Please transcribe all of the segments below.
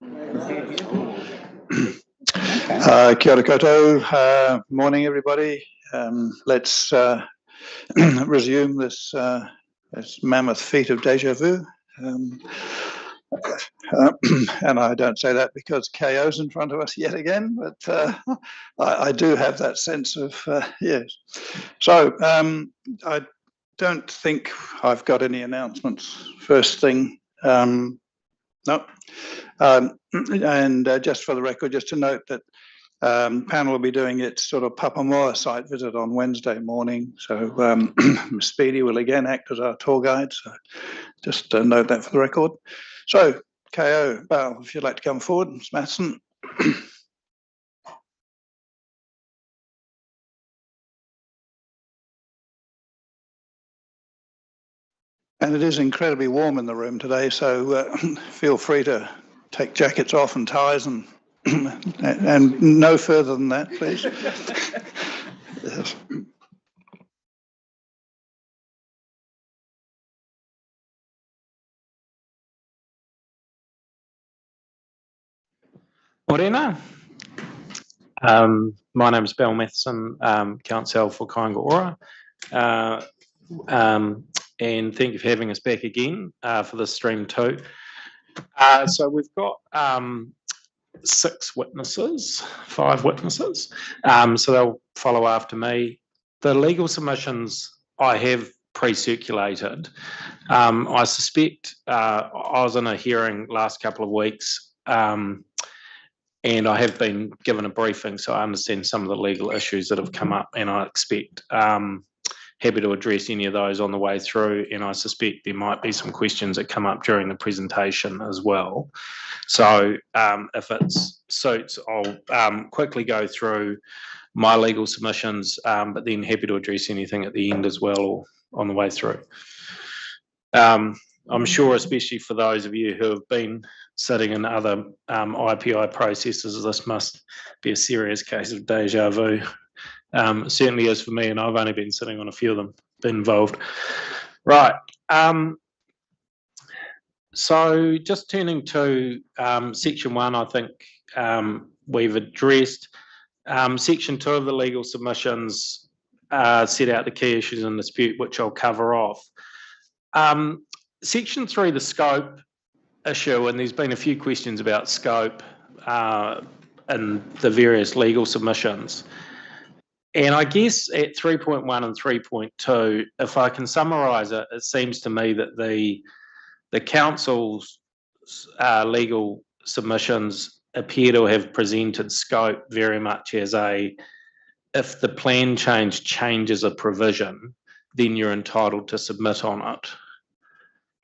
Kia ora koutou. Morning, everybody. Let's resume this mammoth feat of deja vu. And I don't say that because KO's in front of us yet again, but I do have that sense of, yes. So I don't think I've got any announcements. First thing, no. And just for the record, just to note that panel will be doing its sort of Papamoa site visit on Wednesday morning. So Speedy will again act as our tour guide. So just note that for the record. So KO, Val, if you'd like to come forward, Ms. Matheson. And it is incredibly warm in the room today, so feel free to take jackets off and ties and and no further than that, please. Yes. Morena. My name is Bill Matheson, Council for Kainga Ora. And thank you for having us back again for this stream too. So we've got 5 witnesses, so they'll follow after me. The legal submissions I have pre-circulated. I suspect I was in a hearing last couple of weeks, and I have been given a briefing, so I understand some of the legal issues that have come up, and I expect happy to address any of those on the way through, and I suspect there might be some questions that come up during the presentation as well. So if it suits, I'll quickly go through my legal submissions, but then happy to address anything at the end as well or on the way through. I'm sure, especially for those of you who have been sitting in other IPI processes, this must be a serious case of deja vu. It certainly is for me, and I've only been sitting on a few of them, been involved. Right. So just turning to section 1, I think we've addressed. Section 2 of the legal submissions set out the key issues in dispute, which I'll cover off. Section 3, the scope issue, and there's been a few questions about scope in the various legal submissions. And I guess at 3.1 and 3.2, if I can summarise it, it seems to me that the council's legal submissions appear to have presented scope very much as if the plan change changes a provision, then you're entitled to submit on it.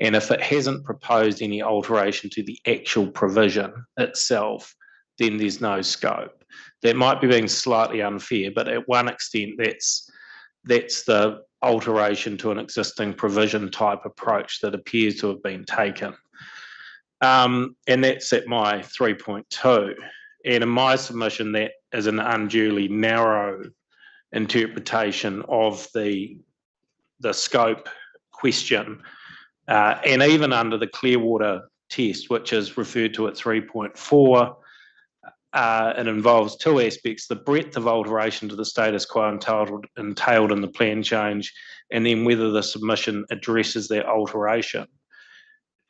And if it hasn't proposed any alteration to the actual provision itself, then there's no scope. That might be being slightly unfair, but at one extent, that's the alteration to an existing provision type approach that appears to have been taken. And that's at my 3.2. And in my submission, that is an unduly narrow interpretation of the scope question. And even under the Clearwater test, which is referred to at 3.4, it involves 2 aspects: the breadth of alteration to the status quo entailed in the plan change, and then whether the submission addresses that alteration.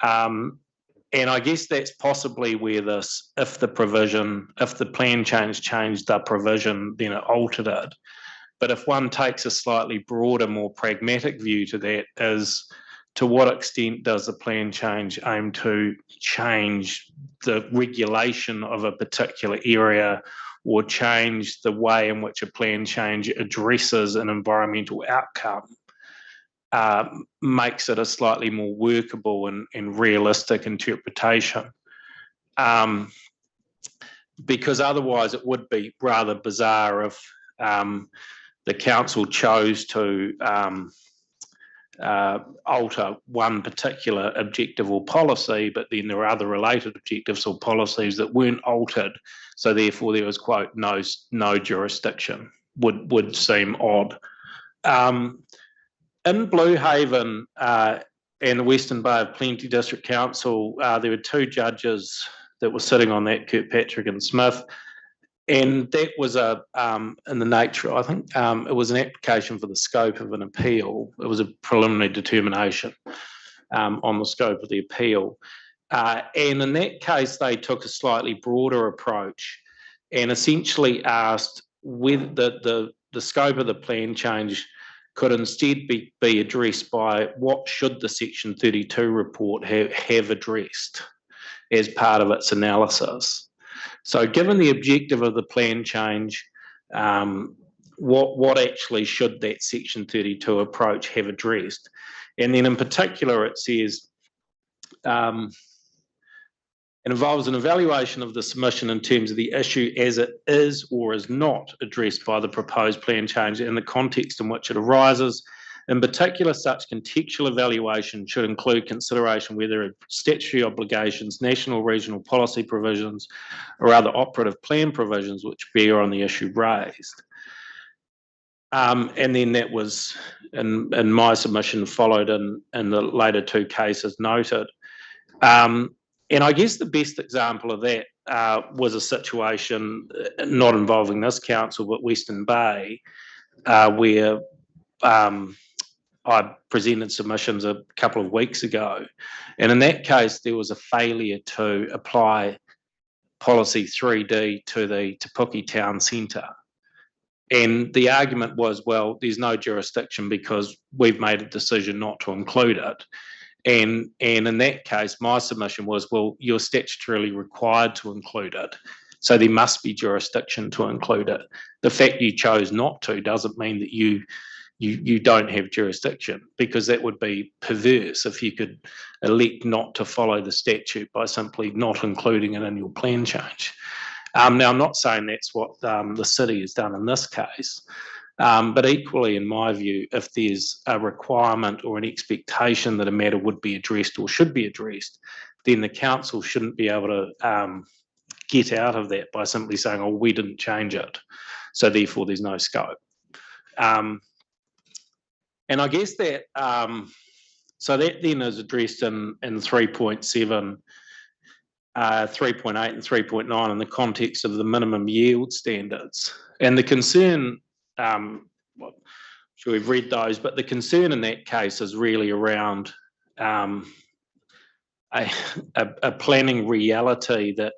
And I guess that's possibly where if the plan change changed the provision, then it altered it. But if one takes a slightly broader, more pragmatic view to that, is to what extent does the plan change aim to change the regulation of a particular area or change the way in which a plan change addresses an environmental outcome, makes it a slightly more workable and realistic interpretation. Because otherwise it would be rather bizarre if the council chose to alter one particular objective or policy, but then there are other related objectives or policies that weren't altered, so therefore there was, quote, no jurisdiction. Would seem odd. In Blue Haven and the Western Bay of Plenty District Council, there were 2 judges that was sitting on that, Kirkpatrick and Smith. And that was in the nature, I think, it was an application for the scope of an appeal. It was a preliminary determination on the scope of the appeal. And in that case, they took a slightly broader approach and essentially asked whether the scope of the plan change could instead be addressed by what should the Section 32 report have addressed as part of its analysis. So given the objective of the plan change, what actually should that Section 32 approach have addressed? And then in particular, it says, it involves an evaluation of the submission in terms of the issue as it is or is not addressed by the proposed plan change and the context in which it arises. In particular, such contextual evaluation should include consideration whether statutory obligations, national regional policy provisions, or other operative plan provisions which bear on the issue raised. And then that was, in my submission, followed in the later two cases noted. And I guess the best example of that was a situation not involving this council, but Western Bay, where I presented submissions a couple of weeks ago. And in that case, there was a failure to apply policy 3D to the Te Puke town centre. And the argument was, well, there's no jurisdiction because we've made a decision not to include it. And in that case, my submission was, well, you're statutorily required to include it. So there must be jurisdiction to include it. The fact you chose not to doesn't mean that you don't have jurisdiction, because that would be perverse if you could elect not to follow the statute by simply not including it in your plan change. Now, I'm not saying that's what the city has done in this case, but equally, in my view, if there's a requirement or an expectation that a matter would be addressed or should be addressed, then the council shouldn't be able to get out of that by simply saying, oh, we didn't change it, so therefore there's no scope. And I guess that, so that then is addressed in 3.7, 3.8 and 3.9 in the context of the minimum yield standards. And the concern, well, sure we've read those, but the concern in that case is really around a planning reality that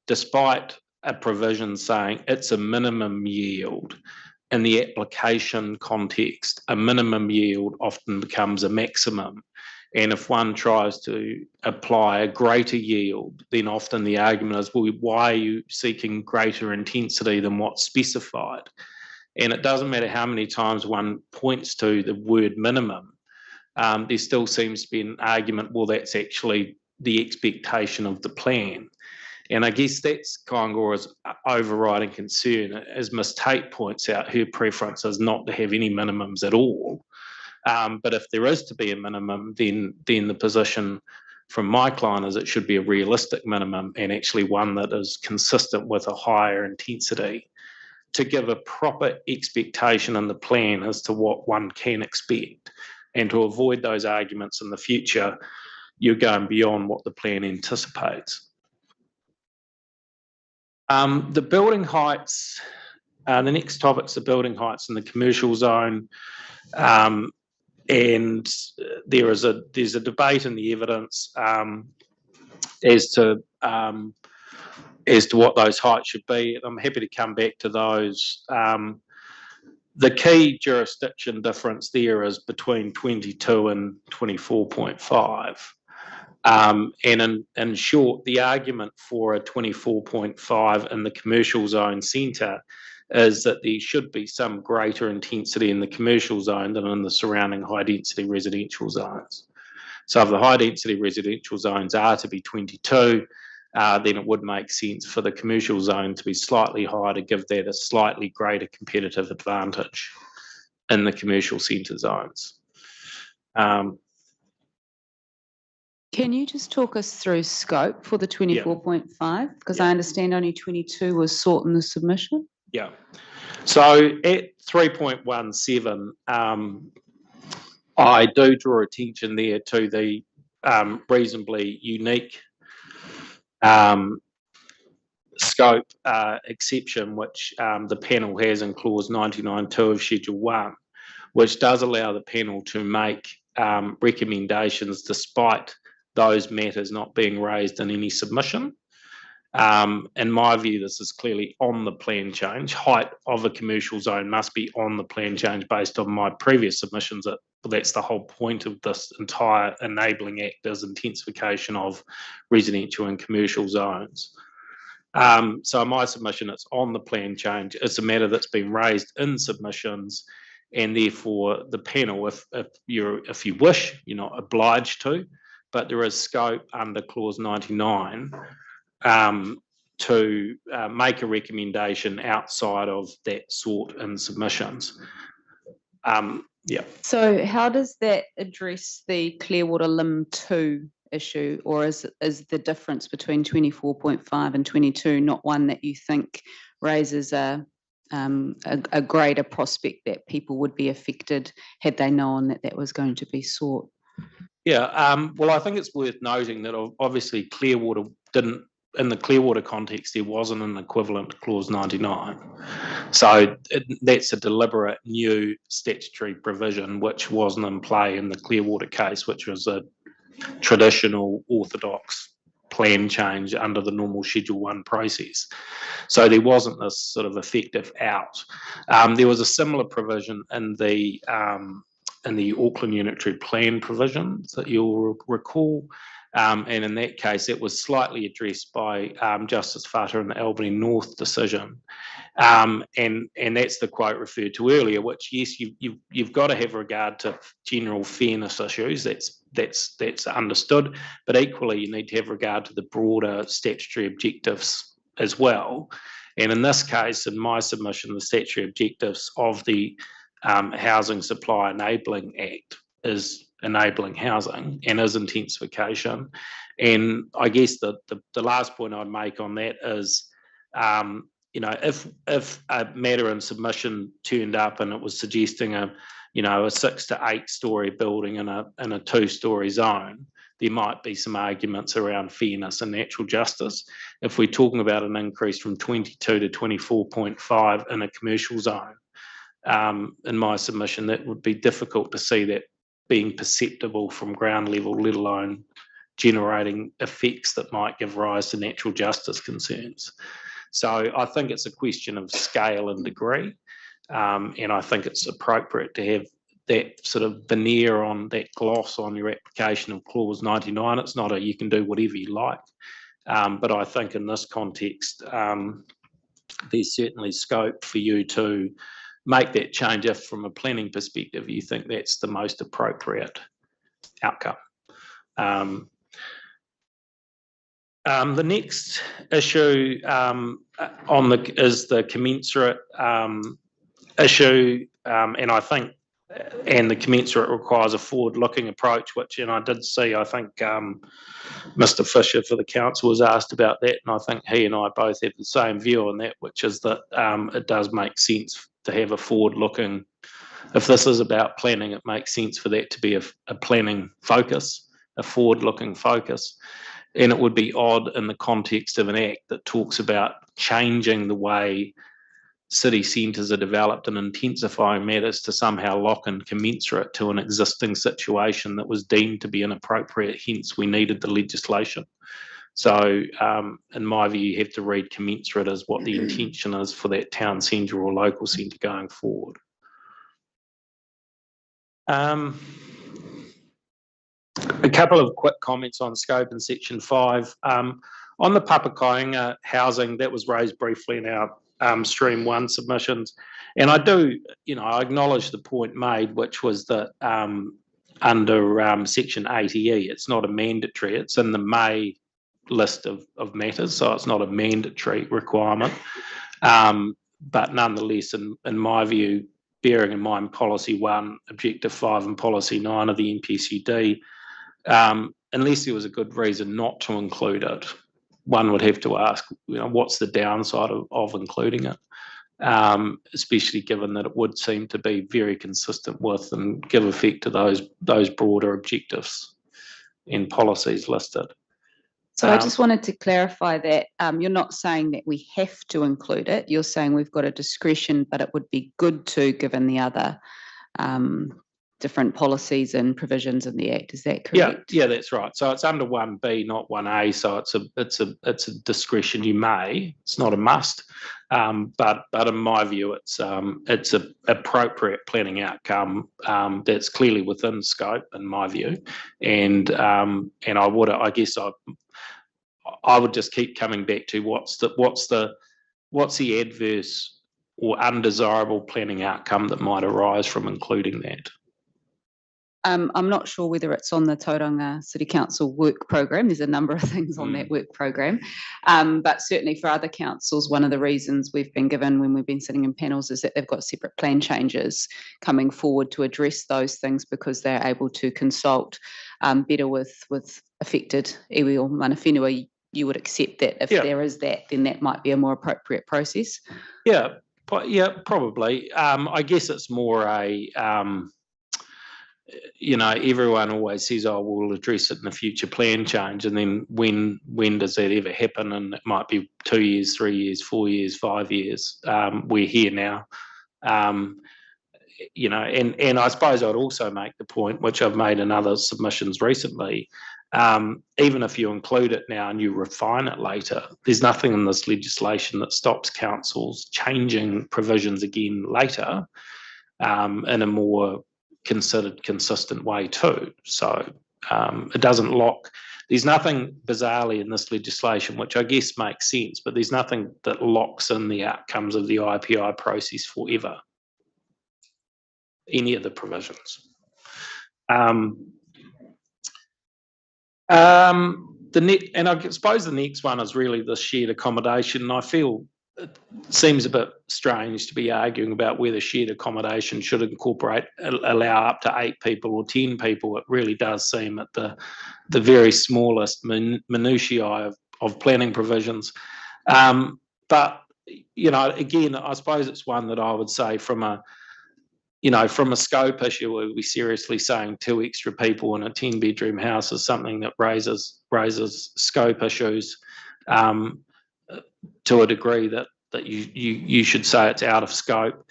despite a provision saying it's a minimum yield, in the application context, a minimum yield often becomes a maximum. And if one tries to apply a greater yield, then often the argument is, well, why are you seeking greater intensity than what's specified? And it doesn't matter how many times one points to the word minimum, there still seems to be an argument, well, that's actually the expectation of the plan. And I guess that's Kāingora's overriding concern. As Ms. Tate points out, her preference is not to have any minimums at all. But if there is to be a minimum, then the position from my client is it should be a realistic minimum, and actually one that is consistent with a higher intensity, to give a proper expectation in the plan as to what one can expect. And to avoid those arguments in the future, you're going beyond what the plan anticipates. The building heights, the next topic's the building heights in the commercial zone. And there's a debate in the evidence as to what those heights should be. I'm happy to come back to those. The key jurisdiction difference there is between 22 and 24.5. And in short, the argument for a 24.5 in the commercial zone centre is that there should be some greater intensity in the commercial zone than in the surrounding high-density residential zones. So if the high-density residential zones are to be 22, then it would make sense for the commercial zone to be slightly higher to give that a slightly greater competitive advantage in the commercial centre zones. Can you just talk us through scope for the 24.5? Because I understand only 22 was sought in the submission. Yeah. So at 3.17, I do draw attention there to the reasonably unique scope exception, which the panel has in clause 99.2 of Schedule 1, which does allow the panel to make recommendations despite those matters not being raised in any submission. In my view, this is clearly on the plan change. Height of a commercial zone must be on the plan change based on my previous submissions. That's the whole point of this entire enabling act, is intensification of residential and commercial zones. So my submission, it's on the plan change. It's a matter that's been raised in submissions, and therefore the panel, if you wish, you're not obliged to, but there is scope under clause 99 to make a recommendation outside of that sort in submissions. Yeah. So how does that address the Clearwater Lim 2 issue, or is the difference between 24.5 and 22 not one that you think raises a greater prospect that people would be affected had they known that was going to be sought? Yeah, well, I think it's worth noting that obviously Clearwater didn't, in the Clearwater context, there wasn't an equivalent to clause 99. So that's a deliberate new statutory provision which wasn't in play in the Clearwater case, which was a traditional orthodox plan change under the normal Schedule 1 process. So there wasn't this sort of effective out. There was a similar provision in the Auckland Unitary Plan provisions that you'll recall. And in that case, it was slightly addressed by Justice Fata in the Albany North decision. And that's the quote referred to earlier, which, yes, you've got to have regard to general fairness issues. That's understood. But equally, you need to have regard to the broader statutory objectives as well. And in this case, in my submission, the statutory objectives of the Housing Supply Enabling Act is enabling housing and is intensification. And I guess the last point I'd make on that is, if a matter in submission turned up and it was suggesting a 6 to 8 story building in a 2-story zone, there might be some arguments around fairness and natural justice. If we're talking about an increase from 22 to 24.5 in a commercial zone, in my submission, that would be difficult to see that being perceptible from ground level, let alone generating effects that might give rise to natural justice concerns. So I think it's a question of scale and degree, and I think it's appropriate to have that sort of veneer on, that gloss on your application of clause 99. It's not you can do whatever you like, but I think in this context, there's certainly scope for you to make that change if from a planning perspective you think that's the most appropriate outcome. The next issue is the commensurate issue, and I think the commensurate requires a forward-looking approach, and I did see, I think Mr. Fisher for the council was asked about that, and I think he and I both have the same view on that, which is that it does make sense to have a forward-looking. If this is about planning, it makes sense for that to be a planning focus, a forward-looking focus. And it would be odd in the context of an act that talks about changing the way city centres are developed and intensifying matters to somehow lock in commensurate to an existing situation that was deemed to be inappropriate, hence we needed the legislation. So in my view, you have to read commensurate as what the intention is for that town centre or local centre going forward. A couple of quick comments on scope in section 5. On the Papakainga housing, that was raised briefly in our stream 1 submissions. And I acknowledge the point made, which was that under section 80E, it's not a mandatory, it's in the may list of matters, so it's not a mandatory requirement. But nonetheless, in my view, bearing in mind policy 1, objective 5 and policy 9 of the NPCD, unless there was a good reason not to include it, one would have to ask, what's the downside of including it, especially given that it would seem to be very consistent with and give effect to those broader objectives and policies listed. So I just wanted to clarify that you're not saying that we have to include it. You're saying we've got a discretion, but it would be good to, given the other different policies and provisions in the Act. Is that correct? Yeah, that's right. So it's under 1B, not 1A. So it's a discretion. You may. It's not a must. But in my view, it's a appropriate planning outcome that's clearly within scope, in my view. And I guess I would just keep coming back to what's the adverse or undesirable planning outcome that might arise from including that. I'm not sure whether it's on the Tauranga City Council work program. There's a number of things on that work program. But certainly for other councils, one of the reasons we've been given when we've been sitting in panels is that they've got separate plan changes coming forward to address those things because they're able to consult better with affected iwi or mana whenua. You would accept that if there is that, then that might be a more appropriate process? Yeah, probably. I guess it's more a... everyone always says, "Oh, we'll address it in a future plan change," and then when does that ever happen? And it might be 2 years, 3 years, 4 years, 5 years. We're here now, and I suppose I'd also make the point, which I've made in other submissions recently. Even if you include it now and you refine it later, there's nothing in this legislation that stops councils changing provisions again later in a more considered, consistent way too. So it doesn't lock. There's nothing bizarrely in this legislation, which I guess makes sense, but there's nothing that locks in the outcomes of the IPI process forever. Any of the provisions. And I suppose the next one is really the shared accommodation. And I feel it seems a bit strange to be arguing about whether shared accommodation should allow up to 8 people or 10 people. It really does seem at the very smallest minutiae of planning provisions. But again, I suppose it's one that I would say from a scope issue, we'll be seriously saying 2 extra people in a 10-bedroom house is something that raises scope issues to a degree that you should say it's out of scope.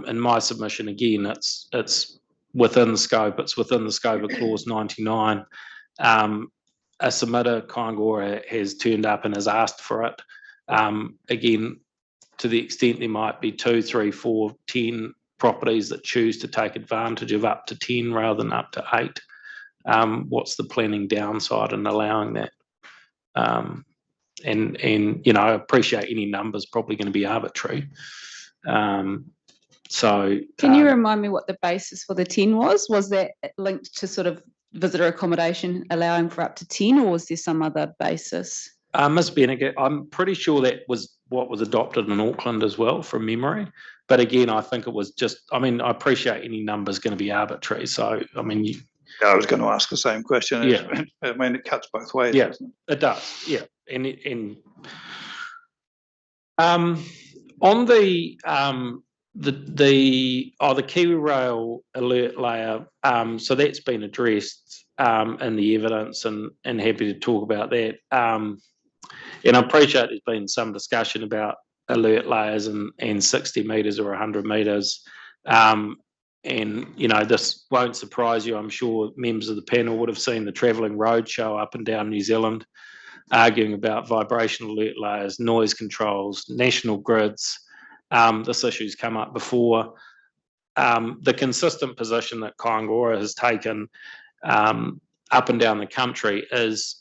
In my submission, again, it's within scope. It's within the scope of clause 99. A submitter, Kaingora, has turned up and has asked for it. Again, to the extent there might be 2, 3, 4, 10 properties that choose to take advantage of up to 10 rather than up to 8. What's the planning downside in allowing that? And I appreciate any number's probably going to be arbitrary. So can you remind me what the basis for the 10 was? Was that linked to sort of visitor accommodation allowing for up to 10, or was there some other basis? Ms. Bennigan, I'm pretty sure that was what was adopted in Auckland as well, from memory. But again, I think it was just, I appreciate any number's going to be arbitrary. So, I was going to ask the same question. Yeah. It cuts both ways. Yeah, doesn't it does. Yeah. And on the Kiwi Rail alert layer, so that's been addressed in the evidence, and happy to talk about that. And I appreciate there's been some discussion about alert layers and 60 metres or 100 metres. And, this won't surprise you. I'm sure members of the panel would have seen the Travelling Roadshow up and down New Zealand arguing about vibration alert layers, noise controls, national grids. This issue's come up before. The consistent position that Kaingora has taken up and down the country is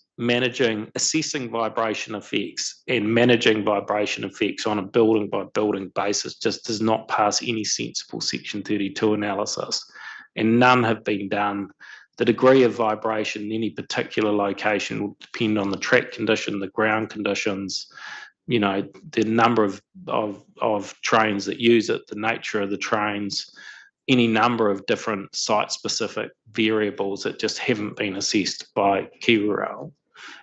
assessing vibration effects and managing vibration effects on a building by building basis just does not pass any sensible Section 32 analysis, and none have been done. The degree of vibration in any particular location will depend on the track condition, the ground conditions, the number of trains that use it, the nature of the trains, any number of different site-specific variables that just haven't been assessed by Kiwi Rail.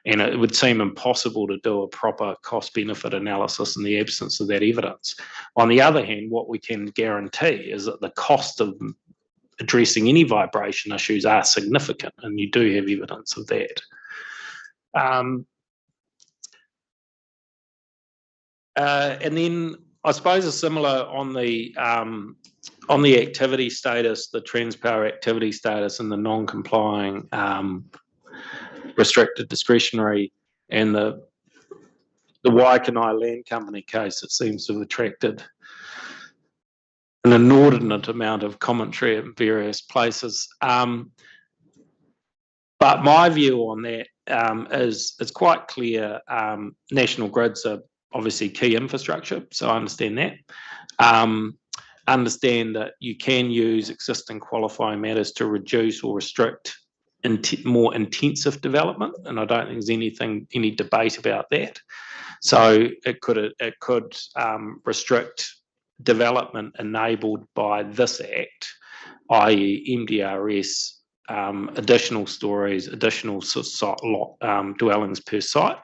And it would seem impossible to do a proper cost-benefit analysis in the absence of that evidence. On the other hand, what we can guarantee is that the cost of addressing any vibration issues are significant, and you do have evidence of that. And then I suppose a similar on the activity status, the Transpower activity status, and the non-complying restricted discretionary, and the Waikanai Land Company case, it seems to have attracted an inordinate amount of commentary in various places. But my view on that is it's quite clear. National grids are obviously key infrastructure, so I understand that. Understand that you can use existing qualifying matters to reduce or restrict more intensive development, and I don't think there's any debate about that. So it could restrict development enabled by this Act, i.e. MDRS, additional stories, additional dwellings per site.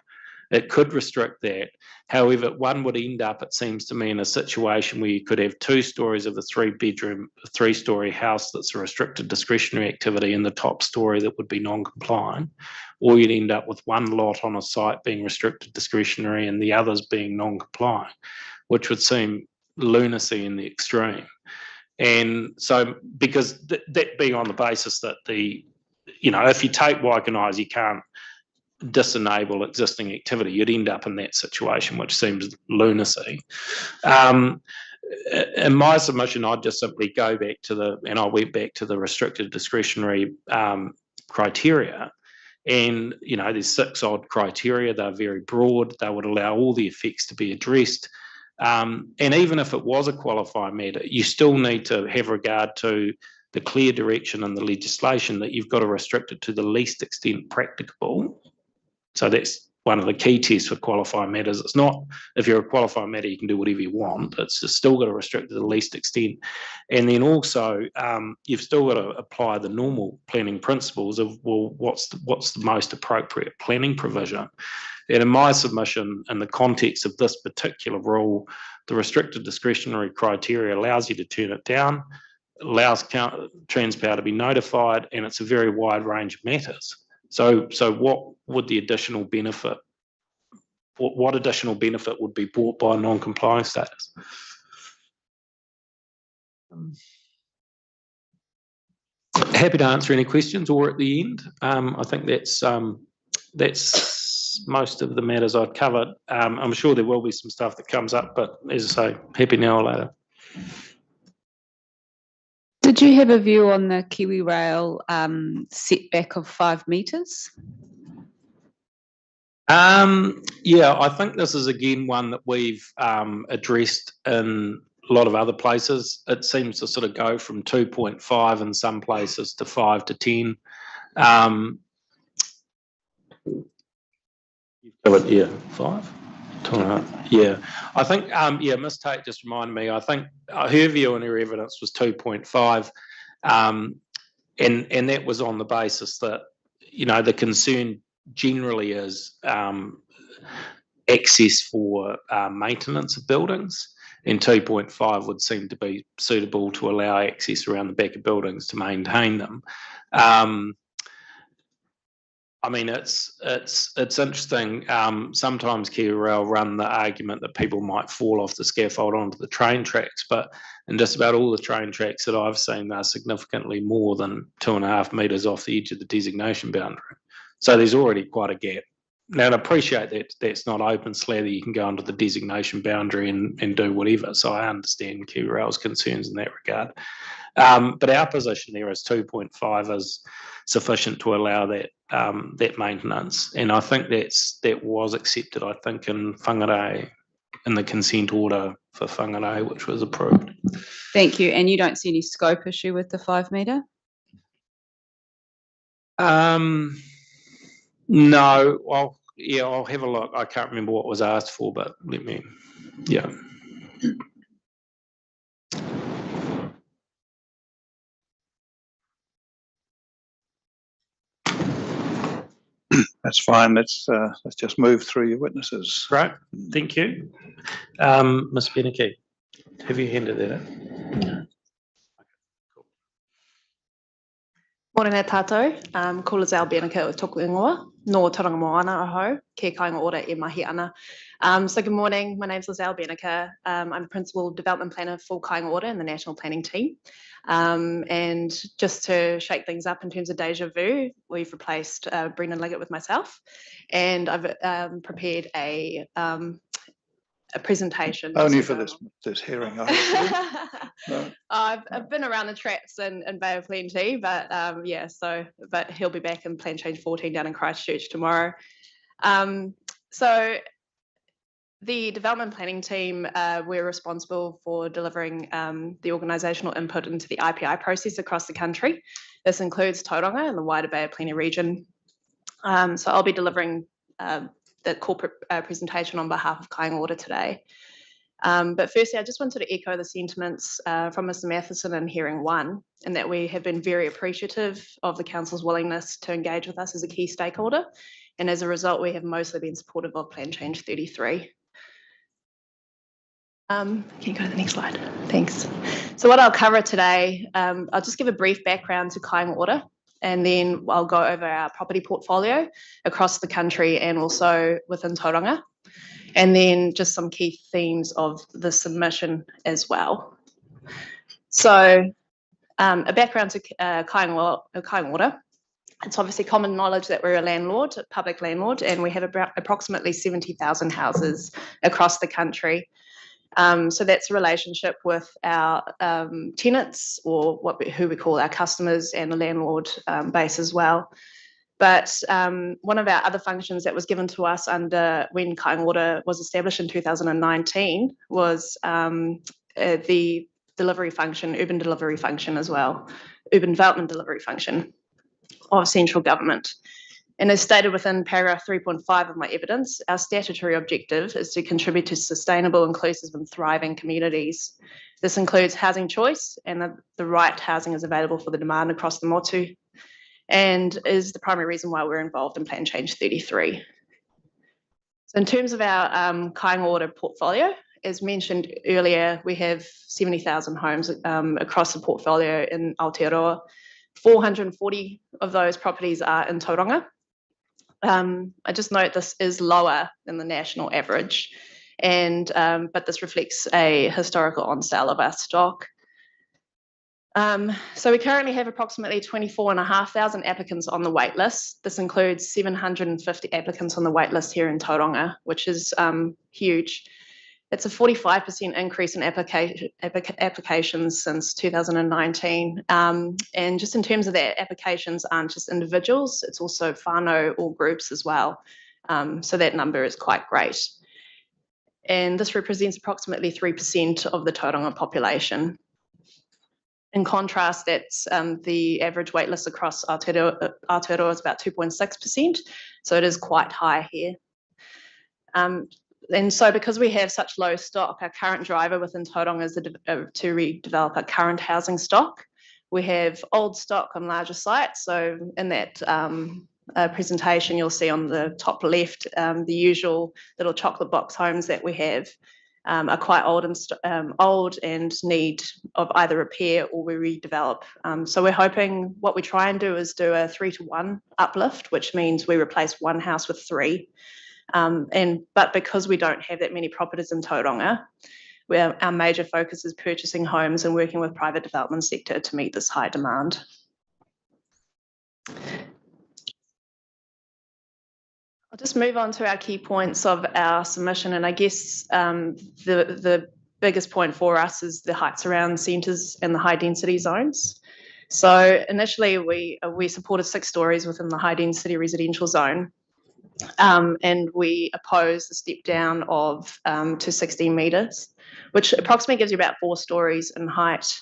It could restrict that. However, one would end up, it seems to me, in a situation where you could have 2 stories of a 3-bedroom, 3-story house that's a restricted discretionary activity, and the top story that would be non-compliant, or you'd end up with one lot on a site being restricted discretionary and the others being non-compliant, which would seem lunacy in the extreme. And so, because that being on the basis that if you take Waikanai's, you can't disenable existing activity, you'd end up in that situation, which seems lunacy. In my submission, I'd just simply go back to I went back to the restricted discretionary criteria. And, there's 6 odd criteria. They're very broad. They would allow all the effects to be addressed. And even if it was a qualifying matter, you still need to have regard to the clear direction in the legislation that you've got to restrict it to the least extent practicable. So that's one of the key tests for qualifying matters. It's not, if you're a qualifying matter, you can do whatever you want. It's just still got to restrict to the least extent. And then also, you've still got to apply the normal planning principles of, well, what's the most appropriate planning provision? And in my submission, in the context of this particular rule, the restricted discretionary criteria allows you to turn it down, allows Transpower to be notified, and it's a very wide range of matters. So what would the additional benefit? What additional benefit would be brought by non-compliance status? Happy to answer any questions, or at the end. I think that's most of the matters I've covered. I'm sure there will be some stuff that comes up, but as I say, happy now or later. Did you have a view on the Kiwi Rail setback of 5 metres? Yeah, I think this is again one that we've addressed in a lot of other places. It seems to sort of go from 2.5 in some places to 5 to 10. Yeah, 5? 2.5. Yeah, I think, Ms. Tate just reminded me, I think her view and her evidence was 2.5. And that was on the basis that, the concern generally is access for maintenance of buildings, and 2.5 would seem to be suitable to allow access around the back of buildings to maintain them. I mean, it's interesting. Sometimes Kiwi Rail run the argument that people might fall off the scaffold onto the train tracks, but in just about all the train tracks that I've seen, they're significantly more than 2.5 metres off the edge of the designation boundary. So there's already quite a gap. Now, I appreciate that that's not open slather. You can go under the designation boundary and do whatever. So I understand Kiwi Rail's concerns in that regard. But our position there is 2.5 is sufficient to allow that that maintenance, and I think that was accepted. I think in Whangarei, in the consent order for Whangarei, which was approved. Thank you. And you don't see any scope issue with the 5 metre? No. Well, yeah, I'll have a look. I can't remember what was asked for, but let me. Yeah. That's fine. Let's just move through your witnesses. Great. Thank you. Ms. Beneke, have you handed that in? No. Morena tātou, ko Lizelle Beneka o tōku ingoa, no Tauranga moana aho, ke kāinga ora e mahi ana. So good morning, my name's Lizelle Beneka. I'm Principal Development Planner for Kāinga Ora in the National Planning Team. And just to shake things up in terms of deja vu, we've replaced Brendan Liggett with myself, and I've prepared a presentation. Only for this hearing. No. I've been around the traps in Bay of Plenty, but but he'll be back in Plan Change 14 down in Christchurch tomorrow. So the development planning team, we're responsible for delivering the organisational input into the IPI process across the country. This includes Tauranga and the wider Bay of Plenty region. So I'll be delivering the corporate presentation on behalf of Kāinga Ora today. But firstly, I just wanted to echo the sentiments from Mr. Matheson in hearing one, and that we have been very appreciative of the council's willingness to engage with us as a key stakeholder. And as a result, we have mostly been supportive of Plan Change 33. Can you go to the next slide? Thanks. So what I'll cover today, I'll just give a brief background to Kāinga Ora, and then I'll go over our property portfolio across the country and also within Tauranga, and then just some key themes of the submission as well. So a background to Kāinga Ora. It's obviously common knowledge that we're a landlord, a public landlord, and we have about approximately 70,000 houses across the country. So that's a relationship with our tenants, or who we call our customers, and the landlord base as well. But one of our other functions that was given to us under when Kāinga Ora was established in 2019 was the delivery function, urban delivery function as well, urban development delivery function of central government. And as stated within paragraph 3.5 of my evidence, our statutory objective is to contribute to sustainable, inclusive and thriving communities. This includes housing choice, and the right housing is available for the demand across the motu, and is the primary reason why we're involved in Plan Change 33. So in terms of our Kāinga Ora portfolio, as mentioned earlier, we have 70,000 homes across the portfolio in Aotearoa. 440 of those properties are in Tauranga. I just note this is lower than the national average, and but this reflects a historical on sale of our stock. So we currently have approximately 24,500 applicants on the wait list. This includes 750 applicants on the wait list here in Tauranga, which is huge. It's a 45% increase in applications since 2019. And just in terms of that, applications aren't just individuals, it's also whānau or groups as well. So that number is quite great. And this represents approximately 3% of the Tauranga population. In contrast, that's the average waitlist across Aotearoa is about 2.6%, so it is quite high here. And so because we have such low stock, our current driver within Tauranga is to redevelop our current housing stock. We have old stock on larger sites, so in that presentation you'll see on the top left, the usual little chocolate box homes that we have are quite old and need of either repair or we redevelop. So we're hoping what we try and do is do a 3-to-1 uplift, which means we replace one house with 3. But because we don't have that many properties in Tauranga, our major focus is purchasing homes and working with private development sector to meet this high demand. I'll just move on to our key points of our submission, and I guess the biggest point for us is the heights around centres and the high density zones. So initially we supported 6 stories within the high density residential zone, and we opposed the step down of to 16 metres, which approximately gives you about 4 stories in height.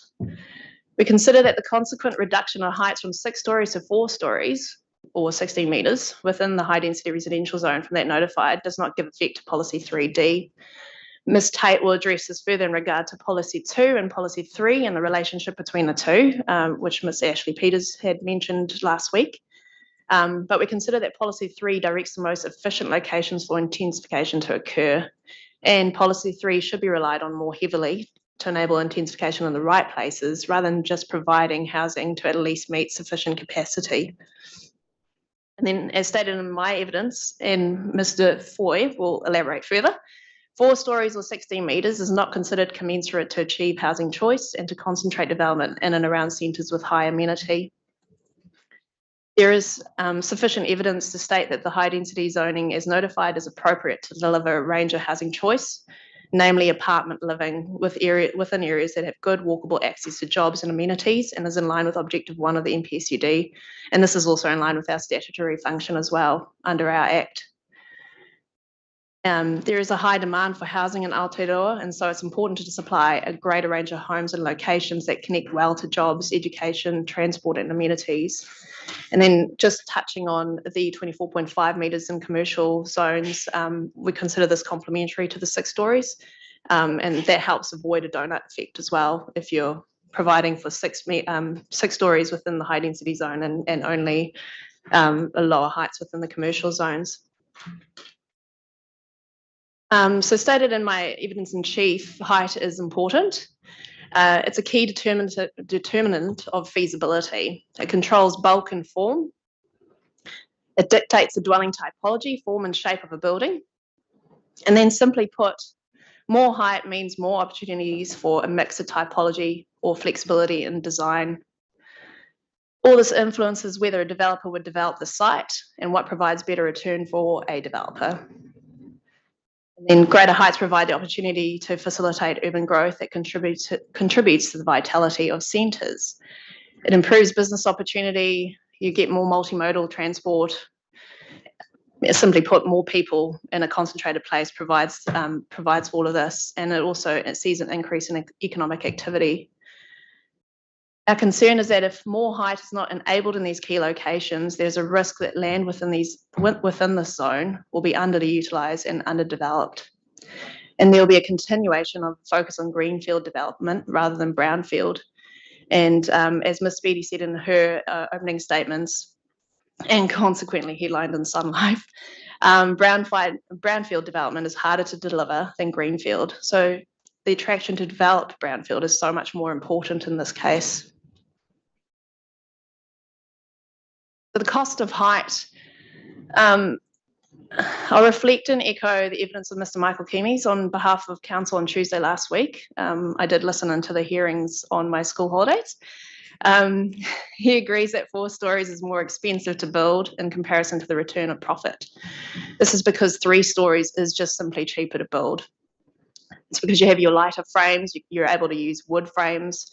We consider that the consequent reduction of heights from 6 stories to 4 stories, or 16 metres, within the high density residential zone from that notified does not give effect to policy 3D. Ms Tate will address this further in regard to policy 2 and policy 3 and the relationship between the two, which Ms Ashley Peters had mentioned last week. But we consider that policy 3 directs the most efficient locations for intensification to occur, and policy 3 should be relied on more heavily to enable intensification in the right places, rather than just providing housing to at least meet sufficient capacity. And then, as stated in my evidence, and Mr. Foy will elaborate further, 4 stories or 16 metres is not considered commensurate to achieve housing choice and to concentrate development in and around centres with high amenity. There is sufficient evidence to state that the high density zoning is notified as appropriate to deliver a range of housing choice, namely apartment living within areas that have good walkable access to jobs and amenities, and is in line with Objective 1 of the NPSUD. And this is also in line with our statutory function as well under our Act. There is a high demand for housing in Aotearoa, and so it's important to supply a greater range of homes and locations that connect well to jobs, education, transport and amenities. And then just touching on the 24.5 metres in commercial zones, we consider this complementary to the 6 stories, and that helps avoid a donut effect as well if you're providing for 6 stories within the high density zone and only lower heights within the commercial zones. So stated in my evidence in chief, height is important. It's a key determinant of feasibility. It controls bulk and form. It dictates the dwelling typology, form and shape of a building. And then simply put, more height means more opportunities for a mix of typology or flexibility in design. All this influences whether a developer would develop the site and what provides better return for a developer. And then greater heights provide the opportunity to facilitate urban growth that contributes to the vitality of centres. It improves business opportunity, you get more multimodal transport. Simply put, more people in a concentrated place provides all of this, and it sees an increase in economic activity. Our concern is that if more height is not enabled in these key locations, there's a risk that land within this zone will be underutilised and underdeveloped. And there'll be a continuation of focus on greenfield development rather than brownfield. And as Ms. Speedy said in her opening statements, and consequently headlined in Sun Life, brownfield development is harder to deliver than greenfield. So the attraction to develop brownfield is so much more important in this case. For the cost of height, I'll reflect and echo the evidence of Mr. Michael Keames on behalf of Council on Tuesday last week. I did listen into the hearings on my school holidays. He agrees that 4 stories is more expensive to build in comparison to the return of profit. This is because 3 stories is just simply cheaper to build. It's because you have your lighter frames, you're able to use wood frames,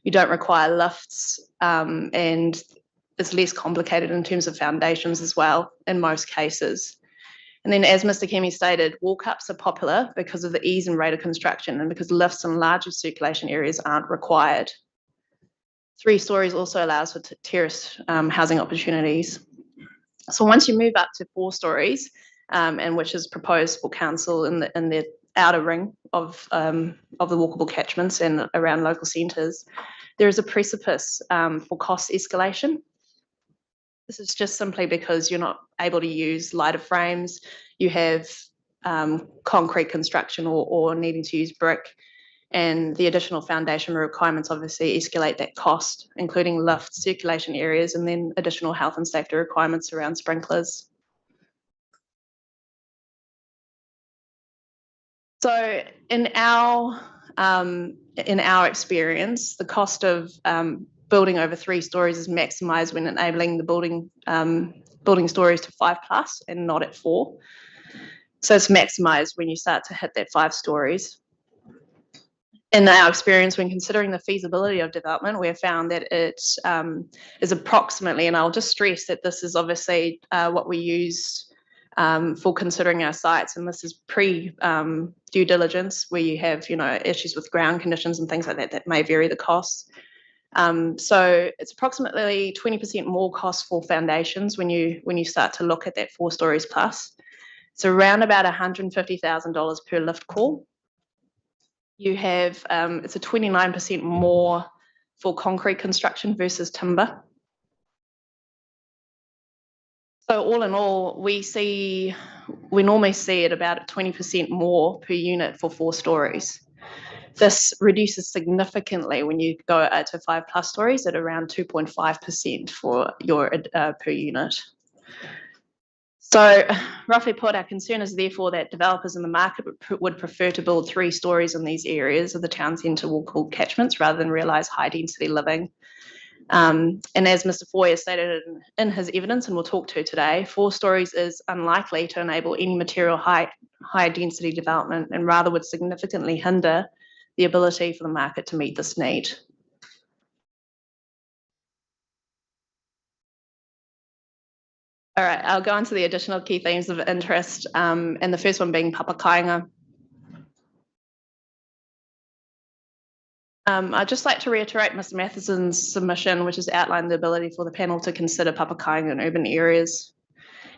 you don't require lifts, and it's less complicated in terms of foundations as well in most cases. And then, as Mr. Kemi stated, walk-ups are popular because of the ease and rate of construction and because lifts in larger circulation areas aren't required. 3 stories also allows for terrace housing opportunities. So once you move up to 4 stories, and which is proposed for council in the outer ring of the walkable catchments and around local centres, there is a precipice for cost escalation. This is just simply because you're not able to use lighter frames, you have concrete construction or needing to use brick, and the additional foundation requirements obviously escalate that cost, including lift circulation areas and then additional health and safety requirements around sprinklers. So in our experience, the cost of building over 3 stories is maximised when enabling the building stories to 5+ and not at 4. So it's maximised when you start to hit that 5 stories. In our experience, when considering the feasibility of development, we have found that it is approximately, and I'll just stress that this is obviously what we use for considering our sites, and this is pre due diligence, where you have issues with ground conditions and things like that that may vary the costs. So it's approximately 20% more cost for foundations when you start to look at that 4 stories plus. It's around about $150,000 per lift call. You have it's a 29% more for concrete construction versus timber. So all in all, we normally see it about 20% more per unit for 4 stories. This reduces significantly when you go to 5+ stories at around 2.5% for your per unit. So roughly put, our concern is therefore that developers in the market would prefer to build 3 stories in these areas of the town centre we'll call catchments rather than realise high density living. And as Mr. Foy has stated in his evidence, and we'll talk to today, 4 stories is unlikely to enable any material high density development and rather would significantly hinder the ability for the market to meet this need. All right, I'll go on to the additional key themes of interest, and the first one being papakainga. I'd just like to reiterate Mr. Matheson's submission, which has outlined the ability for the panel to consider papakainga in urban areas.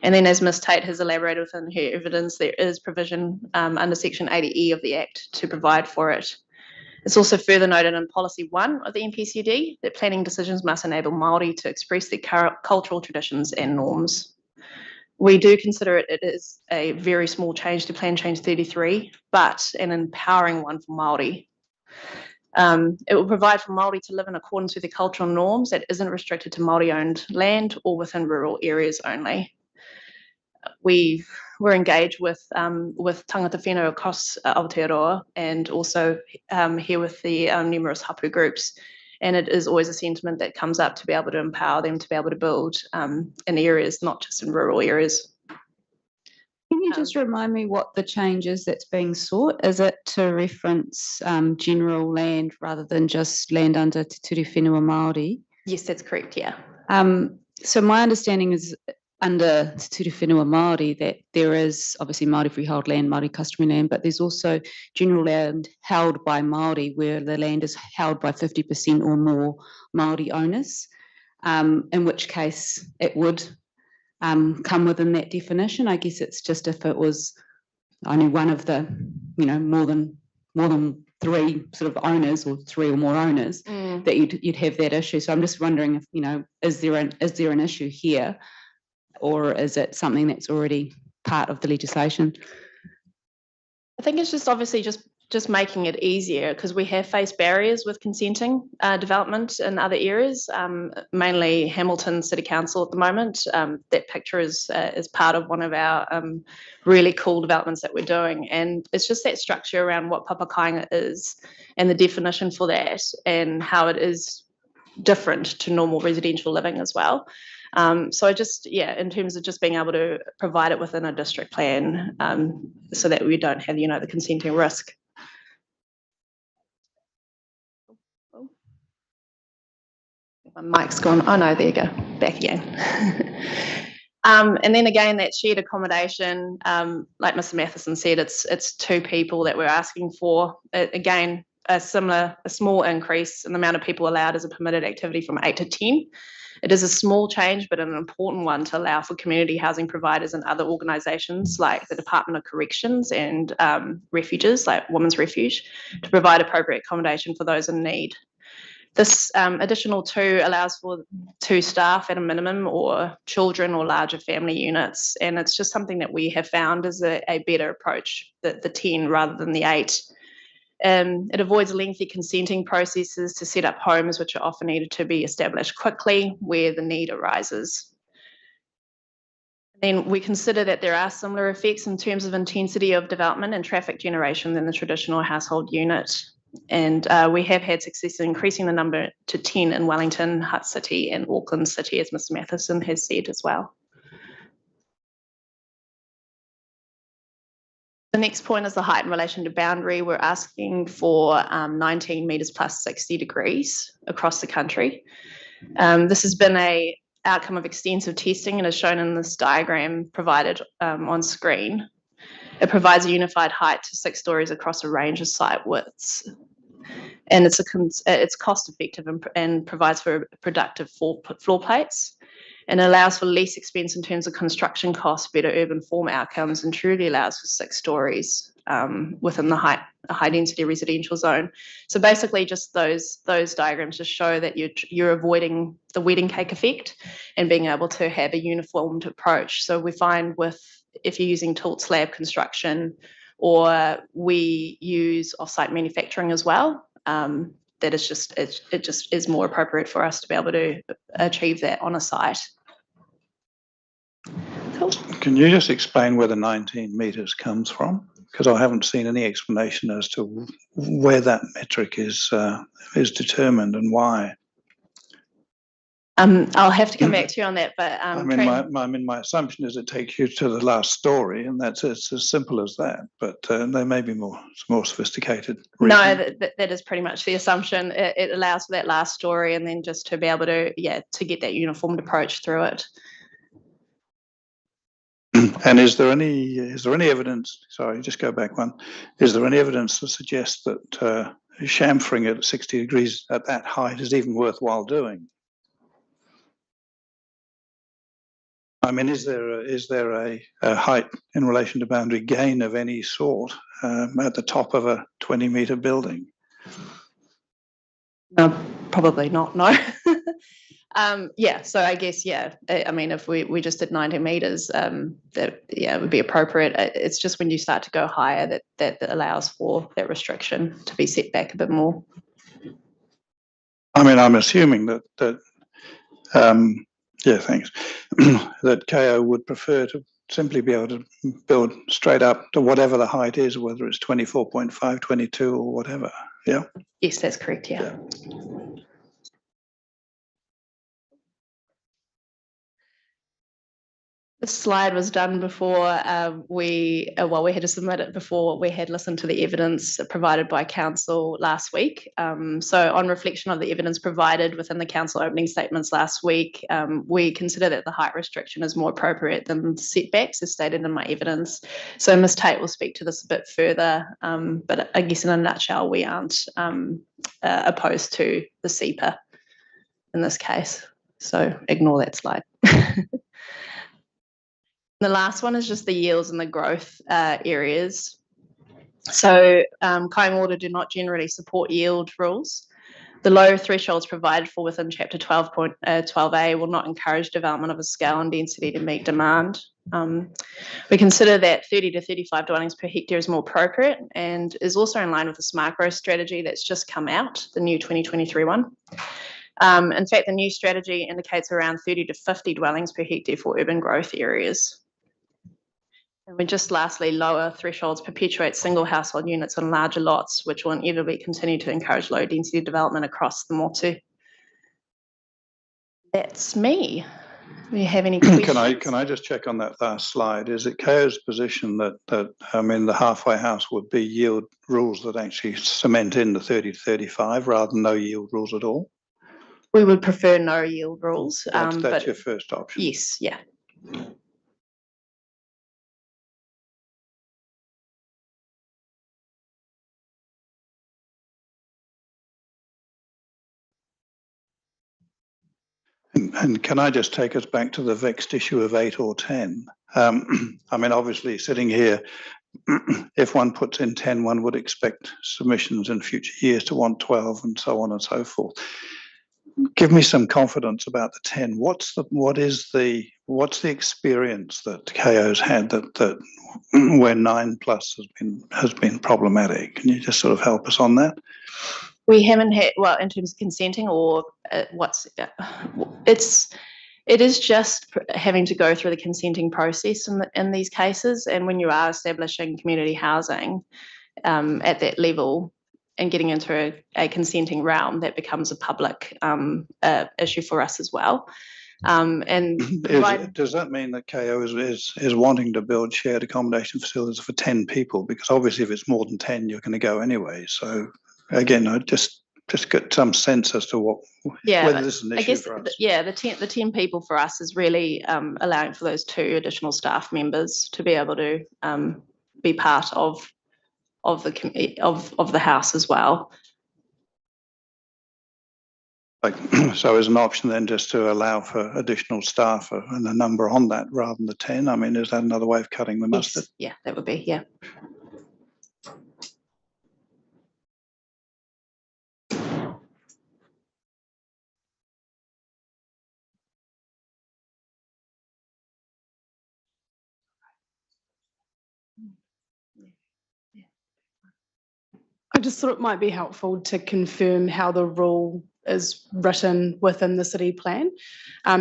And then as Ms. Tate has elaborated within her evidence, there is provision under Section 80E of the Act to provide for it. It's also further noted in Policy 1 of the NPCD that planning decisions must enable Māori to express their cultural traditions and norms. We do consider it is a very small change to Plan Change 33, but an empowering one for Māori. It will provide for Māori to live in accordance with their cultural norms that isn't restricted to Māori-owned land or within rural areas only. We're engaged with tangata whenua across Aotearoa and also here with the numerous hapu groups. And it is always a sentiment that comes up to be able to empower them to be able to build in areas, not just in rural areres. Can you just remind me what the change is that's being sought? Is it to reference general land rather than just land under Te Ture Whenua Māori? Yes, that's correct, yeah. So my understanding is under Te Ture Whenua Māori that there is obviously Māori freehold land, Māori customary land, but there's also general land held by Māori where the land is held by 50% or more Māori owners, in which case it would come within that definition. I guess it's just if it was only one of the, more than 3 sort of owners or 3 or more owners that you'd have that issue. So I'm just wondering if, is there an issue here, or is it something that's already part of the legislation? I think it's just obviously just making it easier because we have faced barriers with consenting development in other areas, mainly Hamilton City Council at the moment. That picture is part of one of our really cool developments that we're doing. And it's just that structure around what papakainga is and the definition for that and how it is different to normal residential living as well. So in terms of just being able to provide it within a district plan so that we don't have, the consenting risk. My mic's gone. Oh no, there you go. Back again. And then again, that shared accommodation, like Mr. Matheson said, it's 2 people that we're asking for. Again, a small increase in the amount of people allowed as a permitted activity from 8 to 10. It is a small change, but an important one to allow for community housing providers and other organisations like the Department of Corrections and refuges, like Women's Refuge, to provide appropriate accommodation for those in need. This additional 2 allows for 2 staff at a minimum or children or larger family units. And it's just something that we have found is a better approach, the 10 rather than the 8. It avoids lengthy consenting processes to set up homes which are often needed to be established quickly where the need arises. Then we consider that there are similar effects in terms of intensity of development and traffic generation than the traditional household unit. And we have had success in increasing the number to 10 in Wellington, Hutt City and Auckland City, as Mr. Matheson has said as well. The next point is the height in relation to boundary. We're asking for 19 metres plus 60 degrees across the country. This has been an outcome of extensive testing and is shown in this diagram provided on screen. It provides a unified height to 6 stories across a range of site widths. And it's cost effective and provides for productive floor plates. And allows for less expense in terms of construction costs, better urban form outcomes, and truly allows for 6 stories within the high density residential zone. So basically, just those diagrams just show that you're avoiding the wedding cake effect and being able to have a uniformed approach. So we find if you're using tilt slab construction or we use off-site manufacturing as well. That is just it just is more appropriate for us to be able to achieve that on a site. Cool. Can you just explain where the 19 metres comes from? Because I haven't seen any explanation as to where that metric is determined and why. I'll have to come back to you on that, but my assumption is it takes you to the last story, and it's as simple as that. But there may be more sophisticated reasoning. No, that is pretty much the assumption. It allows for that last story, and then just to be able to get that uniformed approach through it. And is there any evidence? Sorry, just go back one. Is there any evidence to suggest that chamfering at 60 degrees at that height is even worthwhile doing? I mean, is there a height in relation to boundary gain of any sort at the top of a 20-metre building? Probably not. No. So I guess I mean, if we just did 90 meters, that it would be appropriate. It's just when you start to go higher that allows for that restriction to be set back a bit more. I mean, I'm assuming that thanks. That KO would prefer to simply be able to build straight up to whatever the height is, whether it's 24.5, 22 or whatever. Yeah. Yes, that's correct. Yeah. The slide was done before we had to submit it before we had listened to the evidence provided by council last week. So on reflection of the evidence provided within the council opening statements last week, we consider that the height restriction is more appropriate than the setbacks as stated in my evidence. So Ms. Tate will speak to this a bit further, but I guess in a nutshell, we aren't opposed to the SEPA in this case. So ignore that slide. The last one is just the yields and the growth areas. So Kāinga Ora do not generally support yield rules. The low thresholds provided for within Chapter 12.12a will not encourage development of a scale and density to meet demand. We consider that 30 to 35 dwellings per hectare is more appropriate and is also in line with the smart growth strategy that's just come out, the new 2023 one. In fact, the new strategy indicates around 30 to 50 dwellings per hectare for urban growth areas. And we just lastly, lower thresholds perpetuate single household units on larger lots, which will inevitably continue to encourage low density development across the motu. That's me. Do you have any questions? Can I just check on that last slide? Is it KO's position that I mean the halfway house would be yield rules that actually cement in the 30 to 35 rather than no yield rules at all? We would prefer no yield rules. That's your first option. Yes, yeah. And can I just take us back to the vexed issue of 8 or 10? I mean, obviously, sitting here, if one puts in 10, one would expect submissions in future years to want 12 and so on and so forth. Give me some confidence about the 10. What's the experience that KO's had that where 9 plus has been problematic? Can you just sort of help us on that? We haven't had, well, in terms of consenting or it is just having to go through the consenting process in these cases. And when you are establishing community housing at that level and getting into a consenting realm, that becomes a public issue for us as well. Does that mean that KO is wanting to build shared accommodation facilities for 10 people? Because obviously if it's more than 10, you're going to go anyway. So again, I just get some sense as to whether this is an issue for us. The 10 people for us is really allowing for those 2 additional staff members to be able to be part of the house as well. So is an option then just to allow for additional staff and a number on that rather than the 10? I mean, is that another way of cutting the mustard? Yes, yeah, that would be, yeah. just thought it might be helpful to confirm how the rule is written within the city plan.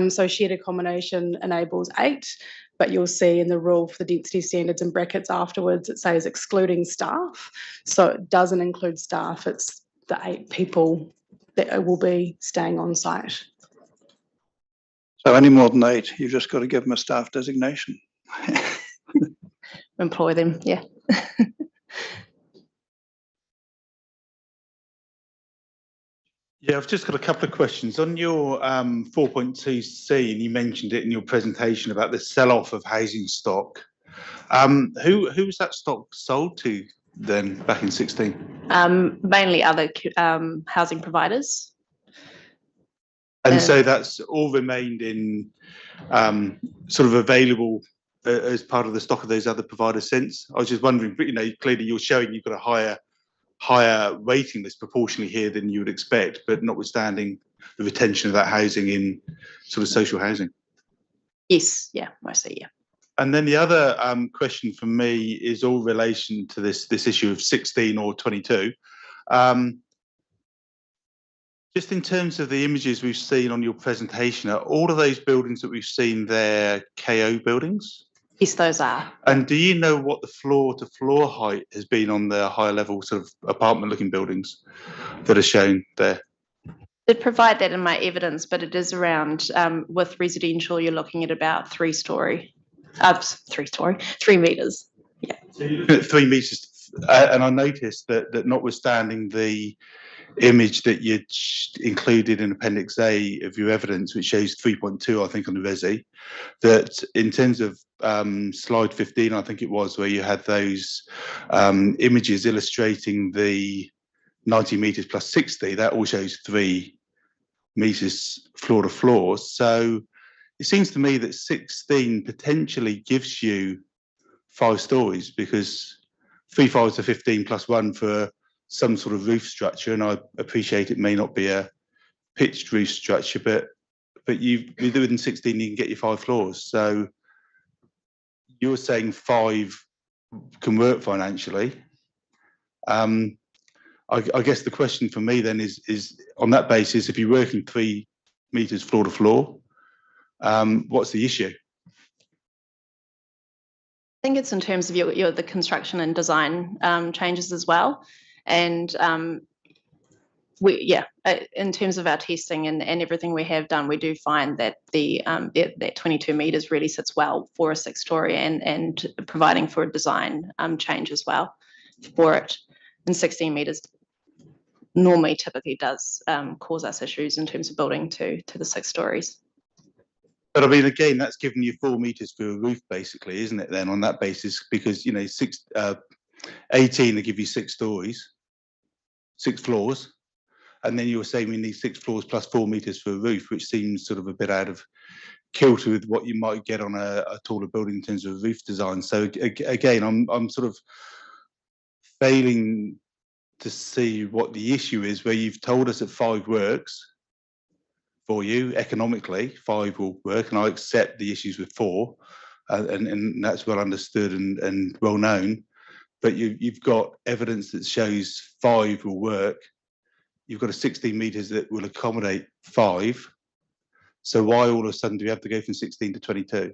So shared accommodation enables 8, but you'll see in the rule for the density standards in brackets afterwards, it says excluding staff. So it doesn't include staff, it's the 8 people that will be staying on site. So any more than 8, you've just got to give them a staff designation. Employ them, yeah. Yeah, I've just got a couple of questions. On your 4.2C, and you mentioned it in your presentation about the sell-off of housing stock. Who was that stock sold to then back in 16? Mainly other housing providers. And so that's all remained in sort of available as part of the stock of those other providers since? I was just wondering, but clearly you're showing you've got a higher waiting list proportionally here than you would expect, but notwithstanding the retention of that housing in sort of social housing. Yes, yeah, mostly, yeah. And then the other question from me is all relation to this issue of 16 or 22. Just in terms of the images we've seen on your presentation, are all of those buildings that we've seen there KO buildings? Yes, those are. And do you know what the floor-to-floor height has been on the higher level sort of apartment-looking buildings that are shown there? Did provide that in my evidence, but it is around, with residential, you're looking at about 3 meters. Yeah. So you're looking at 3 meters, and I noticed that notwithstanding the image that you included in Appendix A of your evidence, which shows 3.2, I think, on the Resi, that in terms of slide 15, I think it was, where you had those images illustrating the 90 meters plus 60, that all shows 3 meters floor to floor. So it seems to me that 16 potentially gives you 5 stories, because 3 5s are 15 plus 1 for some sort of roof structure, and I appreciate it may not be a pitched roof structure, but you do it in 16, you can get your 5 floors. So you're saying 5 can work financially. I guess the question for me then is on that basis, if you're working 3 meters floor to floor, what's the issue? I think it's in terms of the construction and design changes as well. And in terms of our testing and everything we have done, we do find that that 22 meters really sits well for a 6-story and providing for a design change as well for it. And 16 meters normally typically does cause us issues in terms of building to the 6 stories. But I mean, again, that's giving you 4 meters for a roof, basically, isn't it? Then on that basis, because 18 they give you 6 stories, 6 floors, and then you were saying we need 6 floors plus 4 meters for a roof, which seems sort of a bit out of kilter with what you might get on a taller building in terms of roof design. So again, I'm sort of failing to see what the issue is, where you've told us that 5 works for you economically, 5 will work, and I accept the issues with 4, and that's well understood and well known. But you've got evidence that shows 5 will work. You've got a 16 meters that will accommodate 5. So why all of a sudden do we have to go from 16 to 22?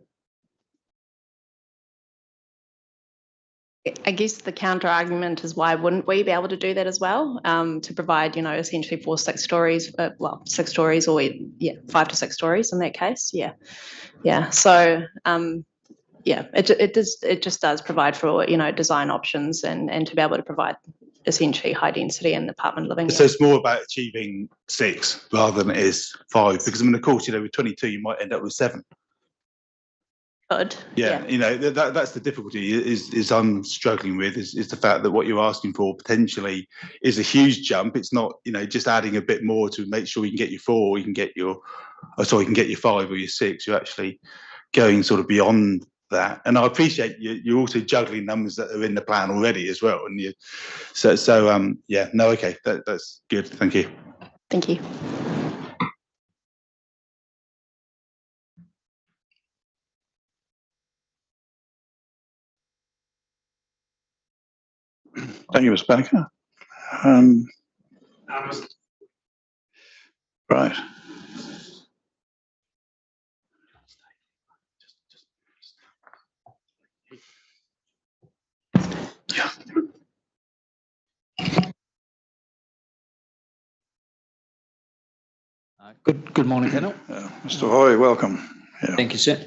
I guess the counter argument is, why wouldn't we be able to do that as well? To provide, essentially 4 6 stories, 6 stories, or 5 to 6 stories in that case. Yeah. So it just does provide for design options and to be able to provide essentially high density and apartment living. So it's more about achieving 6 rather than it is 5, because I mean, of course, with 22 you might end up with 7. Good. Yeah. That's the difficulty is I'm struggling with is the fact that what you're asking for potentially is a huge jump. It's not just adding a bit more to make sure you can get your 4, you can get your 5 or your 6. You're actually going sort of beyond that, and I appreciate you're also juggling numbers that are in the plan already as well. And okay, that's good. Thank you. Thank you. Thank you, Ms. Banniker. Right. Good morning, panel. Mr. Hoy, welcome. Yeah. Thank you, sir.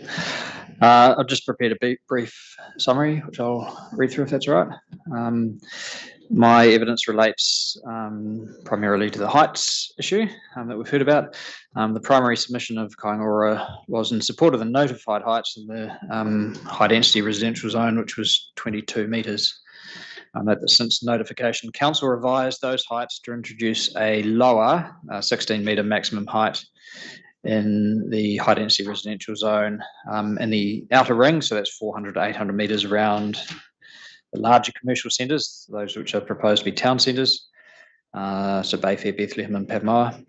I've just prepared a brief summary, which I'll read through if that's all right. My evidence relates primarily to the heights issue that we've heard about. The primary submission of Kaingaroa was in support of the notified heights of the high density residential zone, which was 22 metres. Note that since notification, council revised those heights to introduce a lower 16 metre maximum height in the high density residential zone in the outer ring, so that's 400 to 800 metres around the larger commercial centres, those which are proposed to be town centres, so Bayfair, Bethlehem and Pavmoa,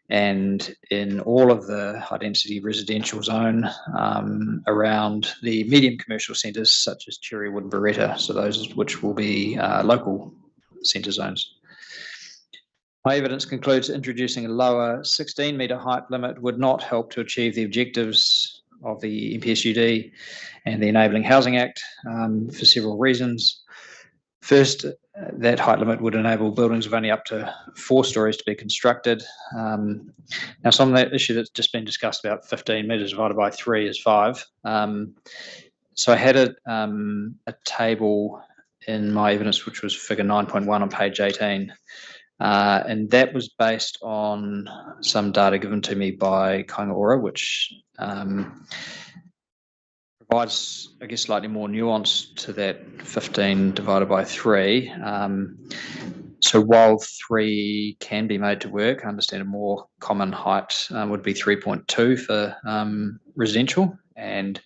and in all of the high density residential zone around the medium commercial centres such as Cherrywood and Beretta, so those which will be local centre zones. My evidence concludes introducing a lower 16 metre height limit would not help to achieve the objectives of the MPSUD and the Enabling Housing Act for several reasons. First, that height limit would enable buildings of only up to 4 stories to be constructed. Now, some of that issue that's just been discussed about 15 metres divided by 3 is 5. So I had a table in my evidence, which was figure 9.1 on page 18. And that was based on some data given to me by Kaingaroa, which provides, I guess, slightly more nuance to that 15 divided by 3. So while 3 can be made to work, I understand a more common height would be 3.2 for residential. And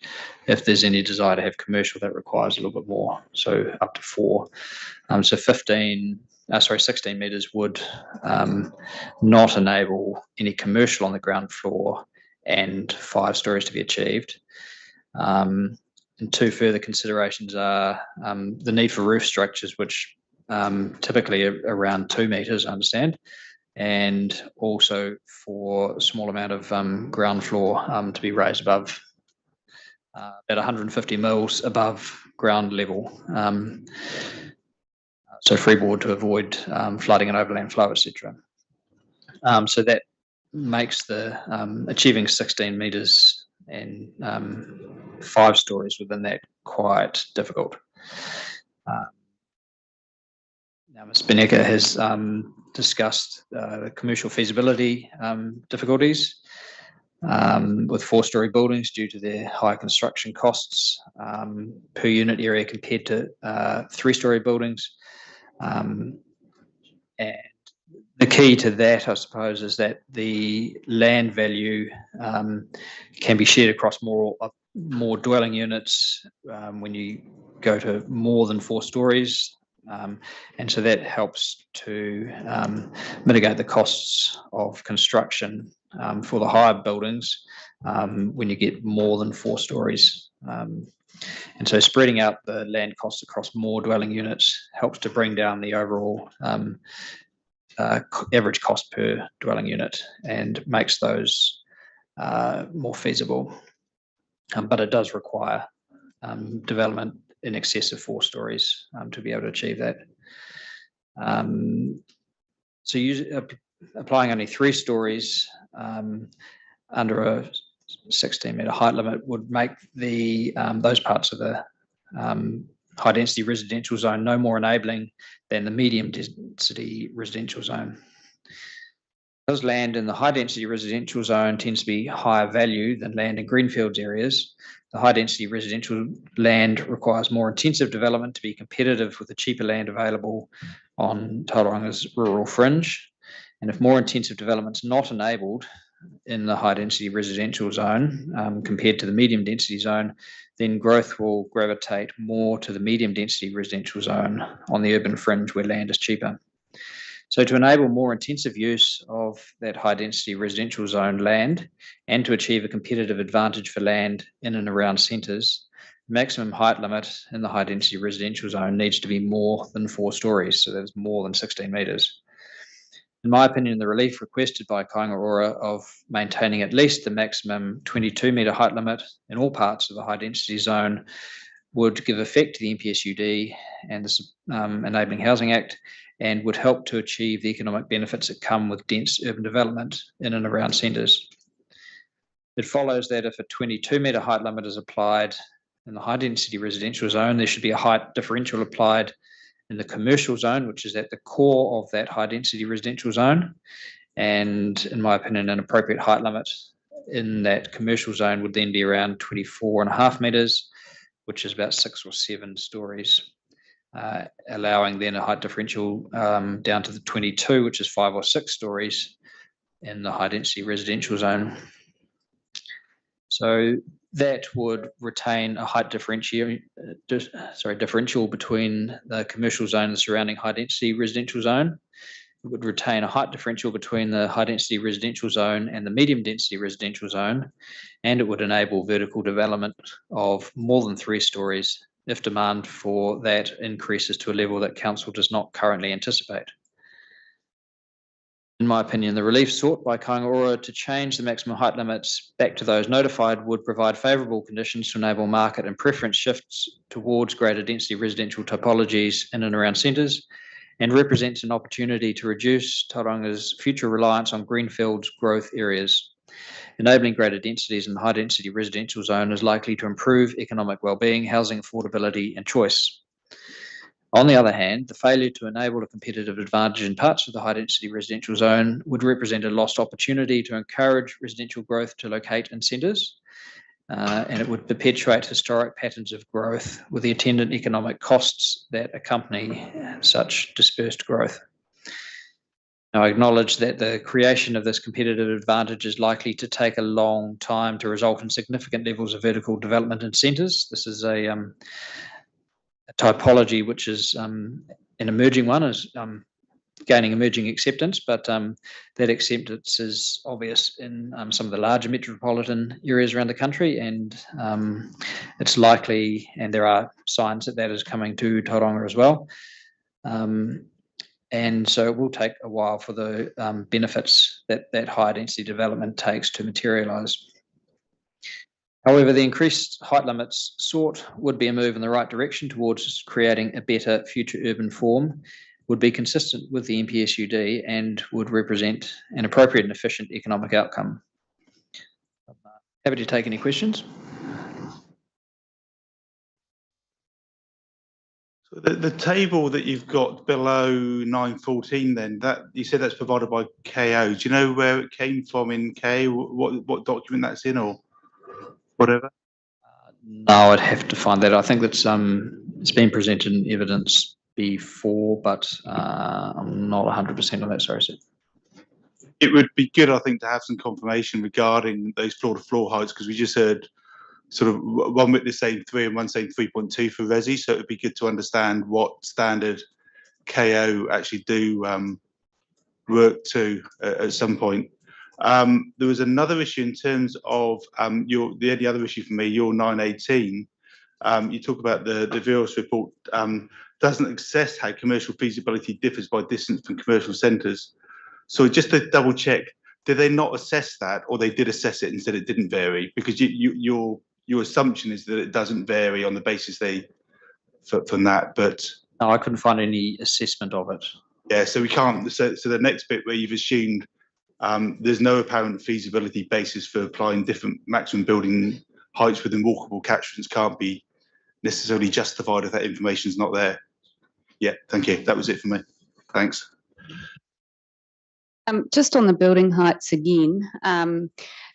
if there's any desire to have commercial, that requires a little bit more, so up to 4. So 16 metres would not enable any commercial on the ground floor and 5 stories to be achieved. And 2 further considerations are the need for roof structures, which typically are around 2 metres, I understand, and also for a small amount of ground floor to be raised above about 150 mils above ground level. So freeboard to avoid flooding and overland flow, etc. So that makes the achieving 16 metres and 5 stories within that quite difficult. Now, Ms. Beneka has discussed the commercial feasibility difficulties with 4-story buildings due to their high construction costs per unit area compared to 3-story buildings. And the key to that, I suppose, is that the land value can be shared across more dwelling units when you go to more than 4 stories. And so that helps to mitigate the costs of construction for the higher buildings when you get more than 4 stories. And so spreading out the land costs across more dwelling units helps to bring down the overall average cost per dwelling unit and makes those more feasible. But it does require development in excess of 4 stories to be able to achieve that. So applying only 3 stories under a 16 metre height limit would make those parts of the high density residential zone no more enabling than the medium density residential zone. Because land in the high density residential zone tends to be higher value than land in greenfields areas, the high density residential land requires more intensive development to be competitive with the cheaper land available on Tauranga's rural fringe. And if more intensive development is not enabled in the high density residential zone compared to the medium density zone, then growth will gravitate more to the medium density residential zone on the urban fringe where land is cheaper. So to enable more intensive use of that high density residential zone land and to achieve a competitive advantage for land in and around centres, maximum height limit in the high density residential zone needs to be more than 4 stories, so that's more than 16 metres. In my opinion, the relief requested by Tauranga Ora of maintaining at least the maximum 22 metre height limit in all parts of the high density zone would give effect to the NPSUD and the Enabling Housing Act, and would help to achieve the economic benefits that come with dense urban development in and around centres. It follows that if a 22 metre height limit is applied in the high density residential zone, there should be a height differential applied in the commercial zone, which is at the core of that high density residential zone. And in my opinion, an appropriate height limit in that commercial zone would then be around 24.5 metres, which is about 6 or 7 stories, allowing then a height differential down to the 22, which is 5 or 6 stories in the high density residential zone. So that would retain a height differential between the commercial zone and the surrounding high density residential zone. It would retain a height differential between the high density residential zone and the medium density residential zone, and it would enable vertical development of more than 3 stories if demand for that increases to a level that council does not currently anticipate. In my opinion, the relief sought by Tauranga Ora to change the maximum height limits back to those notified would provide favourable conditions to enable market and preference shifts towards greater density residential typologies in and around centres, and represents an opportunity to reduce Tauranga's future reliance on greenfields growth areas. Enabling greater densities in the high density residential zone is likely to improve economic well-being, housing affordability and choice. On the other hand, the failure to enable a competitive advantage in parts of the high density residential zone would represent a lost opportunity to encourage residential growth to locate in centres, and it would perpetuate historic patterns of growth with the attendant economic costs that accompany such dispersed growth. Now, I acknowledge that the creation of this competitive advantage is likely to take a long time to result in significant levels of vertical development in centres. This is a typology which is an emerging one, is gaining emerging acceptance, but that acceptance is obvious in some of the larger metropolitan areas around the country, and it's likely, and there are signs that that is coming to Tauranga as well. And so it will take a while for the benefits that high density development takes to materialise. However, the increased height limits sought would be a move in the right direction towards creating a better future urban form, would be consistent with the NPSUD, and would represent an appropriate and efficient economic outcome. Happy to take any questions. So the table that you've got below 914, then that you said that's provided by KO. Do you know where it came from in K? What document that's in, or whatever? No, I'd have to find that. I think that's it's been presented in evidence before, but I'm not 100% on that. Sorry, sir. It would be good, I think, to have some confirmation regarding those floor-to-floor heights, because we just heard sort of one witness saying 3 and one saying 3.2 for resi. So it would be good to understand what standard KO actually do work to at some point. There was another issue in terms of the only other issue for me, your 918. You talk about the VIOS report doesn't assess how commercial feasibility differs by distance from commercial centres. So just to double check, did they not assess that, or they did assess it and said it didn't vary? Because your assumption is that it doesn't vary on the basis from that, but no, I couldn't find any assessment of it. Yeah, so we can't. So the next bit where you've assumed there's no apparent feasibility basis for applying different maximum building heights within walkable catchments can't be necessarily justified if that information is not there. Yeah, thank you. That was it for me. Thanks. Just on the building heights again,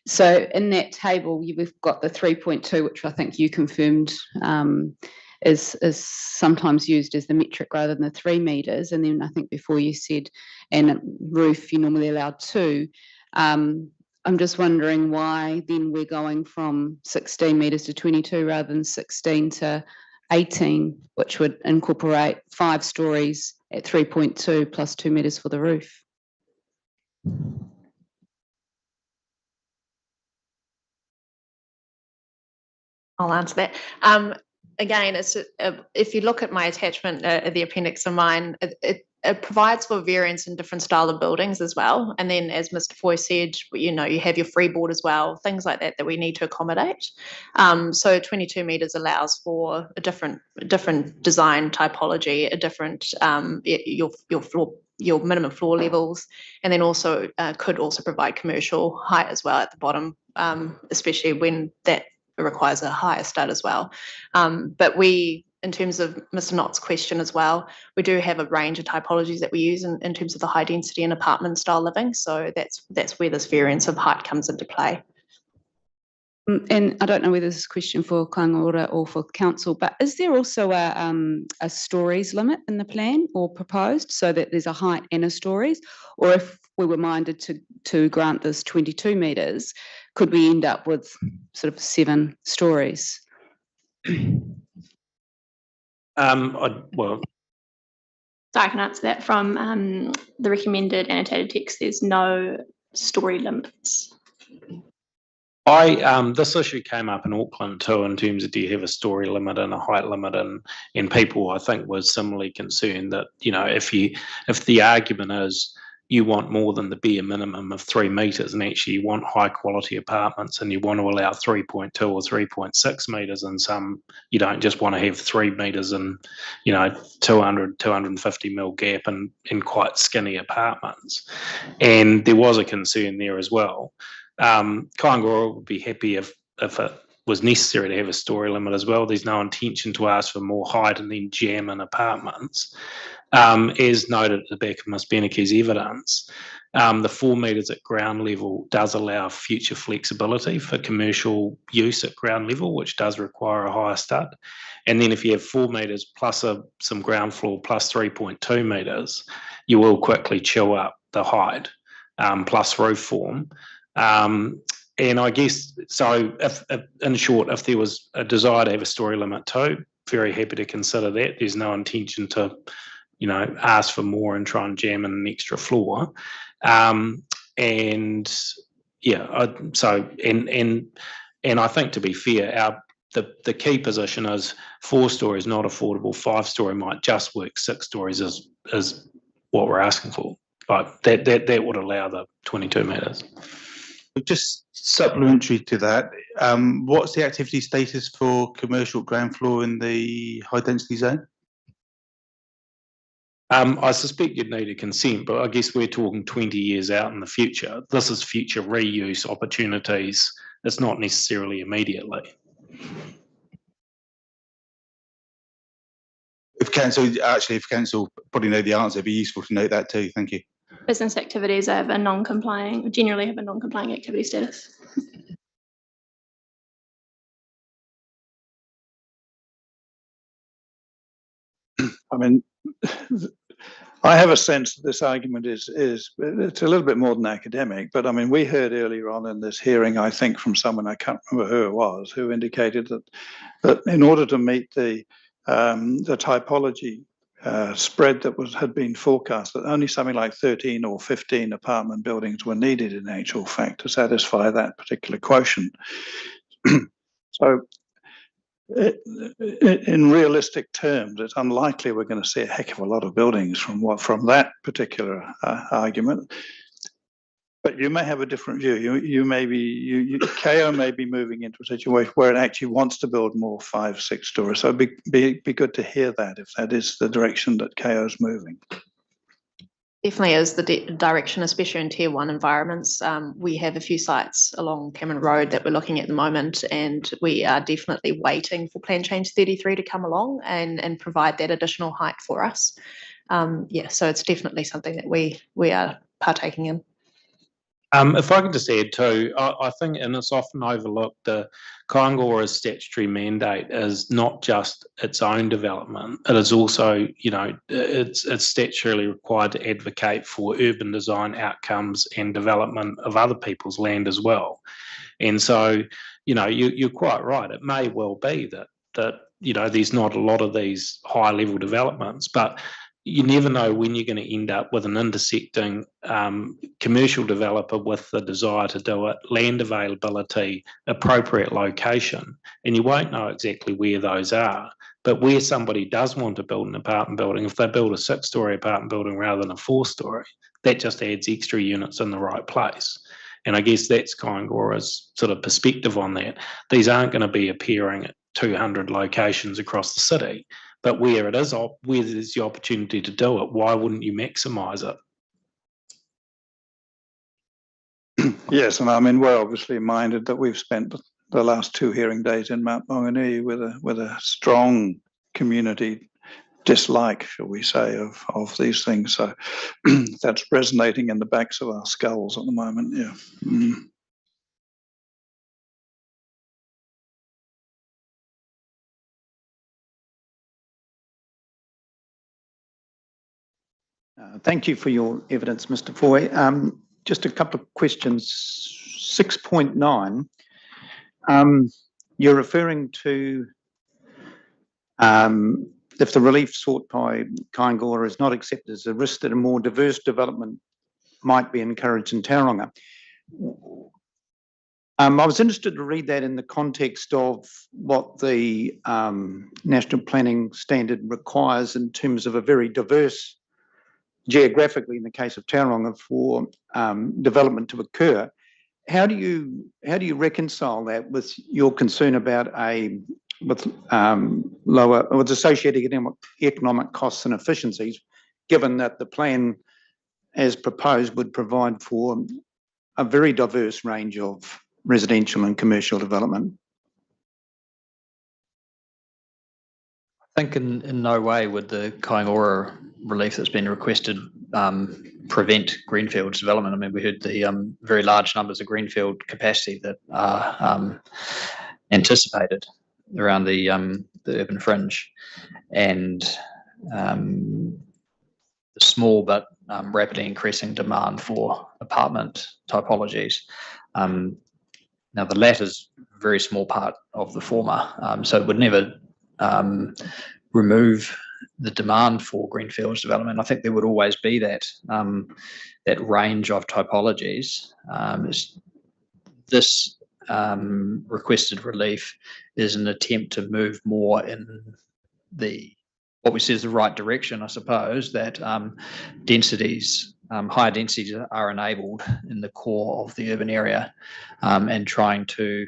so in that table we've got the 3.2, which I think you confirmed is sometimes used as the metric rather than the 3 metres, and then I think before you said, and roof you normally allow 2. I'm just wondering why then we're going from 16 metres to 22 rather than 16 to 18, which would incorporate 5 stories at 3.2 plus 2 metres for the roof. I'll answer that. Again, it's if you look at my attachment, the appendix of mine, it provides for variance in different style of buildings as well. And then, as Mr. Foy said, you have your freeboard as well, things like that we need to accommodate. So 22 metres allows for a different design typology, a different your minimum floor levels, and then also could also provide commercial height as well at the bottom, especially when that requires a higher stud as well. But in terms of Mr. Knott's question as well, we do have a range of typologies that we use in terms of the high density and apartment style living. So that's where this variance of height comes into play. And I don't know whether this is a question for Kāinga Ora or for council, but is there also a stories limit in the plan or proposed, so that there's a height and a stories? Or if we were minded to grant this 22 metres, could we end up with sort of 7 stories? Well, So I can answer that from the recommended annotated text. There's no story limits. This issue came up in Auckland too, in terms of do you have a story limit and a height limit, and people I think were similarly concerned that if the argument is you want more than the bare minimum of 3 metres, and actually you want high quality apartments and you want to allow 3.2 or 3.6 metres in some, you don't just want to have 3 metres and 250 mil gap in quite skinny apartments. And there was a concern there as well. Kāinga Ora would be happy if it was necessary to have a story limit as well. There's no intention to ask for more height and then jam in apartments. As noted at the back of Ms. Beneke's evidence, the 4 metres at ground level does allow future flexibility for commercial use at ground level, which does require a higher stud. And then if you have 4 metres plus some ground floor plus 3.2 metres, you will quickly chew up the height plus roof form. And I guess, so if in short, if there was a desire to have a story limit too, very happy to consider that. There's no intention to, ask for more and try and jam in an extra floor. And yeah, and I think, to be fair, the key position is 4 stories not affordable, 5 story might just work, 6 stories is what we're asking for. But that would allow the 22 metres. Just supplementary to that, what's the activity status for commercial ground floor in the high density zone? I suspect you'd need a consent, but I guess we're talking 20 years out in the future. This is future reuse opportunities. It's not necessarily immediately. If council probably know the answer, it'd be useful to note that too. Thank you. Business activities generally have a non-complying activity status. I mean, I have a sense that this argument is it's a little bit more than academic, but I mean, we heard earlier on in this hearing, I think from someone, I can't remember who it was, who indicated that in order to meet the typology spread that had been forecast, that only something like 13 or 15 apartment buildings were needed in actual fact to satisfy that particular quotient. So in realistic terms, it's unlikely we're going to see a heck of a lot of buildings from that particular argument. But you may have a different view. KO may be moving into a situation where it actually wants to build more 5, 6 stories. So it'd be good to hear that, if that is the direction that KO is moving. Definitely is the direction, especially in Tier 1 environments. We have a few sites along Cameron Road that we're looking at the moment, and we are definitely waiting for Plan Change 33 to come along and provide that additional height for us. So it's definitely something that we are partaking in. If I could just add too, I think, and it's often overlooked, the Kāinga Ora's statutory mandate is not just its own development. It is also, it's statutorily required to advocate for urban design outcomes and development of other people's land as well. And so, you're quite right. It may well be that there's not a lot of these high level developments, but you never know when you're going to end up with an intersecting commercial developer with the desire to do it, land availability, appropriate location, and you won't know exactly where those are. But where somebody does want to build an apartment building, if they build a 6-story apartment building rather than a 4-story, that just adds extra units in the right place. And I guess that's Kaingora's sort of perspective on that. These aren't going to be appearing at 200 locations across the city. But where it is, where there's the opportunity to do it, why wouldn't you maximise it? Yes, and I mean, we're obviously minded that we've spent the last 2 hearing days in Mount Maunganui with a strong community dislike, shall we say, of these things. So that's resonating in the backs of our skulls at the moment. Yeah. Thank you for your evidence, Mr. Foy. Just a couple of questions. 6.9, you're referring to if the relief sought by Kaingora is not accepted as a risk that a more diverse development might be encouraged in Tauranga. I was interested to read that in the context of what the National Planning Standard requires in terms of a very diverse, geographically in the case of Tauranga, for development to occur. How do you reconcile that with your concern about lower or associated economic costs and efficiencies, given that the plan as proposed would provide for a very diverse range of residential and commercial development? I think in no way would the Kaingora relief that's been requested prevent greenfields development. I mean, we heard the very large numbers of greenfield capacity that are anticipated around the urban fringe, and the small but rapidly increasing demand for apartment typologies. Now, the latter is a very small part of the former, so it would never remove the demand for greenfields development. I think there would always be that range of typologies. This requested relief is an attempt to move more in what we see is the right direction, I suppose, that higher densities are enabled in the core of the urban area, and trying to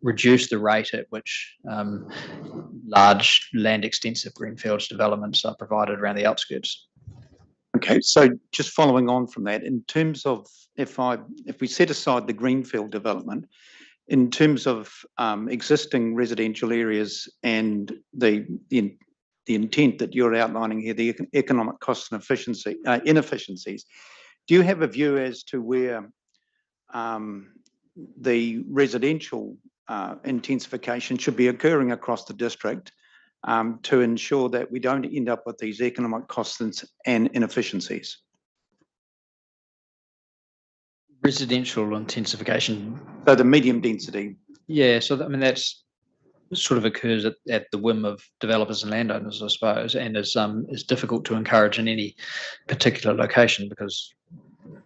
reduce the rate at which large land extensive greenfields developments are provided around the outskirts. Okay, so just following on from that, in terms of if we set aside the greenfield development, in terms of existing residential areas and the intent that you're outlining here, the economic costs and inefficiencies, do you have a view as to where the residential intensification should be occurring across the district to ensure that we don't end up with these economic costs and inefficiencies? Residential intensification. So the medium density. Yeah, so I mean that's sort of occurs at the whim of developers and landowners, I suppose, and is difficult to encourage in any particular location because,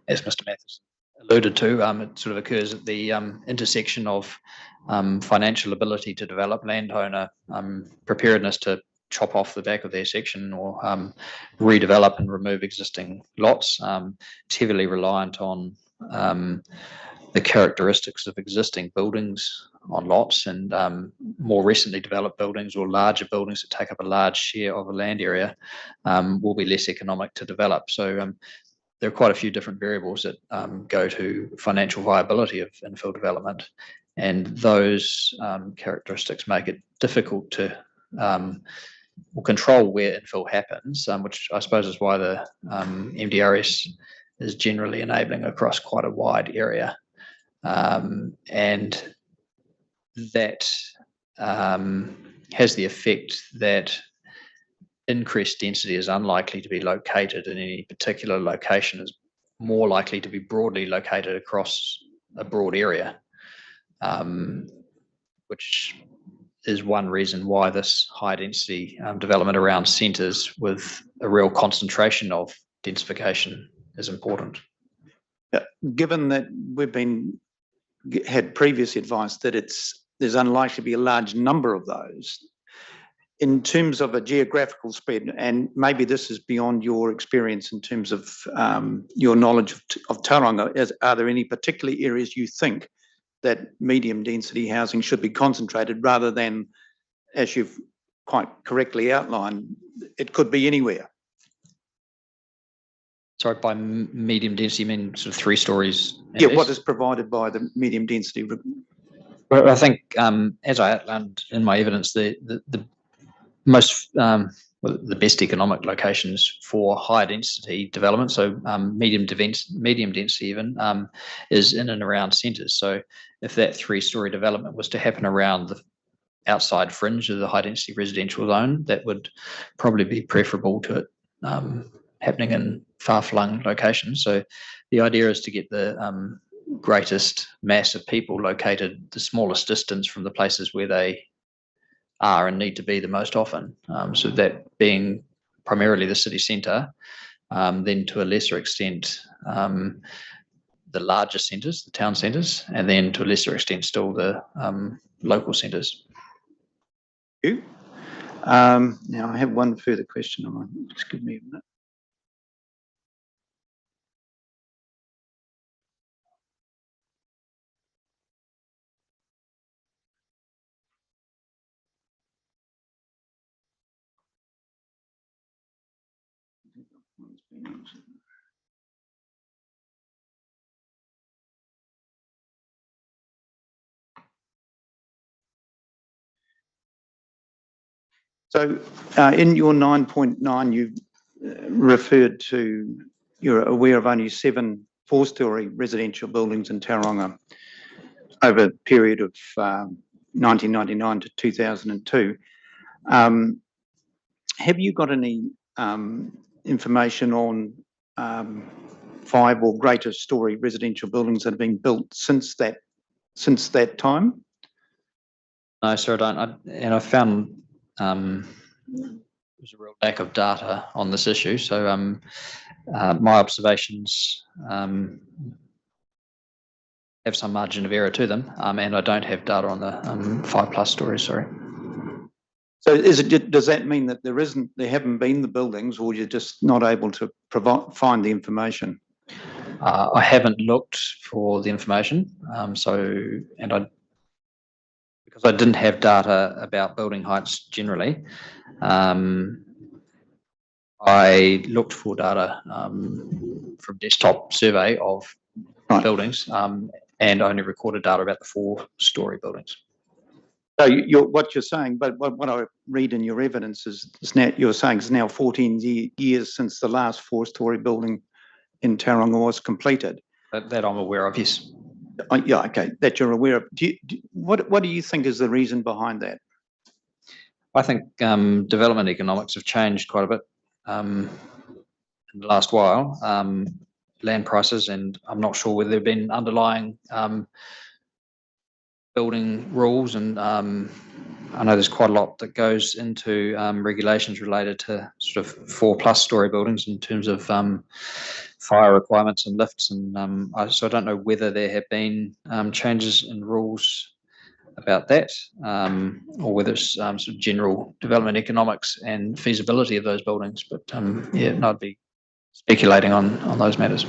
as Mr. Mathis alluded to, it sort of occurs at the intersection of financial ability to develop, landowner preparedness to chop off the back of their section or redevelop and remove existing lots. It's heavily reliant on the characteristics of existing buildings on lots, and more recently developed buildings or larger buildings that take up a large share of a land area will be less economic to develop. So there are quite a few different variables that go to financial viability of infill development, and those characteristics make it difficult to control where infill happens, which I suppose is why the MDRS is generally enabling across quite a wide area. And that has the effect that increased density is unlikely to be located in any particular location, is more likely to be broadly located across a broad area, which is one reason why this high density development around centres with a real concentration of densification is important. Yeah, given that we've had previous advice that there's unlikely to be a large number of those, in terms of a geographical spread, and maybe this is beyond your experience in terms of your knowledge of Tauranga, are there any particular areas you think that medium density housing should be concentrated rather than, as you've quite correctly outlined, it could be anywhere? Sorry, by medium density, you mean sort of 3 stories? Yeah, what is provided by the medium density? Well, I think, as I outlined in my evidence, the most the best economic locations for high density development, so medium density even, is in and around centres. So if that 3-story development was to happen around the outside fringe of the high density residential zone, that would probably be preferable to it happening in far-flung locations. So the idea is to get the greatest mass of people located the smallest distance from the places where they are and need to be the most often. So that being primarily the city centre, then to a lesser extent the larger centres, the town centres, and then to a lesser extent still the local centres. Thank you. Now I have one further question. Just give me a minute. So in your 9.9, you referred to, you're aware of only 7 4-story residential buildings in Tauranga over a period of 1999 to 2002. Have you got any information on 5 or greater story residential buildings that have been built since that time? No, sir, I don't. And I found there's a real lack of data on this issue. So my observations have some margin of error to them, and I don't have data on the 5+ stories. Sorry. So does that mean that there haven't been the buildings, or you're just not able to find the information? I haven't looked for the information, because I didn't have data about building heights generally. I looked for data from desktop survey of buildings, and only recorded data about the 4-story buildings. So what you're saying, but what I read in your evidence is now you're saying it's now 14 years since the last 4-story building in Tauranga was completed. That I'm aware of, yes. Yeah, okay, that you're aware of. What do you think is the reason behind that? I think development economics have changed quite a bit in the last while. Land prices, and I'm not sure whether there have been underlying building rules, and I know there's quite a lot that goes into regulations related to sort of 4+ story buildings in terms of fire requirements and lifts, and so I don't know whether there have been changes in rules about that, or whether it's sort of general development economics and feasibility of those buildings. But yeah, I'd be speculating on those matters.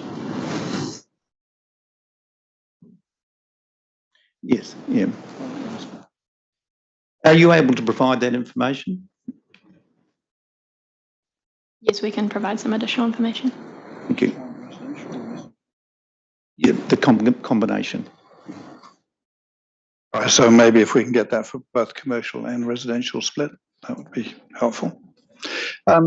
Yes, yeah. Are you able to provide that information? Yes, we can provide some additional information. Thank you. Yeah, the combination. Right, so maybe if we can get that for both commercial and residential split, that would be helpful. I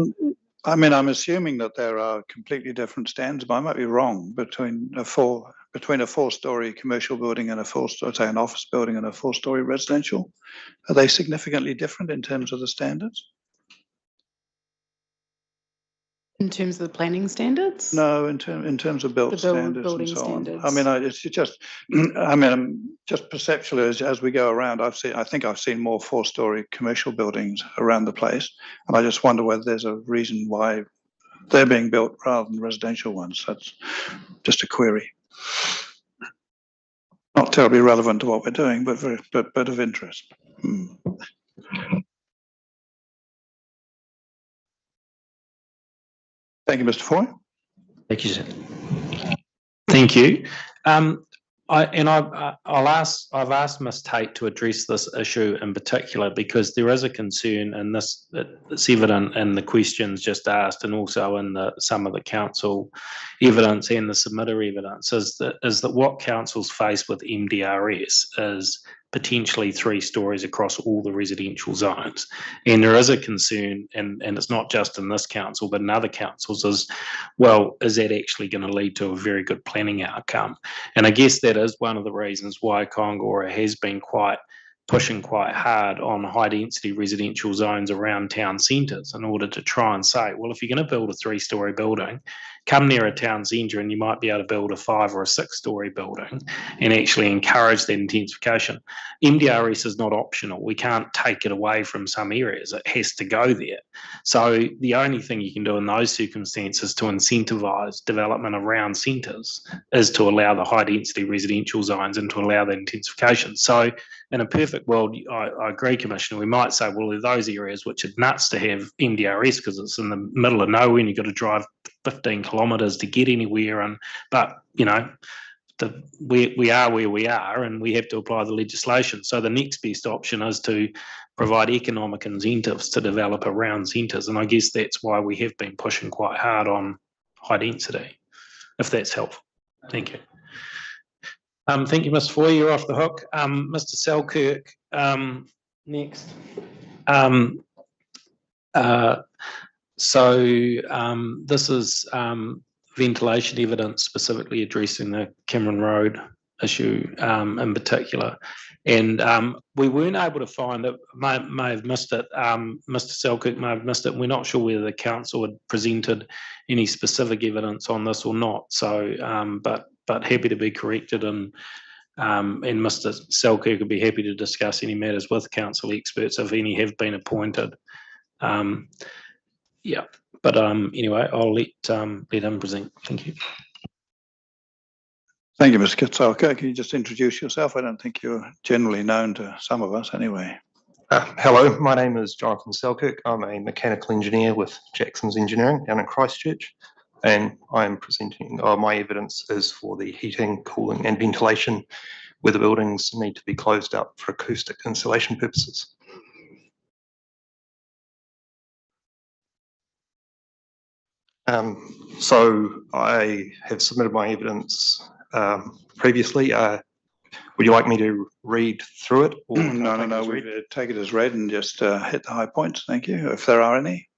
mean, I'm assuming that there are completely different standards, but I might be wrong, between a 4-story commercial building and a 4-story, say an office building and a 4-story residential. Are they significantly different in terms of the standards? In terms of the planning standards? No, in terms of built The standards and building so on. I standards. mean, it's just, I mean, just perceptually as we go around, I think I've seen more 4-story commercial buildings around the place, and I just wonder whether there's a reason why they're being built rather than residential ones. That's just a query. Not terribly relevant to what we're doing, but but of interest. Thank you, Mr. Foy. Thank you, sir. Thank you. I've asked Ms. Tate to address this issue in particular because there is a concern, and it's evident in the questions just asked, and also in some of the council evidence and the submitter evidence, is that what councils face with MDRS is potentially 3 stories across all the residential zones. And there is a concern, and it's not just in this council, but in other councils, is that actually going to lead to a very good planning outcome? And I guess that is one of the reasons why Kaikoura has been pushing quite hard on high density residential zones around town centres in order to try and say, well, if you're going to build a 3-story building, come near a town centre and you might be able to build a 5 or a 6-story building and actually encourage that intensification. MDRS is not optional. We can't take it away from some areas. It has to go there. So the only thing you can do in those circumstances to incentivise development around centres is to allow the high density residential zones and to allow that intensification. So in a perfect world, I agree, Commissioner, we might say, well, there are those areas which are nuts to have MDRS because it's in the middle of nowhere and you've got to drive 15 kilometres to get anywhere. But, you know, we are where we are and we have to apply the legislation. So the next best option is to provide economic incentives to develop around centres. And I guess that's why we have been pushing quite hard on high density, if that's helpful. Thank you. Thank you, Mr. Foy. You're off the hook. Mr. Selkirk, next. This is ventilation evidence specifically addressing the Cameron Road issue in particular. And we weren't able to find it, may have missed it, Mr. Selkirk may have missed it. We're not sure whether the council had presented any specific evidence on this or not. So, but happy to be corrected, and Mr. Selkirk would be happy to discuss any matters with council experts if any have been appointed. Yeah, but anyway, I'll let him present. Thank you. Thank you, Mr. Kitsalka. Can you just introduce yourself? I don't think you're generally known to some of us anyway. Hello, my name is Jonathan Selkirk. I'm a mechanical engineer with Jackson's Engineering down in Christchurch, and I'm presenting my evidence is for the heating, cooling and ventilation where the buildings need to be closed up for acoustic insulation purposes. So I have submitted my evidence previously. Would you like me to read through it? Or No. We take it as read and just hit the high points. Thank you, if there are any.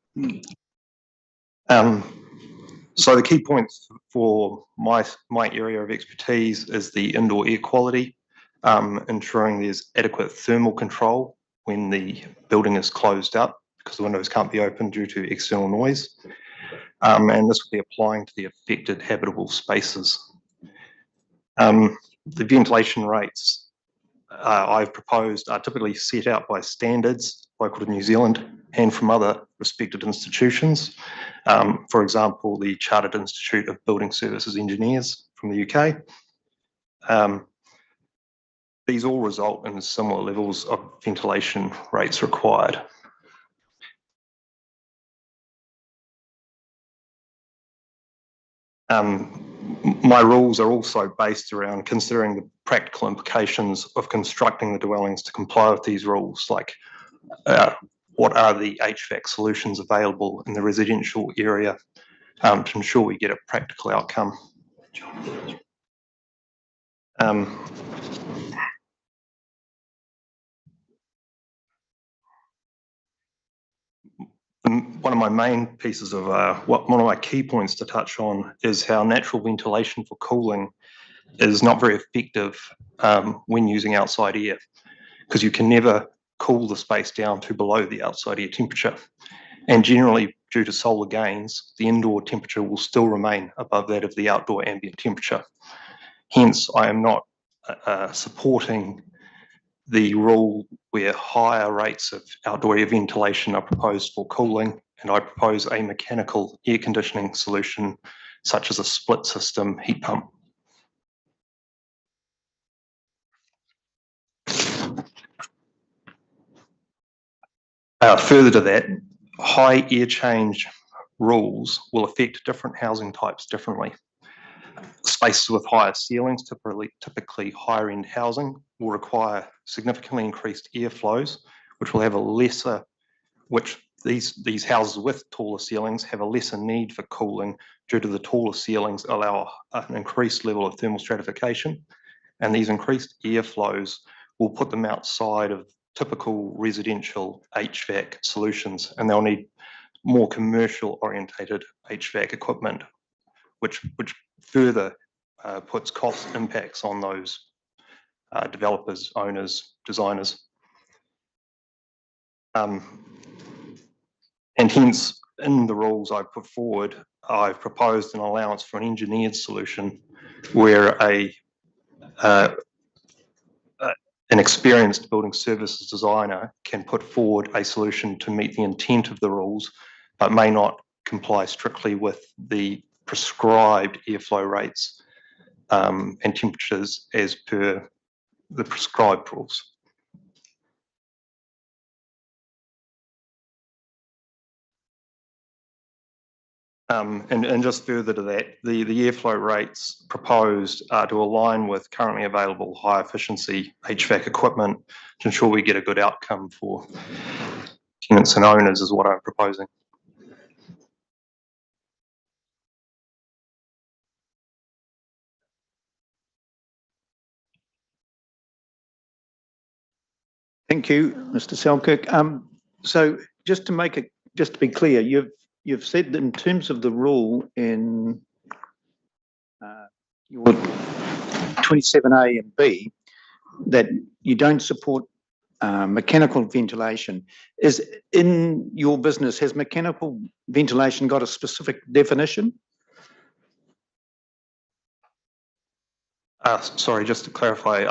So the key points for my area of expertise is the indoor air quality, ensuring there's adequate thermal control when the building is closed up because the windows can't be opened due to external noise. And this will be applying to the affected habitable spaces. The ventilation rates I've proposed are typically set out by standards local to New Zealand and from other respected institutions. For example, the Chartered Institute of Building Services Engineers from the UK. These all result in similar levels of ventilation rates required. My rules are also based around considering the practical implications of constructing the dwellings to comply with these rules, like what are the HVAC solutions available in the residential area to ensure we get a practical outcome. One of my main pieces of one of my key points to touch on is how natural ventilation for cooling is not very effective when using outside air, because you can never cool the space down to below the outside air temperature. And generally, due to solar gains, the indoor temperature will still remain above that of the outdoor ambient temperature. Hence, I am not supporting the rule where higher rates of outdoor air ventilation are proposed for cooling, and I propose a mechanical air conditioning solution such as a split system heat pump. Further to that, high air change rules will affect different housing types differently. Spaces with higher ceilings, typically higher end housing, will require significantly increased airflows, which will have a lesser, which these houses with taller ceilings have a lesser need for cooling due to the taller ceilings allow an increased level of thermal stratification, and these increased airflows will put them outside of typical residential HVAC solutions, and they'll need more commercial orientated HVAC equipment, which further puts cost impacts on those developers, owners, designers. And hence, in the rules I put forward, I've proposed an allowance for an engineered solution where an experienced building services designer can put forward a solution to meet the intent of the rules, but may not comply strictly with the prescribed airflow rates and temperatures as per the prescribed rules. And just further to that, the airflow rates proposed are to align with currently available high efficiency HVAC equipment to ensure we get a good outcome for tenants and owners is what I'm proposing. Thank you, Mr. Selkirk. So just to be clear, you've said that in terms of the rule in your 27A and B that you don't support mechanical ventilation. Is in your business, has mechanical ventilation got a specific definition? Sorry, just to clarify,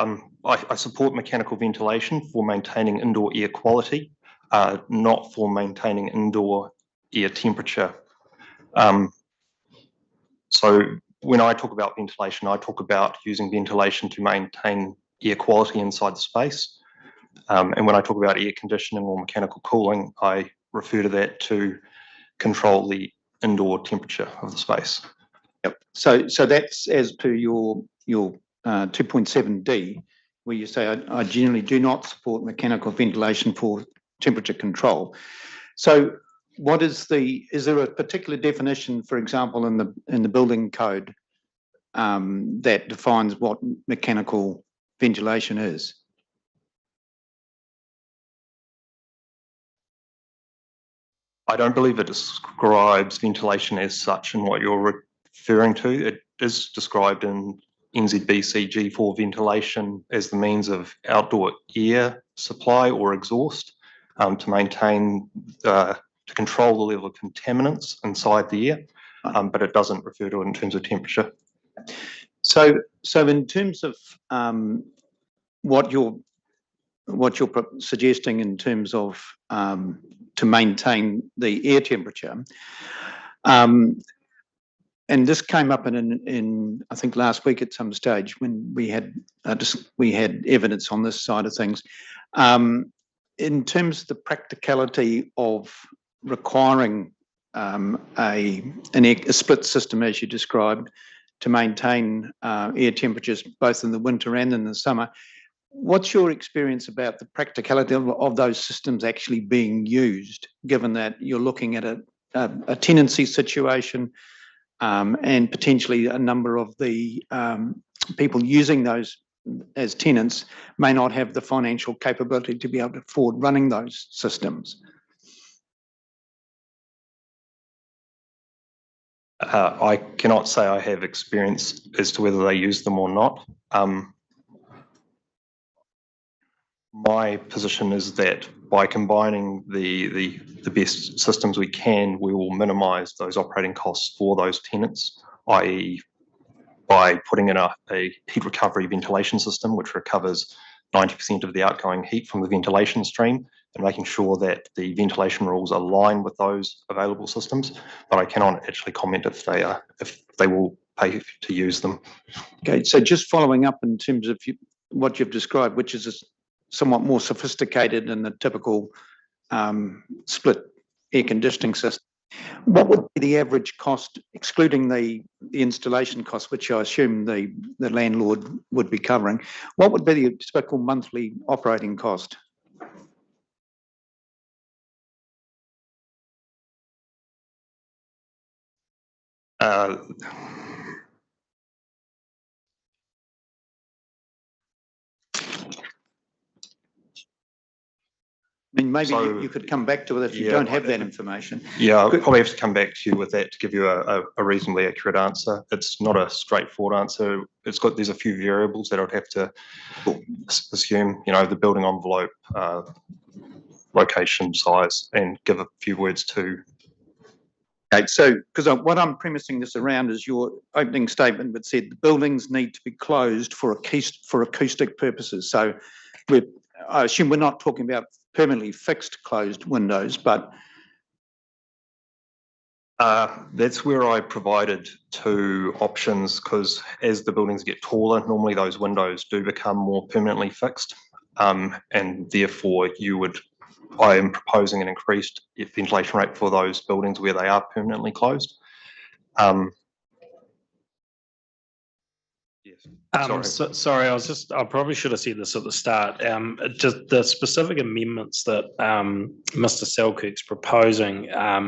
I support mechanical ventilation for maintaining indoor air quality, not for maintaining indoor air temperature. So when I talk about ventilation, I talk about using ventilation to maintain air quality inside the space. And when I talk about air conditioning or mechanical cooling, I refer to that to control the indoor temperature of the space. Yep. So that's as per your 2.7D, where you say I generally do not support mechanical ventilation for temperature control. So what is there a particular definition, for example, in the building code that defines what mechanical ventilation is? I don't believe it describes ventilation as such in what you're referring to. It is described in NZBC G4 ventilation as the means of outdoor air supply or exhaust to maintain, to control the level of contaminants inside the air, but it doesn't refer to it in terms of temperature. So in terms of what you're suggesting in terms of to maintain the air temperature, and this came up in I think last week at some stage when we had evidence on this side of things. In terms of the practicality of requiring a split system, as you described, to maintain air temperatures both in the winter and in the summer, what's your experience about the practicality of those systems actually being used, given that you're looking at a tenancy situation and potentially a number of the people using those as tenants may not have the financial capability to be able to afford running those systems? I cannot say I have experience as to whether they use them or not. My position is that by combining the best systems we can, we will minimise those operating costs for those tenants, i.e. by putting in a heat recovery ventilation system which recovers 90% of the outgoing heat from the ventilation stream, and making sure that the ventilation rules align with those available systems. But I cannot actually comment if they will pay to use them. Okay, so just following up in terms of what you've described, which is somewhat more sophisticated than the typical split air conditioning system. What would be the average cost, excluding the installation cost, which I assume the landlord would be covering? What would be the typical monthly operating cost? I mean, maybe you could come back to it if you don't have that information. Yeah, I'll probably have to come back to you with that to give you a reasonably accurate answer. It's not a straightforward answer. There's a few variables that I'd have to assume, the building envelope, location, size, and give a few words to. Okay, so because what I'm premising this around is your opening statement that said the buildings need to be closed for acoustic purposes. So I assume we're not talking about permanently fixed closed windows, but that's where I provided two options, because as the buildings get taller, normally those windows do become more permanently fixed, and therefore I am proposing an increased ventilation rate for those buildings where they are permanently closed. Yes. Sorry, I probably should have said this at the start. Just the specific amendments that Mr. Selkirk's proposing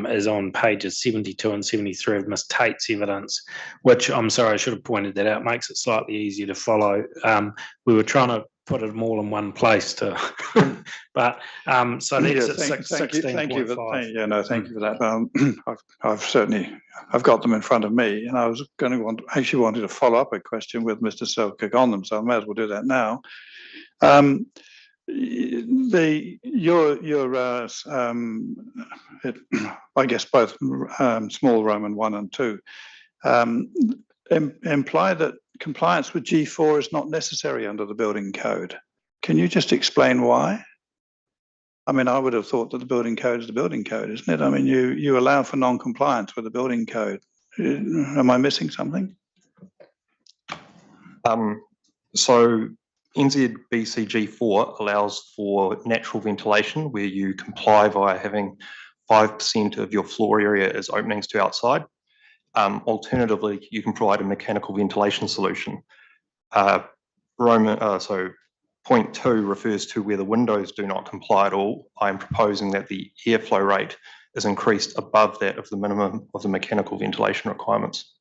is on pages 72 and 73 of Ms. Tate's evidence, which I'm sorry, I should have pointed that out, makes it slightly easier to follow. We were trying to put them all in one place but so that's at 16.5. Thank you for that. I've got them in front of me, and I was actually wanted to follow up a question with Mr. Selkirk on them, so I may as well do that now. I guess both small Roman 1 and 2 imply that compliance with G4 is not necessary under the building code. Can you just explain why? I mean, I would have thought that the building code is the building code, isn't it? I mean, you allow for non-compliance with the building code. Am I missing something? So NZBCG4 allows for natural ventilation where you comply via having 5% of your floor area as openings to outside. Alternatively, you can provide a mechanical ventilation solution. Point 2 refers to where the windows do not comply at all. I'm proposing that the airflow rate is increased above that of the minimum of the mechanical ventilation requirements.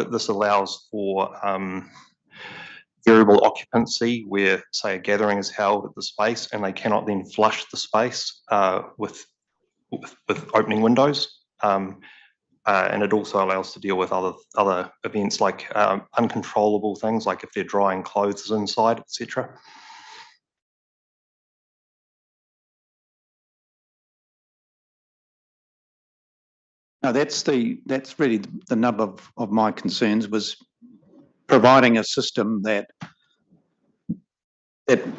This allows for variable occupancy where, say, a gathering is held at the space and they cannot then flush the space with opening windows. And it also allows to deal with other events like uncontrollable things, like if they're drying clothes inside, etc. no, that's really the nub of my concerns, was providing a system that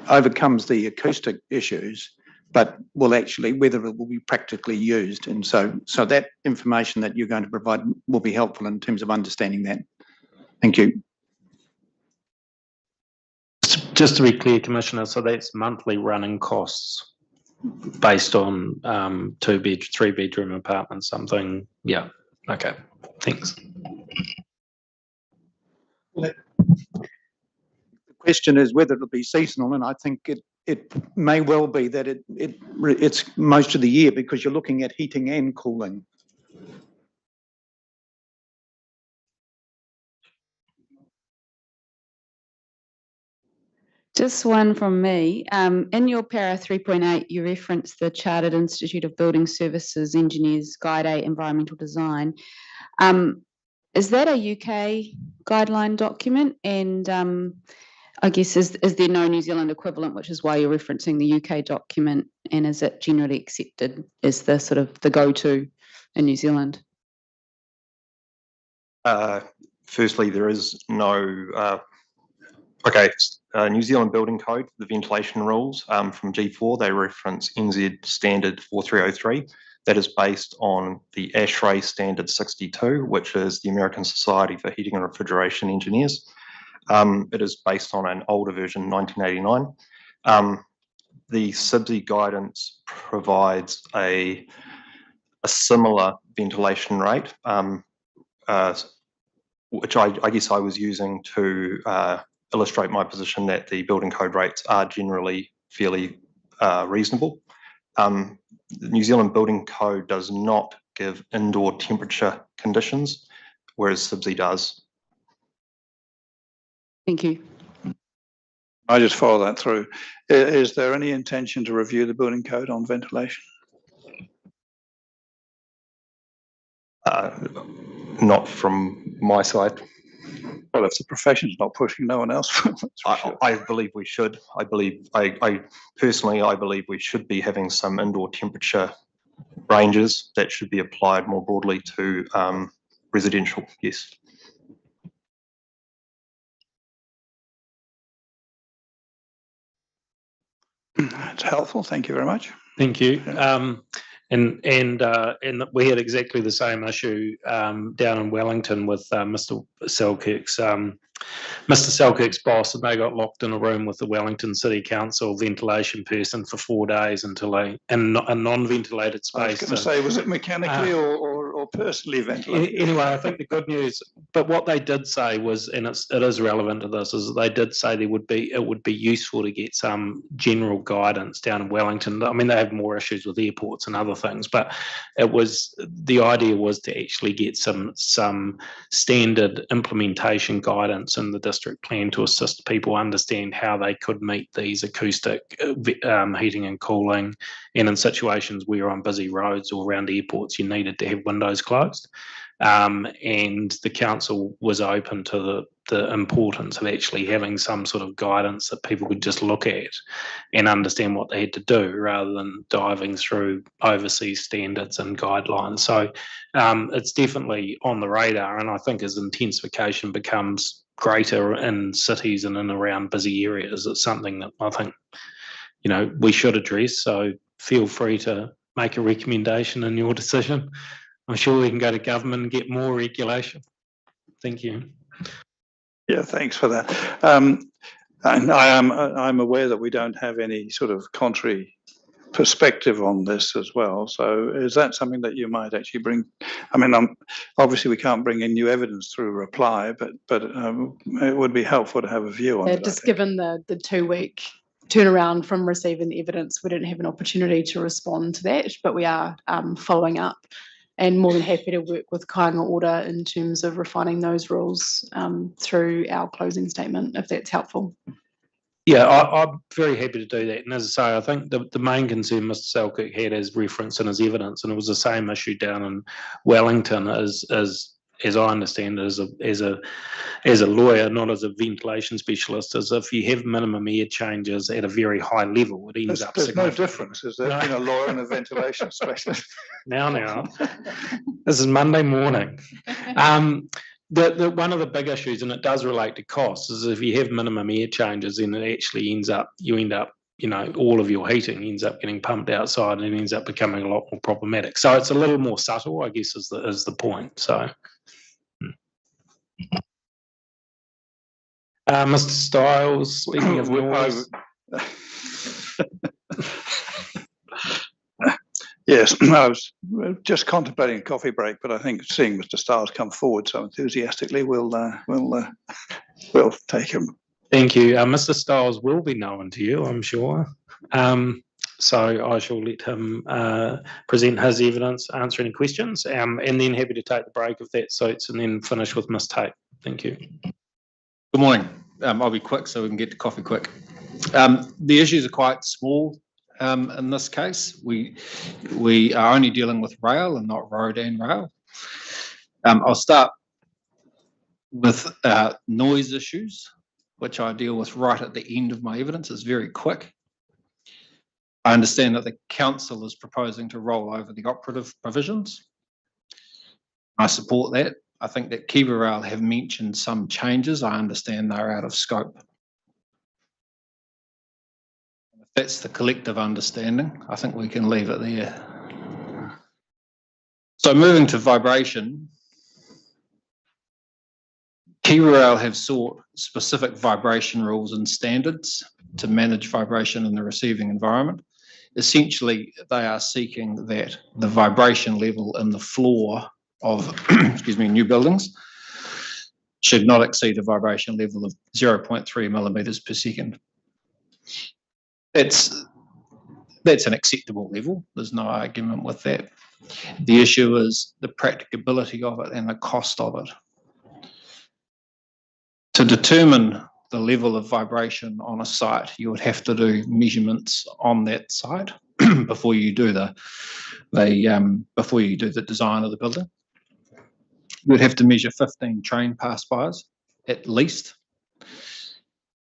overcomes the acoustic issues, but will actually, whether it will be practically used. And so that information that you're going to provide will be helpful in terms of understanding that. Thank you. Just to be clear, Commissioner, so that's monthly running costs based on 3-bedroom apartments, something. Yeah. Okay. Thanks. The question is whether it'll be seasonal, and I think it may well be that it's most of the year, because you're looking at heating and cooling. Just one from me. In your para 3.8, you reference the Chartered Institute of Building Services Engineers Guide 8 Environmental Design. Is that a UK guideline document? And I guess, is there no New Zealand equivalent, which is why you're referencing the UK document, and is it generally accepted as the sort of the go-to in New Zealand? Firstly, there is no, New Zealand Building Code, the ventilation rules from G4, they reference NZ Standard 4303. That is based on the ASHRAE Standard 62, which is the American Society for Heating and Refrigeration Engineers. It is based on an older version, 1989. The SIBSE guidance provides a similar ventilation rate, which I guess I was using to illustrate my position that the building code rates are generally fairly reasonable. The New Zealand Building Code does not give indoor temperature conditions, whereas SIBSE does. Thank you. I just follow that through. Is there any intention to review the building code on ventilation? Not from my side. Well, if the profession's not pushing, no one else will. I believe we should. I personally believe we should be having some indoor temperature ranges that should be applied more broadly to residential, yes. That's helpful. Thank you very much. Thank you. And we had exactly the same issue down in Wellington with Mr. Selkirk's boss, and they got locked in a room with the Wellington City Council ventilation person for 4 days until in a non-ventilated space. I was going to say, was it mechanically or personally ventilated? Anyway, I think the good news, but what they did say was, and it is relevant to this, is that they did say it would be useful to get some general guidance down in Wellington. I mean, they have more issues with airports and other things, but the idea was to actually get some standard implementation guidance in the district plan to assist people understand how they could meet these acoustic heating and cooling, and in situations where on busy roads or around airports you needed to have windows closed. And the council was open to the importance of actually having some sort of guidance that people could just look at and understand what they had to do, rather than diving through overseas standards and guidelines. So it's definitely on the radar, and I think as intensification becomes greater in cities and in around busy areas, it's something that I think we should address. So feel free to make a recommendation in your decision. I'm sure we can go to government and get more regulation. Thank you. Yeah, thanks for that. And I'm aware that we don't have any sort of contrary perspective on this as well. So is that something that you might actually bring? I mean, obviously we can't bring in new evidence through reply, but it would be helpful to have a view on it. Just given the 2-week turnaround from receiving the evidence, we didn't have an opportunity to respond to that, but we are following up, and more than happy to work with Kāinga Order in terms of refining those rules through our closing statement, if that's helpful. Yeah, I'm very happy to do that. And as I say, I think the main concern Mr. Selkirk had as reference in his evidence, and it was the same issue down in Wellington, as I understand it, as a lawyer, not as a ventilation specialist, is if you have minimum air changes at a very high level, it ends up. There's no difference, is there, between a lawyer and a ventilation specialist? Now, this is Monday morning. One of the big issues, and it does relate to costs, is if you have minimum air changes, then it actually ends up all of your heating ends up getting pumped outside, and it ends up becoming a lot more problematic. So it's a little more subtle, I guess, is the point. So, Mr. Stiles, speaking of noise. Yes, I was just contemplating a coffee break, but I think seeing Mr. Stiles come forward so enthusiastically, we'll take him. Thank you. Mr. Stiles will be known to you, I'm sure. So I shall let him present his evidence, answer any questions, and then happy to take the break if that suits, and then finish with Ms. Tate. Thank you. Good morning. I'll be quick so we can get to coffee quick. The issues are quite small in this case. We are only dealing with rail and not road and rail. I'll start with noise issues. which I deal with right at the end of my evidence. It's very quick. I understand that the council is proposing to roll over the operative provisions. I support that. I think that Kiwi Rail have mentioned some changes. I understand they're out of scope. If that's the collective understanding, I think we can leave it there. So moving to vibration, Kiwi Rail have sought specific vibration rules and standards to manage vibration in the receiving environment. Essentially, they are seeking that the vibration level in the floor of new buildings should not exceed a vibration level of 0.3 millimeters per second. That's an acceptable level. There's no argument with that. The issue is the practicability of it and the cost of it. To determine the level of vibration on a site, you would have to do measurements on that site before you do the design of the building. You would have to measure 15 train pass-bys at least.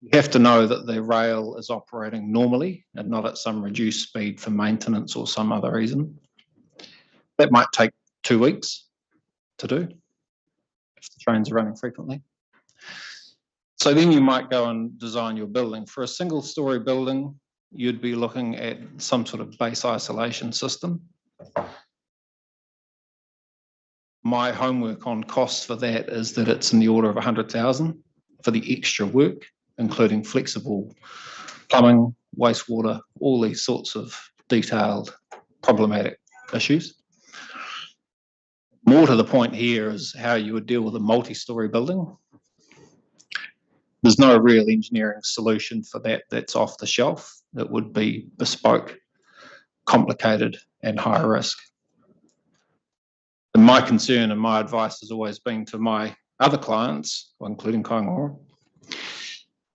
You have to know that the rail is operating normally and not at some reduced speed for maintenance or some other reason. That might take 2 weeks to do if the trains are running frequently. So then you might go and design your building. For a single-story building, you'd be looking at some sort of base isolation system. My homework on costs for that is that it's in the order of 100,000 for the extra work, including flexible plumbing, wastewater, all these sorts of detailed problematic issues. More to the point here is how you would deal with a multi-story building. There's no real engineering solution for that that's off the shelf. It would be bespoke, complicated, and high risk. And my concern and my advice has always been to my other clients, including Kaingaroa,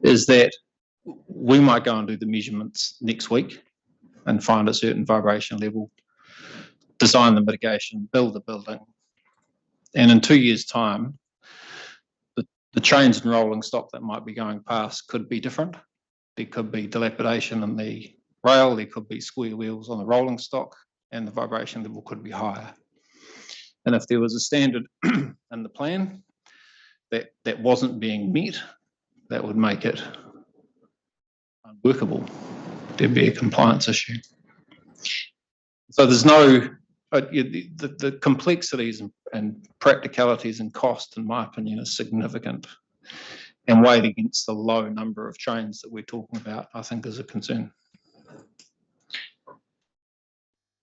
is that we might go and do the measurements next week and find a certain vibration level, design the mitigation, build the building, and in 2 years' time, the trains and rolling stock that might be going past could be different. There could be dilapidation in the rail, there could be square wheels on the rolling stock, and the vibration level could be higher. And if there was a standard in the plan that wasn't being met, that would make it unworkable. There'd be a compliance issue. So there's no, the complexities and practicalities and cost, in my opinion, are significant, and weighed against the low number of trains that we're talking about, I think is a concern.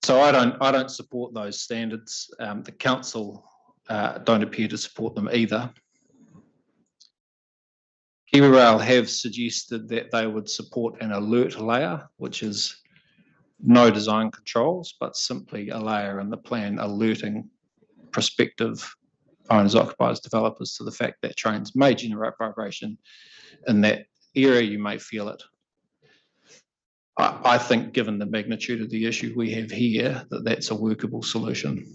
So I don't support those standards. The council don't appear to support them either. Kiwi Rail have suggested that they would support an alert layer, which is no design controls, but simply a layer in the plan alerting prospective owners, occupiers, developers to the fact that trains may generate vibration in that area. You may feel it. I think, given the magnitude of the issue we have here, that that's a workable solution.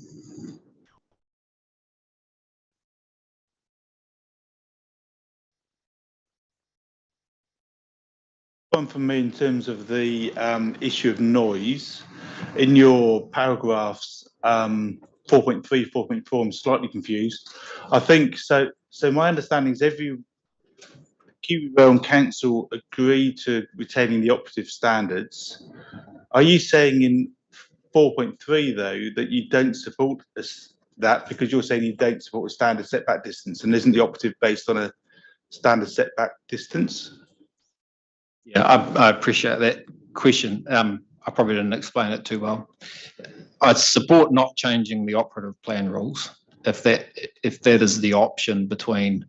One for me in terms of the issue of noise. In your paragraphs 4.3, 4.4, I'm slightly confused. I think so. So my understanding is every Kiwi Rail and Council agree to retaining the operative standards. Are you saying in 4.3 though that you don't support that because you're saying you don't support a standard setback distance, and isn't the operative based on a standard setback distance? Yeah, I appreciate that question. I probably didn't explain it too well. I support not changing the operative plan rules if that is the option between,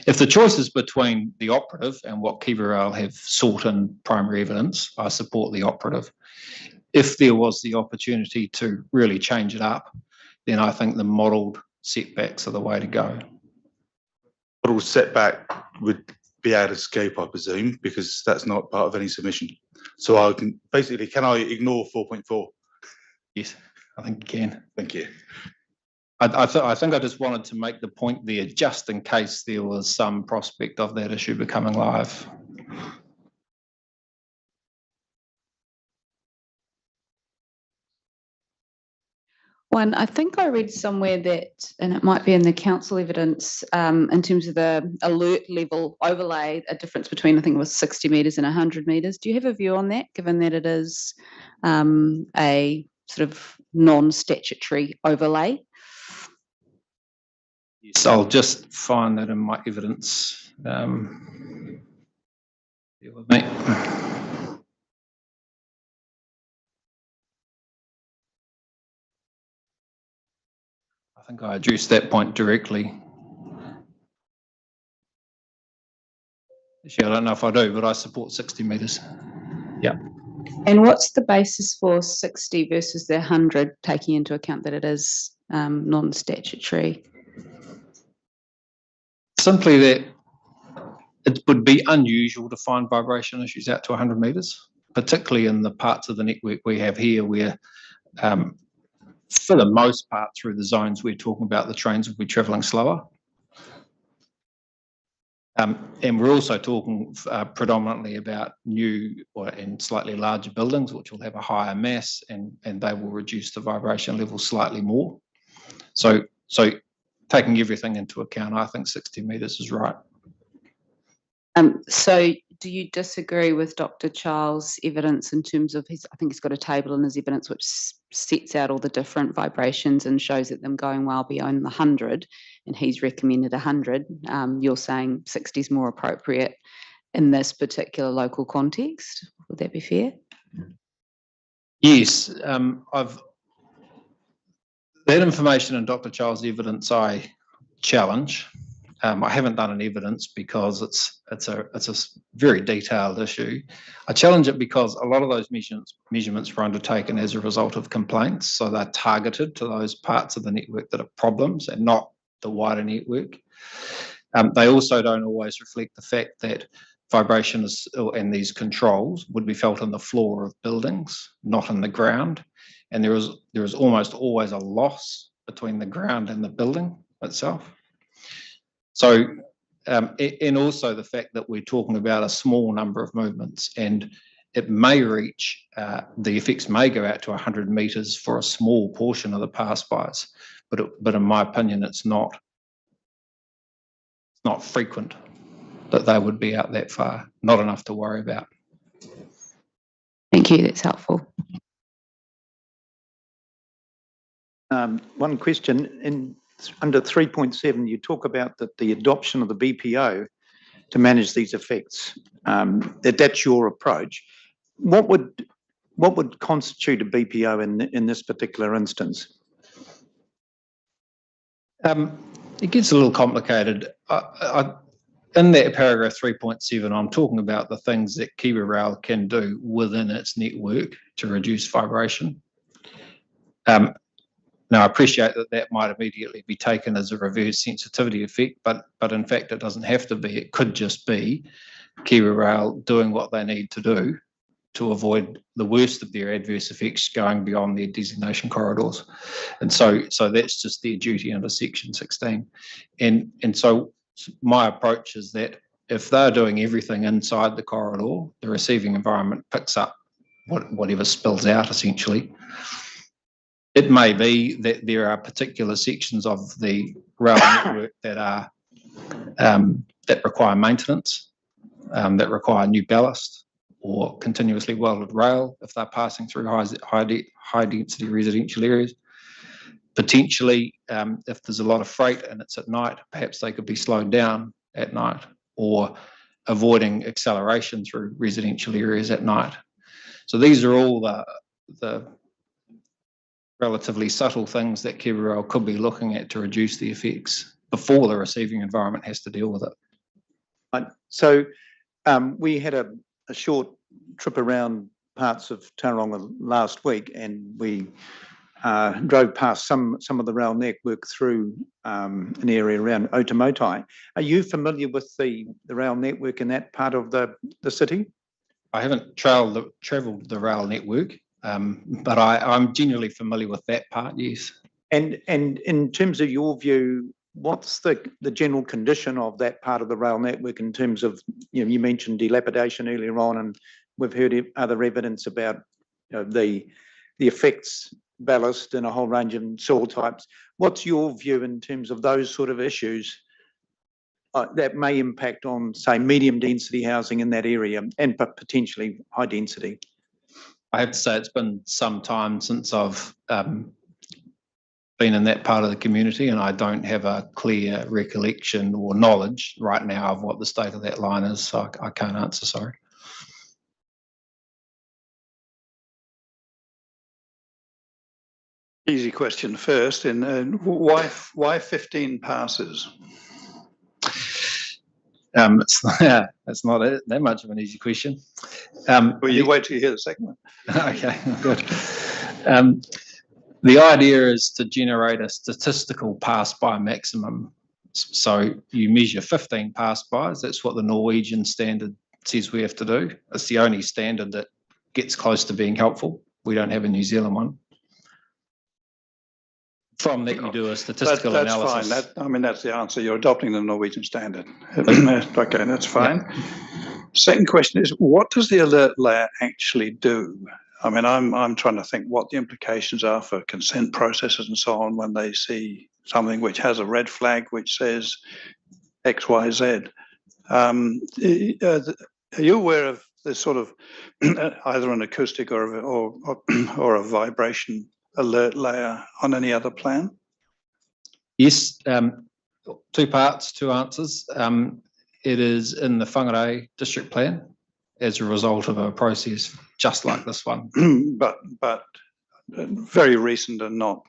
if the choice is between the operative and what Kiwi Rail have sought in primary evidence, I support the operative. If there was the opportunity to really change it up, then I think the modelled setbacks are the way to go. Modelled setback would be out of scope, I presume, because that's not part of any submission. So I can basically, can I ignore 4.4? Yes, I think you can. Thank you. I think I just wanted to make the point there, just in case there was some prospect of that issue becoming live. One, I think I read somewhere that, and it might be in the council evidence, in terms of the alert level overlay, a difference between, I think it was 60 metres and 100 metres. Do you have a view on that, given that it is a sort of non-statutory overlay? Yes, I'll just find that in my evidence. Bear with me. I think I addressed that point directly. Actually, I don't know if I do, but I support 60 metres. Yeah. And what's the basis for 60 versus the 100, taking into account that it is non-statutory? Simply that it would be unusual to find vibration issues out to 100 metres, particularly in the parts of the network we have here where, for the most part, through the zones we're talking about, the trains will be travelling slower. And we're also talking predominantly about new and slightly larger buildings, which will have a higher mass, and they will reduce the vibration level slightly more. So taking everything into account, I think 60 metres is right. So do you disagree with Dr. Charles' evidence in terms of his, I think he's got a table in his evidence which sets out all the different vibrations and shows that them going well beyond the 100, and he's recommended 100. You're saying 60 is more appropriate in this particular local context. Would that be fair? Yes, that information in Dr. Charles' evidence I challenge. I haven't done an evidence because it's a very detailed issue. I challenge it because a lot of those measurements were undertaken as a result of complaints, so they're targeted to those parts of the network that are problems and not the wider network. They also don't always reflect the fact that vibration and these controls would be felt on the floor of buildings, not in the ground, and there is almost always a loss between the ground and the building itself. So, and also the fact that we're talking about a small number of movements, and it may reach, the effects may go out to 100 metres for a small portion of the pass-bys, but in my opinion, it's not frequent that they would be out that far, not enough to worry about. Thank you, that's helpful. One question, under 3.7, you talk about that the adoption of the BPO to manage these effects, that's your approach. What would constitute a BPO in this particular instance? It gets a little complicated. In that paragraph 3.7, I'm talking about the things that Kiwi Rail can do within its network to reduce vibration. Now, I appreciate that might immediately be taken as a reverse sensitivity effect, but in fact, it doesn't have to be. It could just be Kiwi Rail doing what they need to do to avoid the worst of their adverse effects going beyond their designation corridors. And so that's just their duty under Section 16. And so my approach is that if they're doing everything inside the corridor, the receiving environment picks up whatever spills out, essentially. It may be that there are particular sections of the rail network that are that require maintenance, that require new ballast or continuously welded rail if they're passing through high density residential areas. Potentially, if there's a lot of freight and it's at night, perhaps they could be slowed down at night, or avoiding acceleration through residential areas at night. So these are all the relatively subtle things that Kiwi Rail could be looking at to reduce the effects before the receiving environment has to deal with it. Right. So we had a short trip around parts of Tauranga last week, and we drove past some of the rail network through an area around Otamotai. Are you familiar with the rail network in that part of the city? I haven't travelled the rail network, but I'm generally familiar with that part, yes. And in terms of your view, what's the general condition of that part of the rail network in terms of, you mentioned dilapidation earlier on, and we've heard other evidence about the effects, ballast and a whole range of soil types. What's your view in terms of those sort of issues that may impact on, say, medium density housing in that area and potentially high density? I have to say it's been some time since I've been in that part of the community, and I don't have a clear recollection or knowledge right now of what the state of that line is, so I can't answer, sorry. Easy question first. Why 15 passes? It's not that much of an easy question. Well, you wait till you hear the second one. Okay, good. The idea is to generate a statistical pass-by maximum. So you measure 15 pass-bys. That's what the Norwegian standard says we have to do. It's the only standard that gets close to being helpful. We don't have a New Zealand one. From that, you do a statistical analysis. That's fine. That's the answer. You're adopting the Norwegian standard. Okay, that's fine. Yep. Second question is, what does the alert layer actually do? I'm trying to think what the implications are for consent processes and so on when they see something which has a red flag which says X, Y, Z. Are you aware of this sort of either an acoustic or a vibration alert layer on any other plan? Yes, two parts, two answers. It is in the Whangarei district plan as a result of a process just like this one. but very recent and not,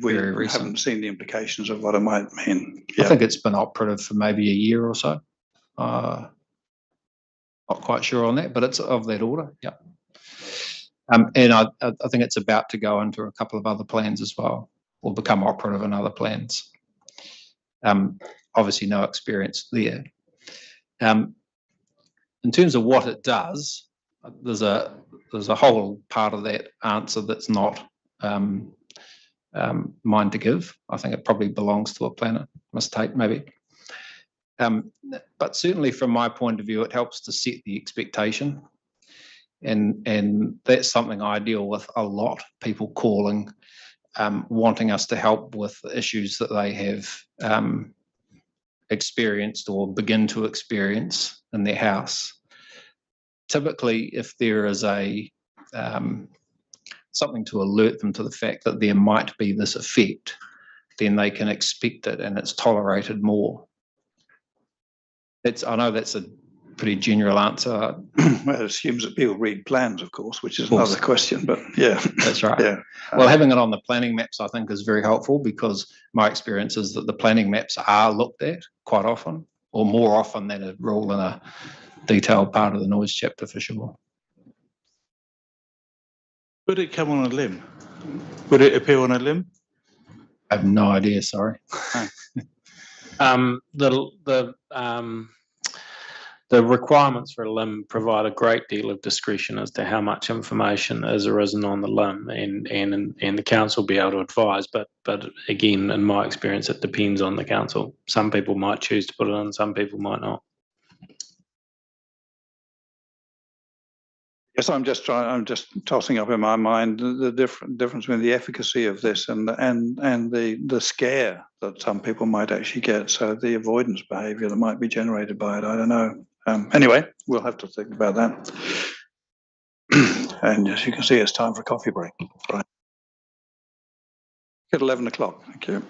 we haven't seen the implications of what it might mean. Yeah. I think it's been operative for maybe a year or so. Not quite sure on that, but it's of that order, yeah. And I think it's about to go into a couple of other plans as well, or become operative in other plans. Obviously no experience there. In terms of what it does, there's a whole part of that answer that's not mine to give. I think it probably belongs to a planner mistake, maybe. But certainly from my point of view, it helps to set the expectation. And that's something I deal with a lot, people calling, wanting us to help with issues that they have experienced or begin to experience in their house. Typically, if there is something to alert them to the fact that there might be this effect, then they can expect it and it's tolerated more. I know that's a pretty general answer. Well, it assumes that people read plans, of course, which is another question, but yeah. That's right. Yeah. Well, having it on the planning maps, I think, is very helpful because my experience is that the planning maps are looked at quite often, or more often than a rule in a detailed part of the noise chapter for sure. Would it come on a limb? Would it appear on a limb? I have no idea, sorry. The requirements for a limb provide a great deal of discretion as to how much information is or isn't on the limb, and the council will be able to advise. But again, in my experience, it depends on the council. Some people might choose to put it on, some people might not. Yes, I'm just tossing up in my mind the difference between the efficacy of this and the scare that some people might actually get. So the avoidance behaviour that might be generated by it, I don't know. Anyway, we'll have to think about that. And as you can see, it's time for a coffee break. Right. At 11 o'clock. Thank you.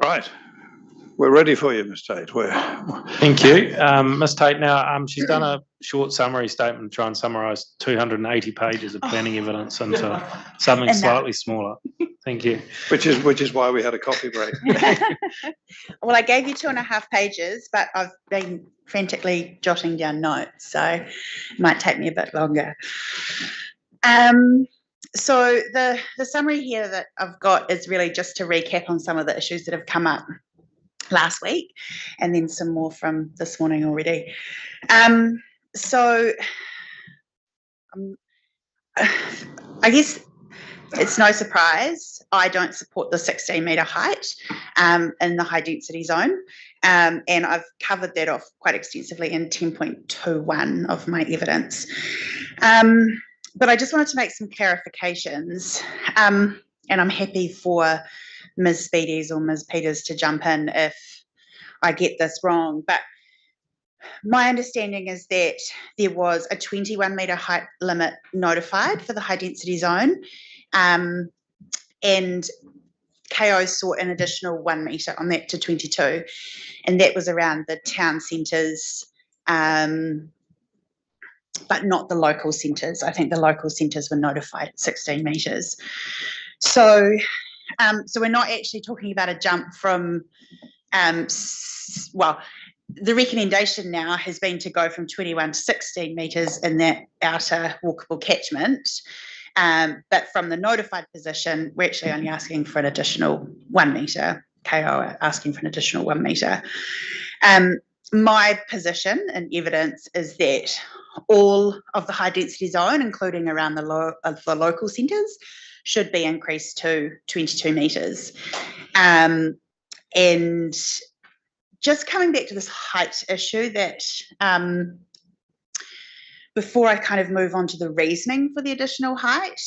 Right. We're ready for you, Ms. Tate. Thank you. Ms. Tate, now she's done a short summary statement to try and summarise 280 pages of planning evidence into something slightly smaller. Thank you. Which is why we had a coffee break. Well, I gave you 2.5 pages, but I've been frantically jotting down notes, so it might take me a bit longer. So the summary here that I've got is really just to recap on some of the issues that have come up last week, and then some more from this morning already. So I guess it's no surprise I don't support the 16-metre height in the high density zone, and I've covered that off quite extensively in 10.21 of my evidence. But I just wanted to make some clarifications, and I'm happy for Ms. Speedies or Ms. Peters to jump in if I get this wrong. But my understanding is that there was a 21-metre height limit notified for the high density zone, and KO sought an additional 1 metre on that to 22, and that was around the town centres, but not the local centres. I think the local centres were notified at 16 metres. So we're not actually talking about a jump from, well, the recommendation now has been to go from 21 to 16 metres in that outer walkable catchment. But from the notified position, we're actually only asking for an additional 1 metre. KO asking for an additional 1 metre. My position and evidence is that all of the high density zone, including around the local centres, should be increased to 22 metres. And just coming back to this height issue, that before I kind of move on to the reasoning for the additional height.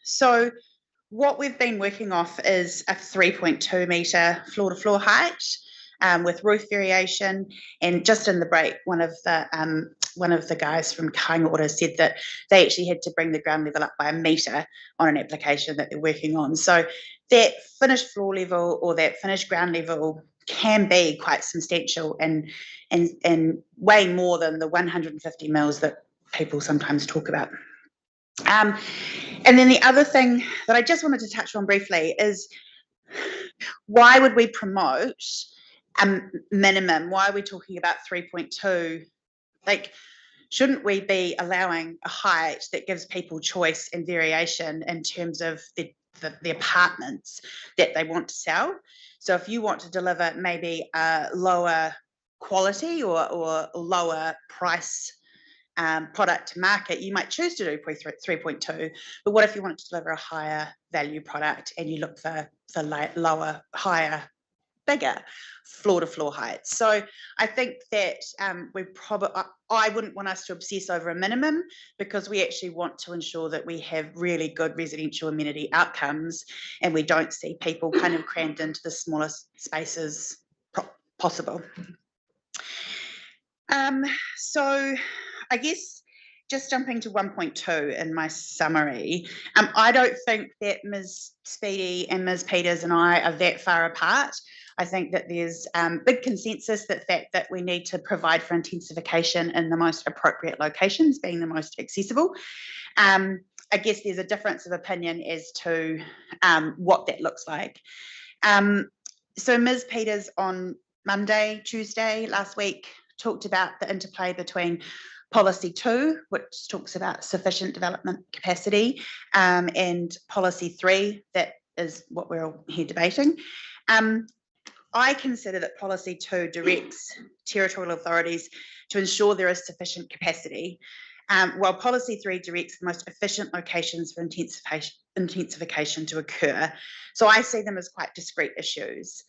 So what we've been working off is a 3.2 metre floor to floor height with roof variation. And just in the break, one of the guys from Tauranga Water said that they actually had to bring the ground level up by 1 metre on an application that they're working on. So that finished floor level or that finished ground level can be quite substantial and way more than the 150 mils that people sometimes talk about. And then the other thing that I just wanted to touch on briefly is, why would we promote a minimum? Why are we talking about 3.2? Like, shouldn't we be allowing a height that gives people choice and variation in terms of the apartments that they want to sell? So if you want to deliver maybe a lower quality or lower price product to market, you might choose to do 3.2. But what if you want to deliver a higher value product and you look for lower, higher, bigger floor to floor heights? So I think that I wouldn't want us to obsess over a minimum, because we actually want to ensure that we have really good residential amenity outcomes and we don't see people kind of crammed into the smallest spaces possible. So I guess just jumping to 1.2 in my summary, I don't think that Ms. Speedy and Ms. Peters and I are that far apart. I think that there's big consensus that we need to provide for intensification in the most appropriate locations, being the most accessible. I guess there's a difference of opinion as to what that looks like. So Ms. Peters on Tuesday last week talked about the interplay between Policy 2, which talks about sufficient development capacity, and Policy 3, that is what we're all here debating. I consider that Policy 2 directs territorial authorities to ensure there is sufficient capacity, while Policy 3 directs the most efficient locations for intensification to occur. So I see them as quite discrete issues.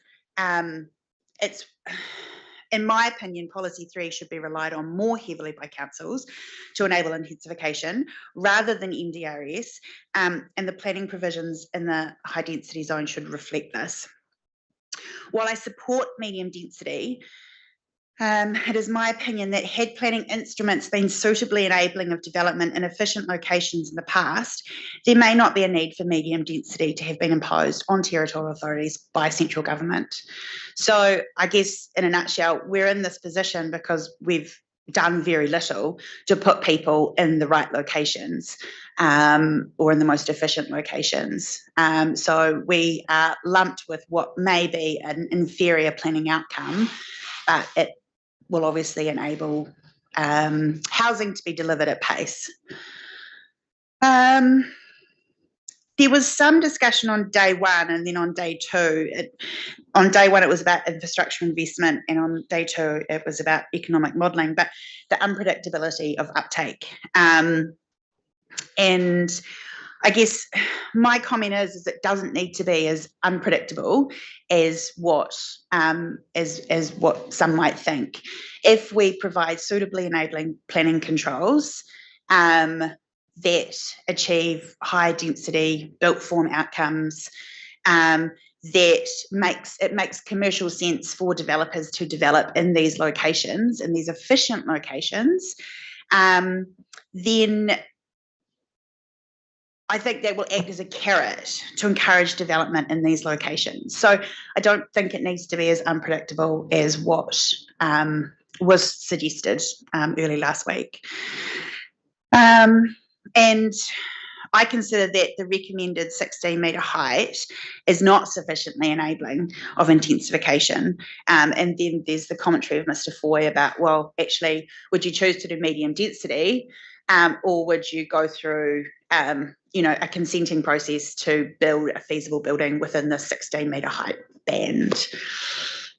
In my opinion, Policy 3 should be relied on more heavily by councils to enable intensification rather than NDRS, and the planning provisions in the high density zone should reflect this. While I support medium density, It is my opinion that had planning instruments been suitably enabling of development in efficient locations in the past, there may not be a need for medium density to have been imposed on territorial authorities by central government. So I guess in a nutshell, we're in this position because we've done very little to put people in the right locations or in the most efficient locations. So we are lumped with what may be an inferior planning outcome, but it will obviously enable housing to be delivered at pace. There was some discussion on day one and then on day two. On day one, it was about infrastructure investment, and on day two, it was about economic modelling, but the unpredictability of uptake. And I guess my comment is it doesn't need to be as unpredictable as what some might think. If we provide suitably enabling planning controls that achieve high density built form outcomes, that makes commercial sense for developers to develop in these locations, in these efficient locations, then I think that will act as a carrot to encourage development in these locations. So I don't think it needs to be as unpredictable as what was suggested early last week. And I consider that the recommended 16-metre height is not sufficiently enabling of intensification. And then there's the commentary of Mr. Foy about, well, actually, would you choose to do medium density or would you go through a consenting process to build a feasible building within the 16-metre height band?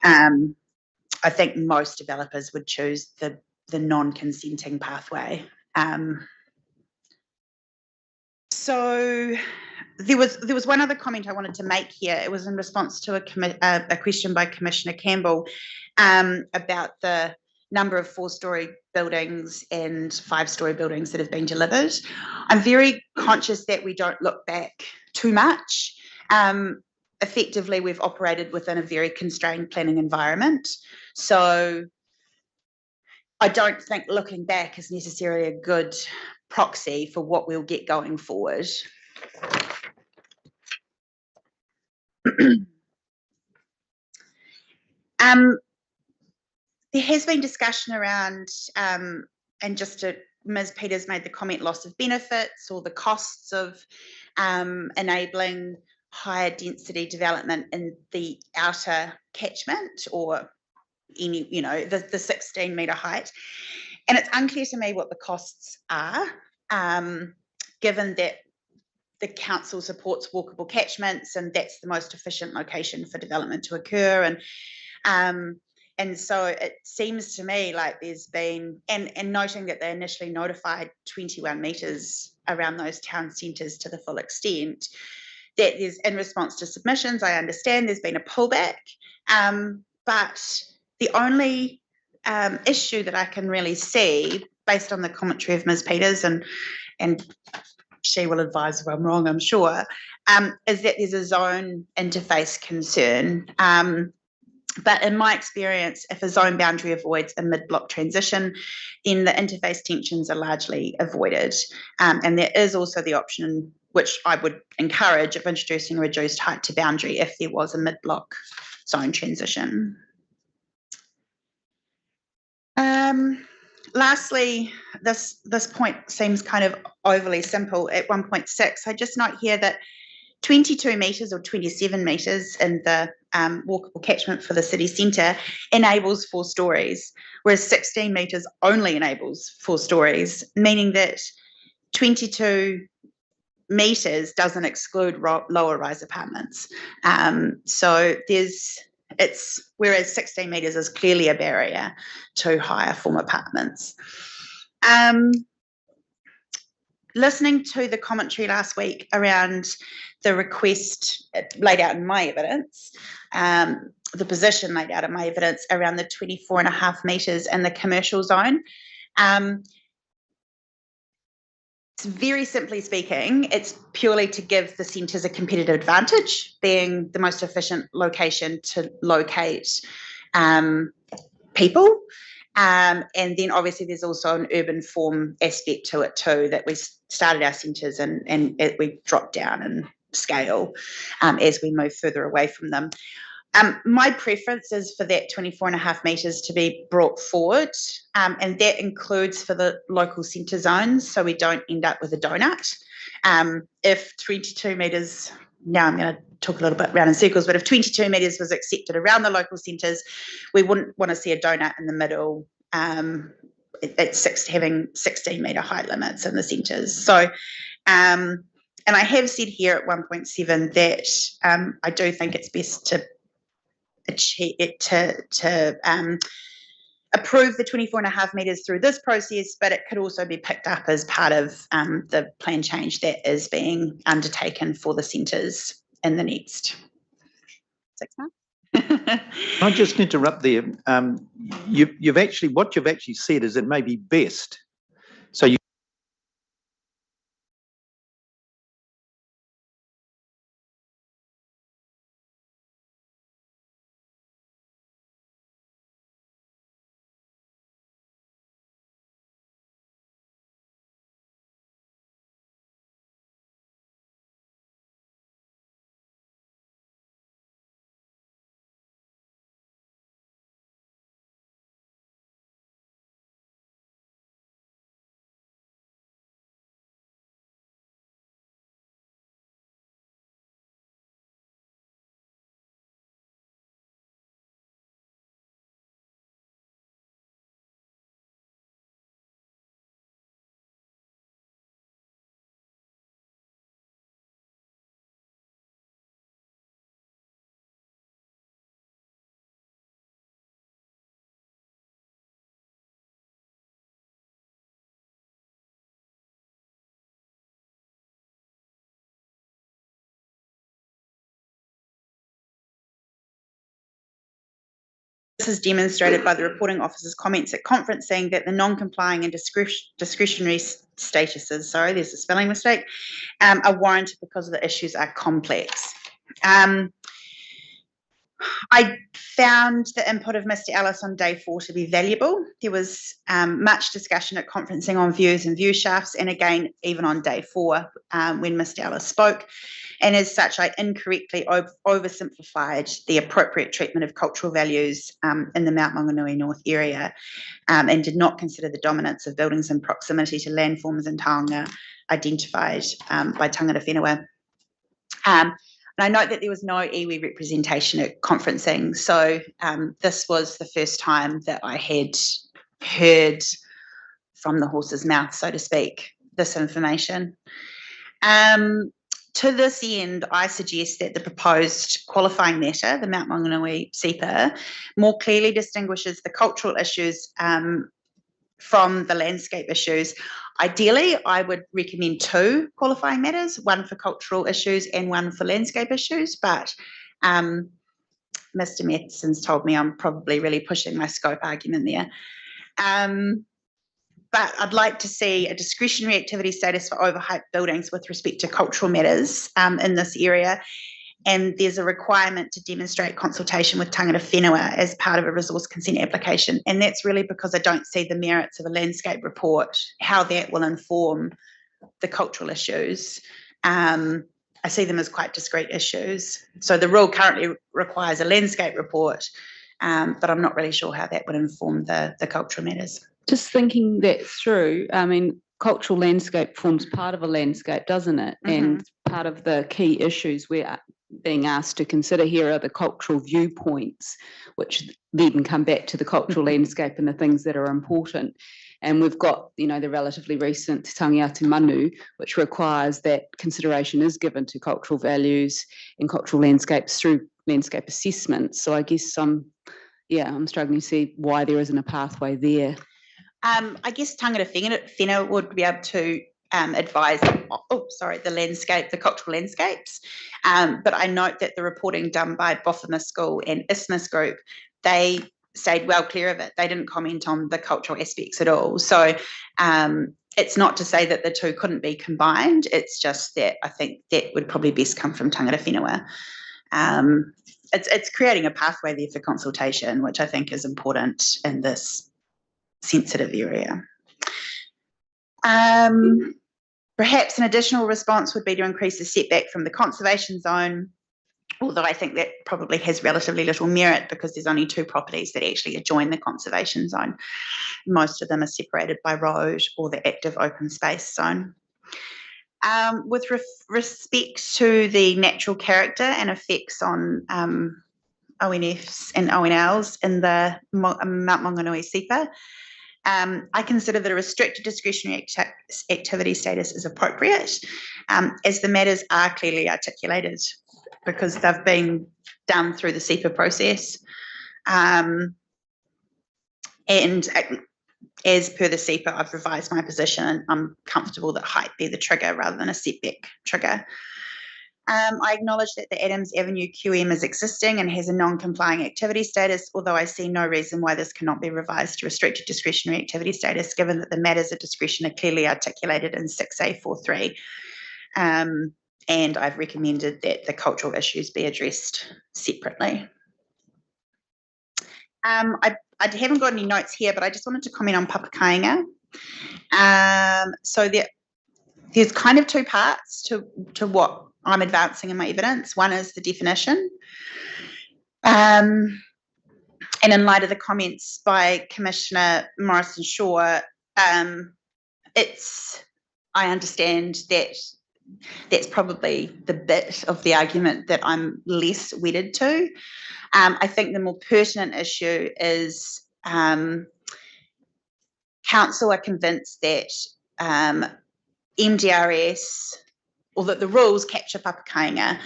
I think most developers would choose the non-consenting pathway. So there was one other comment I wanted to make here. It was in response to a question by Commissioner Campbell about the number of 4-storey buildings and 5-storey buildings that have been delivered. I'm very conscious that we don't look back too much. Effectively, we've operated within a very constrained planning environment. So I don't think looking back is necessarily a good proxy for what we'll get going forward. There has been discussion around, and just Ms. Peters made the comment, loss of benefits or the costs of enabling higher density development in the outer catchment or any, the 16-metre height. And it's unclear to me what the costs are, given that the council supports walkable catchments and that's the most efficient location for development to occur. And so it seems to me like there's been, and noting that they initially notified 21 metres around those town centres to the full extent, that there's, in response to submissions, I understand there's been a pullback, but the only issue that I can really see, based on the commentary of Ms. Peters, and she will advise if I'm wrong, I'm sure, is that there's a zone interface concern. But in my experience, if a zone boundary avoids a mid-block transition, then the interface tensions are largely avoided. And there is also the option, which I would encourage, of introducing a reduced height to boundary if there was a mid-block zone transition. Lastly, this point seems kind of overly simple at 1.6. I just note here that 22 metres or 27 metres in the walkable catchment for the city centre enables 4 storeys, whereas 16 metres only enables 4 storeys, meaning that 22 metres doesn't exclude lower rise apartments. So whereas 16 metres is clearly a barrier to higher form apartments. Listening to the commentary last week around the request laid out in my evidence, the position laid out in my evidence around the 24.5 metres in the commercial zone, very simply speaking, it's purely to give the centres a competitive advantage, being the most efficient location to locate people. And then obviously there's also an urban form aspect to it too, that we started our centres and we dropped down in scale as we move further away from them. My preference is for that 24.5 metres to be brought forward, and that includes for the local centre zones, so we don't end up with a donut. If 22 metres, now I'm going to talk a little bit round in circles, but if 22 metres was accepted around the local centres, we wouldn't want to see a donut in the middle. It's having 16-metre height limits in the centres. So, and I have said here at 1.7 that I do think it's best to achieve it to approve the 24.5 metres through this process, but it could also be picked up as part of the plan change that is being undertaken for the centres in the next 6 months. I just interrupt there. You've actually said is it may be best. So you This is demonstrated by the reporting officer's comments at conferencing that the non-complying and discretionary statuses, sorry, there's a spelling mistake, are warranted because the issues are complex. I found the input of Mr. Ellis on day 4 to be valuable. There was much discussion at conferencing on views and view shafts, and again, even on day 4 when Mr. Ellis spoke. And as such, I incorrectly oversimplified the appropriate treatment of cultural values in the Mount Maunganui North area and did not consider the dominance of buildings in proximity to landforms in Tauranga identified by tangata whenua. And I note that there was no iwi representation at conferencing, so this was the first time that I had heard from the horse's mouth, so to speak, this information. To this end, I suggest that the proposed qualifying matter, the Mount Maunganui SEPA, more clearly distinguishes the cultural issues from the landscape issues. Ideally, I would recommend 2 qualifying matters, one for cultural issues and one for landscape issues, but Mr. Matheson's told me I'm probably really pushing my scope argument there. But I'd like to see a discretionary activity status for overhyped buildings with respect to cultural matters in this area. And there's a requirement to demonstrate consultation with tangata whenua as part of a resource consent application. And that's really because I don't see the merits of a landscape report, how that will inform the cultural issues. I see them as quite discrete issues. So the rule currently requires a landscape report, but I'm not really sure how that would inform the cultural matters. Just thinking that through, I mean, cultural landscape forms part of a landscape, doesn't it? Mm-hmm. And part of the key issues we're being asked to consider here are the cultural viewpoints, which then come back to the cultural landscape and the things that are important. And we've got, you know, the relatively recent Tangiatu Manu, which requires that consideration is given to cultural values and cultural landscapes through landscape assessments. So I guess I'm struggling to see why there isn't a pathway there. I guess tangata whenua would be able to advise, the landscape, the cultural landscapes. But I note that the reporting done by Bofema School and Isthmus Group, they stayed well clear of it. They didn't comment on the cultural aspects at all. So it's not to say that the 2 couldn't be combined. It's just that I think that would probably best come from tangata whenua. it's creating a pathway there for consultation, which I think is important in this sensitive area. Perhaps an additional response would be to increase the setback from the conservation zone, although I think that probably has relatively little merit because there's only 2 properties that actually adjoin the conservation zone. Most of them are separated by road or the active open space zone. With respect to the natural character and effects on ONFs and ONLs in the Mount Maunganui SEPA, I consider that a restricted discretionary activity status is appropriate, as the matters are clearly articulated because they've been done through the SEPA process. And as per the SEPA, I've revised my position and I'm comfortable that height be the trigger rather than a setback trigger. I acknowledge that the Adams Avenue QM is existing and has a non-complying activity status, although I see no reason why this cannot be revised to restricted discretionary activity status, given that the matters of discretion are clearly articulated in 6A43. And I've recommended that the cultural issues be addressed separately. I haven't got any notes here, but I just wanted to comment on Papakainga. So there's kind of 2 parts to what I'm advancing in my evidence. One is the definition. And in light of the comments by Commissioner Morrison-Shaw, I understand that that's probably the bit of the argument that I'm less wedded to. I think the more pertinent issue is council are convinced that MDRS, or that the rules capture Papakainga,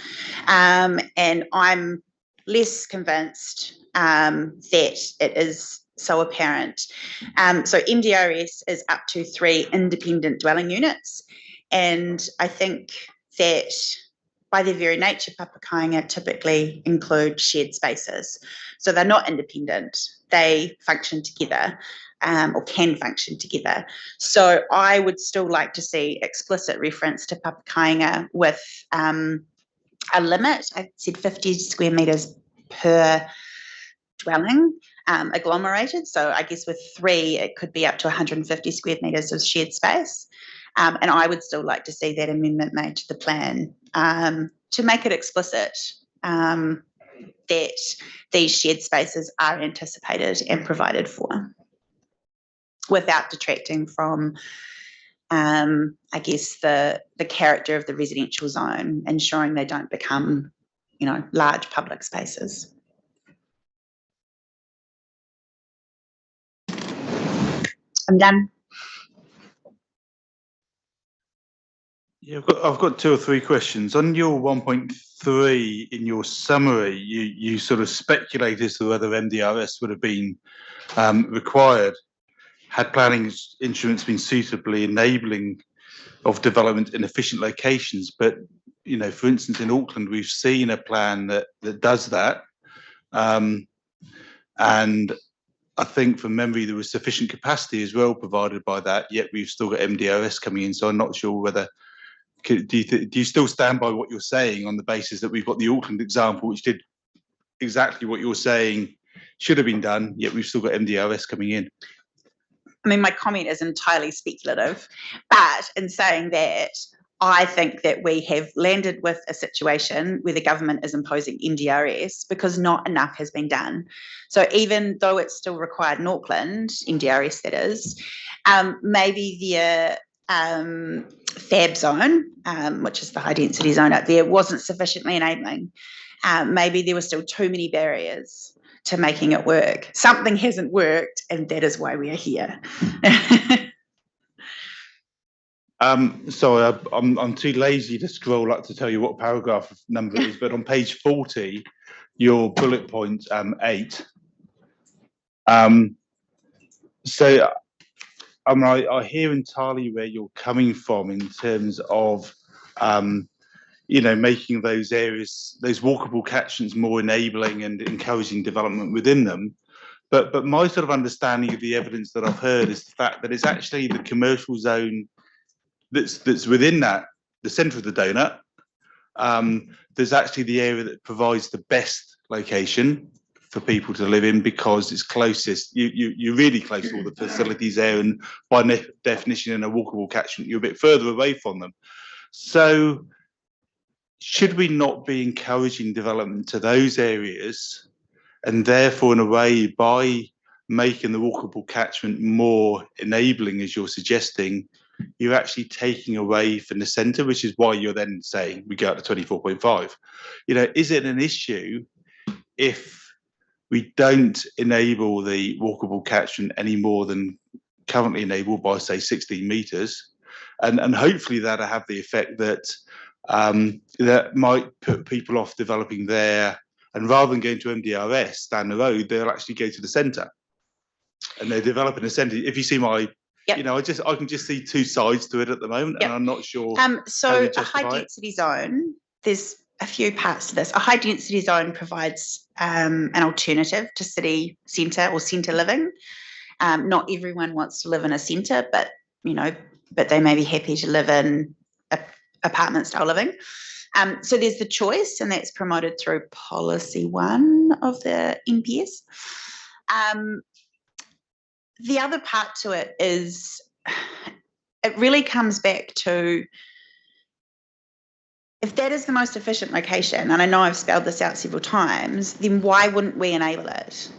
and I'm less convinced that it is so apparent. So MDRS is up to 3 independent dwelling units, and I think that by their very nature, Papakainga typically include shared spaces. So they're not independent, they function together. Or can function together. So I would still like to see explicit reference to Papakainga with a limit. I said 50 square metres per dwelling agglomerated. So I guess with 3, it could be up to 150 square metres of shared space. And I would still like to see that amendment made to the plan to make it explicit that these shared spaces are anticipated and provided for, without detracting from, I guess, the character of the residential zone, ensuring they don't become, large public spaces. I'm done. Yeah, I've got 2 or 3 questions. On your 1.3 in your summary, you sort of speculate as to whether MDRS would have been required had planning instruments been suitably enabling of development in efficient locations. But, for instance, in Auckland, we've seen a plan that does that. And I think from memory, there was sufficient capacity as well provided by that, yet we've still got MDRS coming in. So I'm not sure whether, do you still stand by what you're saying on the basis that we've got the Auckland example, which did exactly what you're saying should have been done, yet we've still got MDRS coming in? I mean, my comment is entirely speculative, but in saying that, I think that we have landed with a situation where the government is imposing MDRS because not enough has been done. So even though it's still required in Auckland, MDRS that is, maybe the FAB zone, which is the high density zone up there, wasn't sufficiently enabling. Maybe there were still too many barriers to making it work. Something hasn't worked, and that is why we are here. Sorry, I'm too lazy to scroll up to tell you what paragraph number it is, but on page 40, your bullet point 8. So I hear entirely where you're coming from in terms of making those areas, those walkable catchments more enabling and encouraging development within them. But my sort of understanding of the evidence that I've heard is the fact that it's actually the commercial zone that's within that, the centre of the donut. There's actually the area that provides the best location for people to live in because it's closest. You're really close to all the facilities there, and by definition, in a walkable catchment, you're a bit further away from them. So, should we not be encouraging development to those areas, and therefore, in a way, by making the walkable catchment more enabling, as you're suggesting, you're actually taking away from the centre, which is why you're then saying we go up to 24.5. You know, is it an issue if we don't enable the walkable catchment any more than currently enabled by, say, 16 metres? And hopefully that'll have the effect that that might put people off developing there, and rather than going to MDRS down the road, they'll actually go to the centre. And they're developing a centre. If you see my, you know, I can just see two sides to it at the moment, and I'm not sure. So a high density zone, there's a few parts to this. A high density zone provides an alternative to city centre or centre living. Not everyone wants to live in a centre, but they may be happy to live in apartment style living. So there's the choice, and that's promoted through policy 1 of the NPS. The other part to it is it really comes back to, if that is the most efficient location, and I know I've spelled this out several times, then why wouldn't we enable it?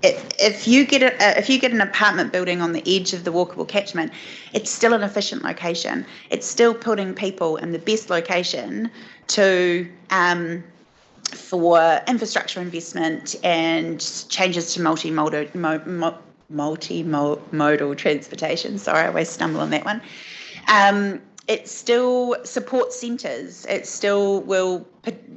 If you get an apartment building on the edge of the walkable catchment, it's still an efficient location. It's still putting people in the best location to for infrastructure investment and changes to multimodal transportation. Sorry, I always stumble on that one. It still supports centres. It still will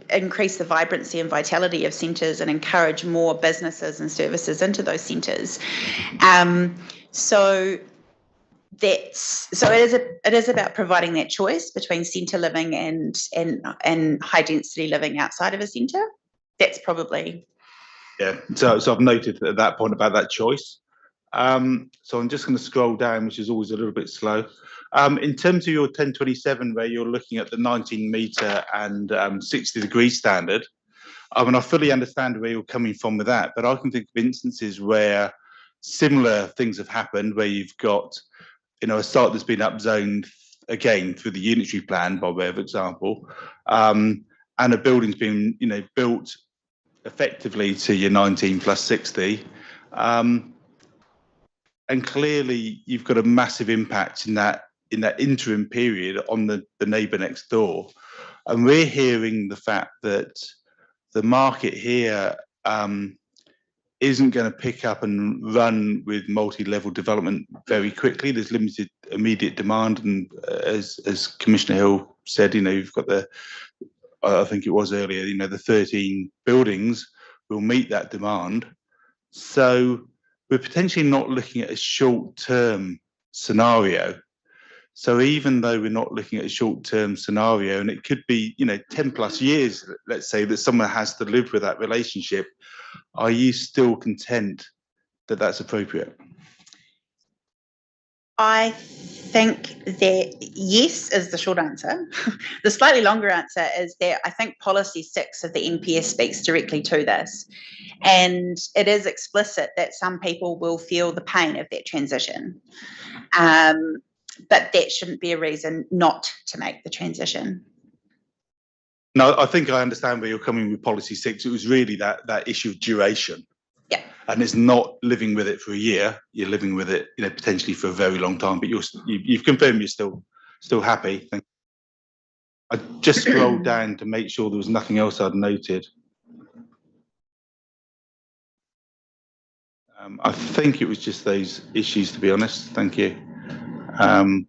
increase the vibrancy and vitality of centres and encourage more businesses and services into those centres. So it is about providing that choice between centre living and high density living outside of a centre. That's probably. Yeah. So I've noted at that point about that choice. So I'm just going to scroll down, which is always a little bit slow. In terms of your 1027, where you're looking at the 19 metre and 60-degree standard, I mean, I fully understand where you're coming from with that, but I can think of instances where similar things have happened, where you've got, a site that's been upzoned again through the unitary plan, by way of example, and a building's been, built effectively to your 19 plus 60. And clearly you've got a massive impact in that interim period on the neighbour next door. And we're hearing the fact that the market here isn't going to pick up and run with multi-level development very quickly. There's limited immediate demand, and as Commissioner Hill said, you've got I think it was earlier, the 13 buildings will meet that demand. So we're potentially not looking at a short-term scenario. So even though we're not looking at a short-term scenario, and it could be, 10 plus years, let's say, that someone has to live with that relationship, are you still content that that's appropriate? I think that yes is the short answer. The slightly longer answer is that I think policy 6 of the NPS speaks directly to this. And it is explicit that some people will feel the pain of that transition. But that shouldn't be a reason not to make the transition. No, I think I understand where you're coming with policy 6. It was really that issue of duration. Yeah. And it's not living with it for a year. You're living with it, potentially for a very long time. But you've confirmed you're still happy. Thank you. I just scrolled down to make sure there was nothing else I'd noted. I think it was just those issues, to be honest. Thank you. Oh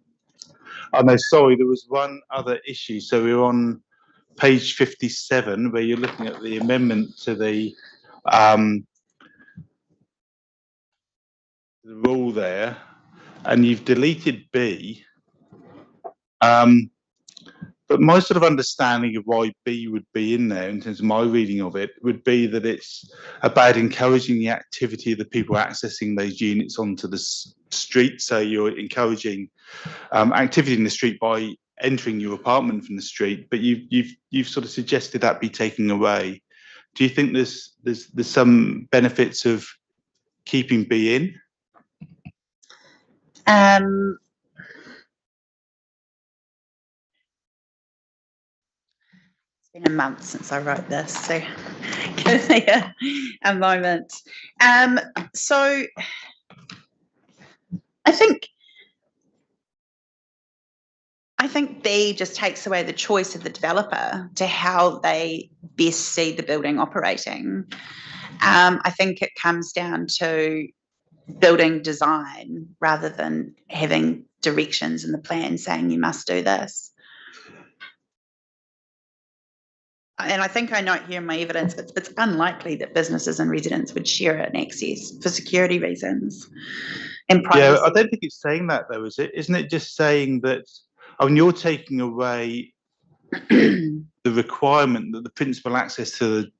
no, sorry, there was one other issue. So we're on page 57, where you're looking at the amendment to the rule there, and you've deleted B. But my sort of understanding of why B would be in there, in terms of my reading of it, would be that it's about encouraging the activity of the people accessing those units onto the street. So you're encouraging activity in the street by entering your apartment from the street, but you've sort of suggested that be taken away. Do you think there's some benefits of keeping B in? It's been a month since I wrote this, so give me a moment. So I think B just takes away the choice of the developer to how they best see the building operating. I think it comes down to building design rather than having directions in the plan saying you must do this. And I think I note here in my evidence, it's unlikely that businesses and residents would share an access for security reasons and privacy. Yeah, I don't think it's saying that though, is it? Isn't it just saying that, I mean, you're taking away the requirement that the principal access to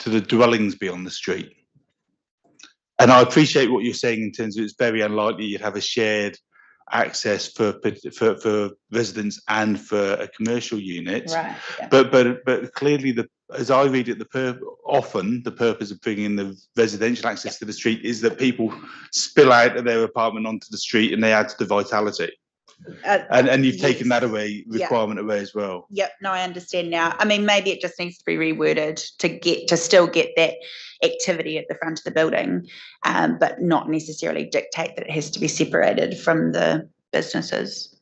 the dwellings be on the street. And I appreciate what you're saying in terms of it's very unlikely you'd have a shared access for residents and for a commercial unit. Right. Yeah. But clearly, as I read it, often the purpose of bringing the residential access to the street is that people spill out of their apartment onto the street and they add to the vitality. And you've taken that requirement away as well. Yep, no, I understand now. I mean, maybe it just needs to be reworded to still get that activity at the front of the building, but not necessarily dictate that it has to be separated from the businesses.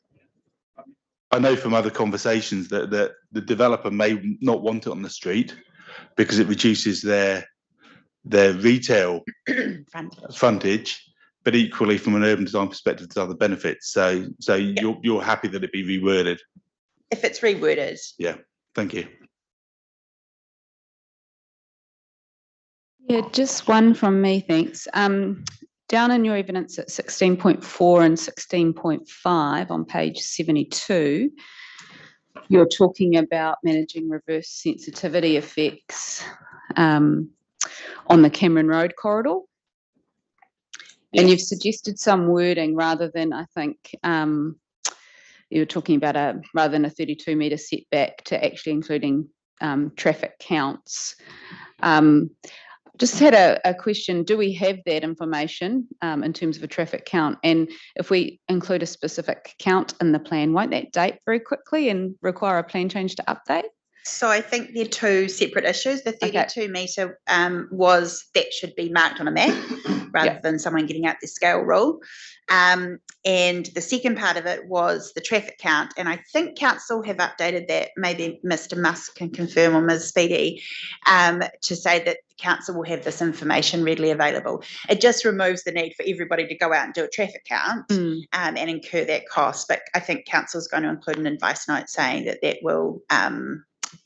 I know from other conversations that the developer may not want it on the street because it reduces their retail frontage. But equally, from an urban design perspective, there's other benefits. So you're happy that it be reworded? If it's reworded. Yeah, thank you. Yeah, just one from me, thanks. Down in your evidence at 16.4 and 16.5 on page 72, you're talking about managing reverse sensitivity effects on the Cameron Road corridor. Yes. And you've suggested some wording rather than, I think, you're talking about rather than a 32-metre setback to actually including traffic counts. Just had a question. Do we have that information in terms of a traffic count? And if we include a specific count in the plan, won't that date very quickly and require a plan change to update? So I think they're two separate issues. The 32-metre that should be marked on a map rather than someone getting out their scale rule. And the second part of it was the traffic count. And I think council have updated that, maybe Mr. Musk can confirm, or Ms. Speedy, to say that the council will have this information readily available. It just removes the need for everybody to go out and do a traffic count and incur that cost. But I think council is going to include an advice note saying that will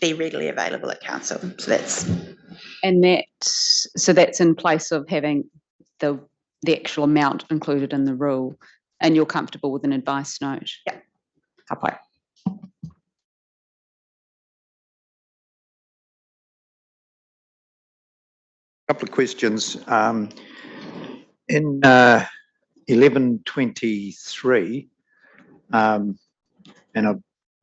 be readily available at council. So that's in place of having the actual amount included in the rule, and you're comfortable with an advice note? Yeah. Okay. Couple of questions. In 1123, and I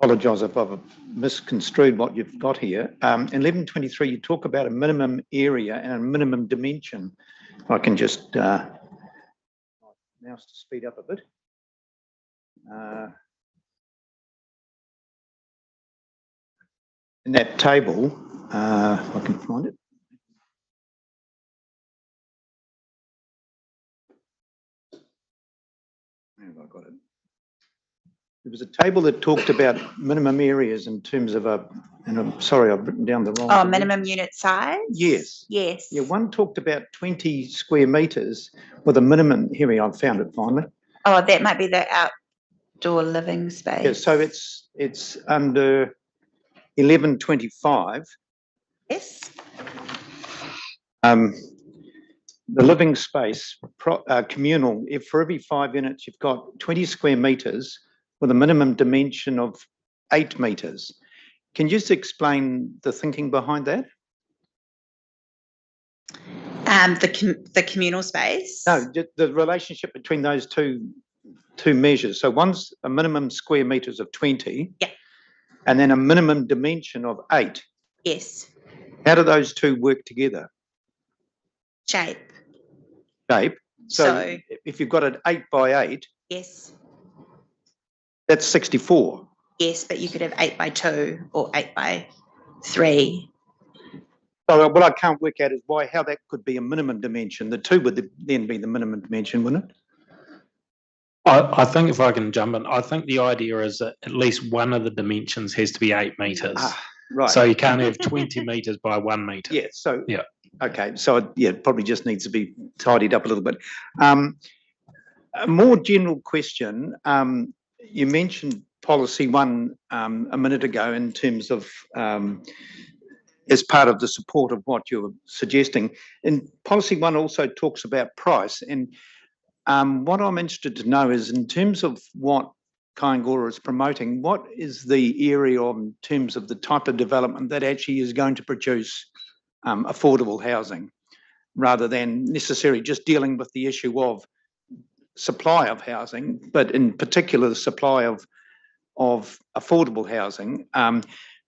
apologise if I've misconstrued what you've got here. In 1123, you talk about a minimum area and a minimum dimension. I can just mouse to speed up a bit. In that table, if I can find it. Where have I got it? There was a table that talked about minimum areas in terms of and I'm sorry, I've written down the wrong. Oh, minimum unit size? Yes. Yes. Yeah, one talked about 20 square metres with a minimum. Here we are, I've found it finally. Oh, that might be the outdoor living space. Yeah, so it's under 1125. Yes. The living space, communal, if for every 5 units you've got 20 square metres with a minimum dimension of 8 metres. Can you just explain the thinking behind that? The communal space? No, the relationship between those two measures. So one's a minimum square metres of 20. Yeah. And then a minimum dimension of 8. Yes. How do those two work together? Shape. Shape. So So- if you've got an 8 by 8, Yes. that's 64. Yes, but you could have 8 by 2 or 8 by 3. So what I can't work out is how that could be a minimum dimension. The 2 would then be the minimum dimension, wouldn't it? I think if I can jump in, I think the idea is that at least one of the dimensions has to be 8 metres. Right. So you can't have 20 metres by 1 metre. Yeah. So Yeah. Okay. So it probably just needs to be tidied up a little bit. A more general question. You mentioned policy 1 a minute ago in terms of as part of the support of what you're suggesting. And policy 1 also talks about price. And what I'm interested to know is in terms of what Kaingora is promoting, what is the area in terms of the type of development that actually is going to produce affordable housing, rather than necessarily just dealing with the issue of supply of housing, but in particular the supply of affordable housing.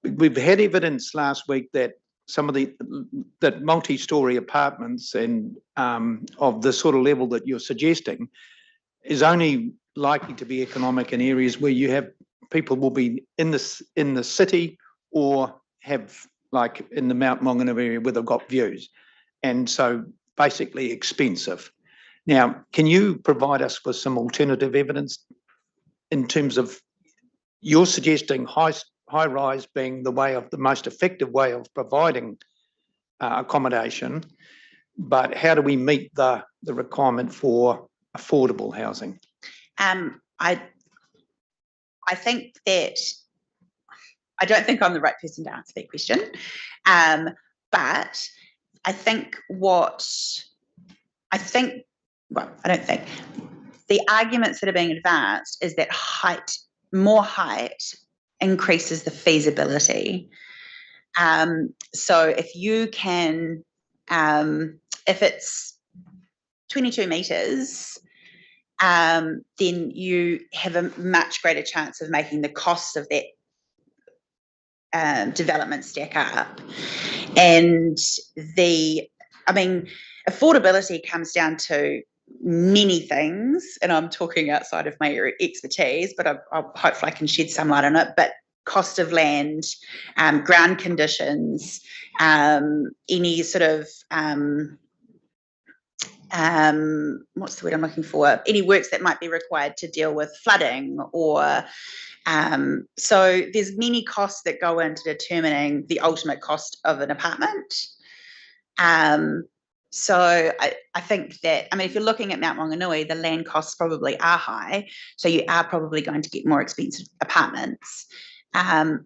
We've had evidence last week that some of that multi-storey apartments and of the sort of level that you're suggesting is only likely to be economic in areas where you have people will be in the city or have, like in the Mount Maunganui area where they've got views, and so basically expensive. Now, can you provide us with some alternative evidence in terms of you're suggesting high rise being the most effective way of providing accommodation, but how do we meet the requirement for affordable housing? I think that I don't think I'm the right person to answer that question, but I think I don't think the arguments that are being advanced is that more height increases the feasibility. So if you can, if it's 22 metres, then you have a much greater chance of making the cost of that development stack up. And affordability comes down to many things, and I'm talking outside of my expertise, but hopefully I can shed some light on it. But cost of land, ground conditions, any sort of what's the word I'm looking for? Any works that might be required to deal with flooding, or so there's many costs that go into determining the ultimate cost of an apartment. So I think that, if you're looking at Mount Maunganui, the land costs probably are high, so you are probably going to get more expensive apartments. I'm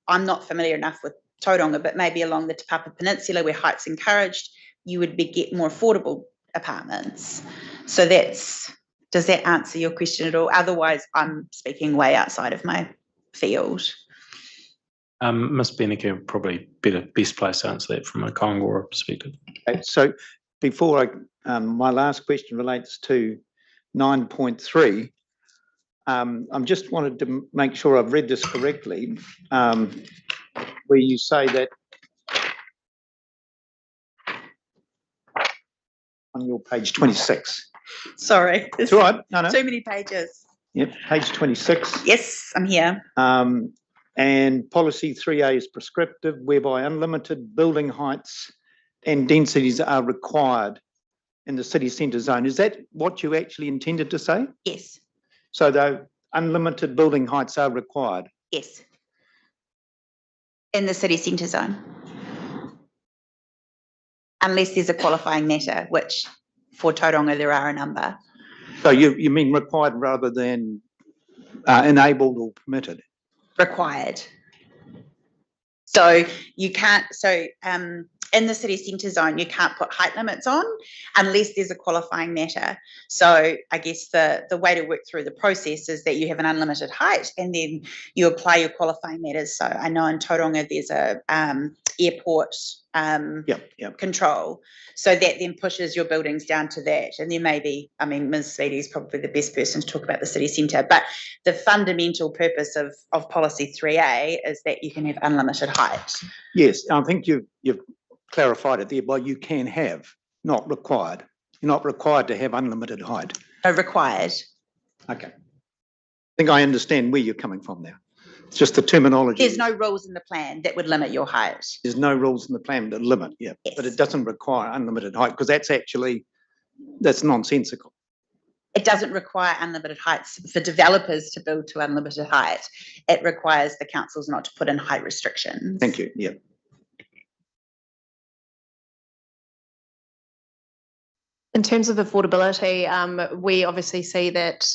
not familiar enough with Tauranga, but maybe along the Te Papa Peninsula where height's encouraged, you would get more affordable apartments. So does that answer your question at all? Otherwise, I'm speaking way outside of my field. Ms. Beneke probably best place to answer that from a Kaingora perspective. Okay, so before my last question relates to 9.3. I'm just wanted to make sure I've read this correctly, where you say that on your page 26. Sorry. It's all right. No. Too many pages. Yep, page 26. Yes, I'm here. And policy 3A is prescriptive, whereby unlimited building heights and densities are required in the city centre zone. Is that what you actually intended to say? Yes. So the unlimited building heights are required? Yes. In the city centre zone. Unless there's a qualifying matter, which for Tauranga there are a number. So you mean required rather than enabled or permitted? Required. So you can't, in the city centre zone, you can't put height limits on unless there's a qualifying matter. So I guess the way to work through the process is that you have an unlimited height and then you apply your qualifying matters. So I know in Tauranga there's a airport control. So that then pushes your buildings down to that. And there may be, I mean, Ms. Speedy is probably the best person to talk about the city centre, but the fundamental purpose of policy 3A is that you can have unlimited height. Yes, I think you've clarified it there by you can have, not required. You're not required to have unlimited height. No, required. Okay. I think I understand where you're coming from now. It's just the terminology. There's no rules in the plan that would limit your height. There's no rules in the plan that limit, yeah. Yes. But it doesn't require unlimited height because that's nonsensical. It doesn't require unlimited heights for developers to build to unlimited height. It requires the councils not to put in height restrictions. Thank you, yeah. In terms of affordability, we obviously see that,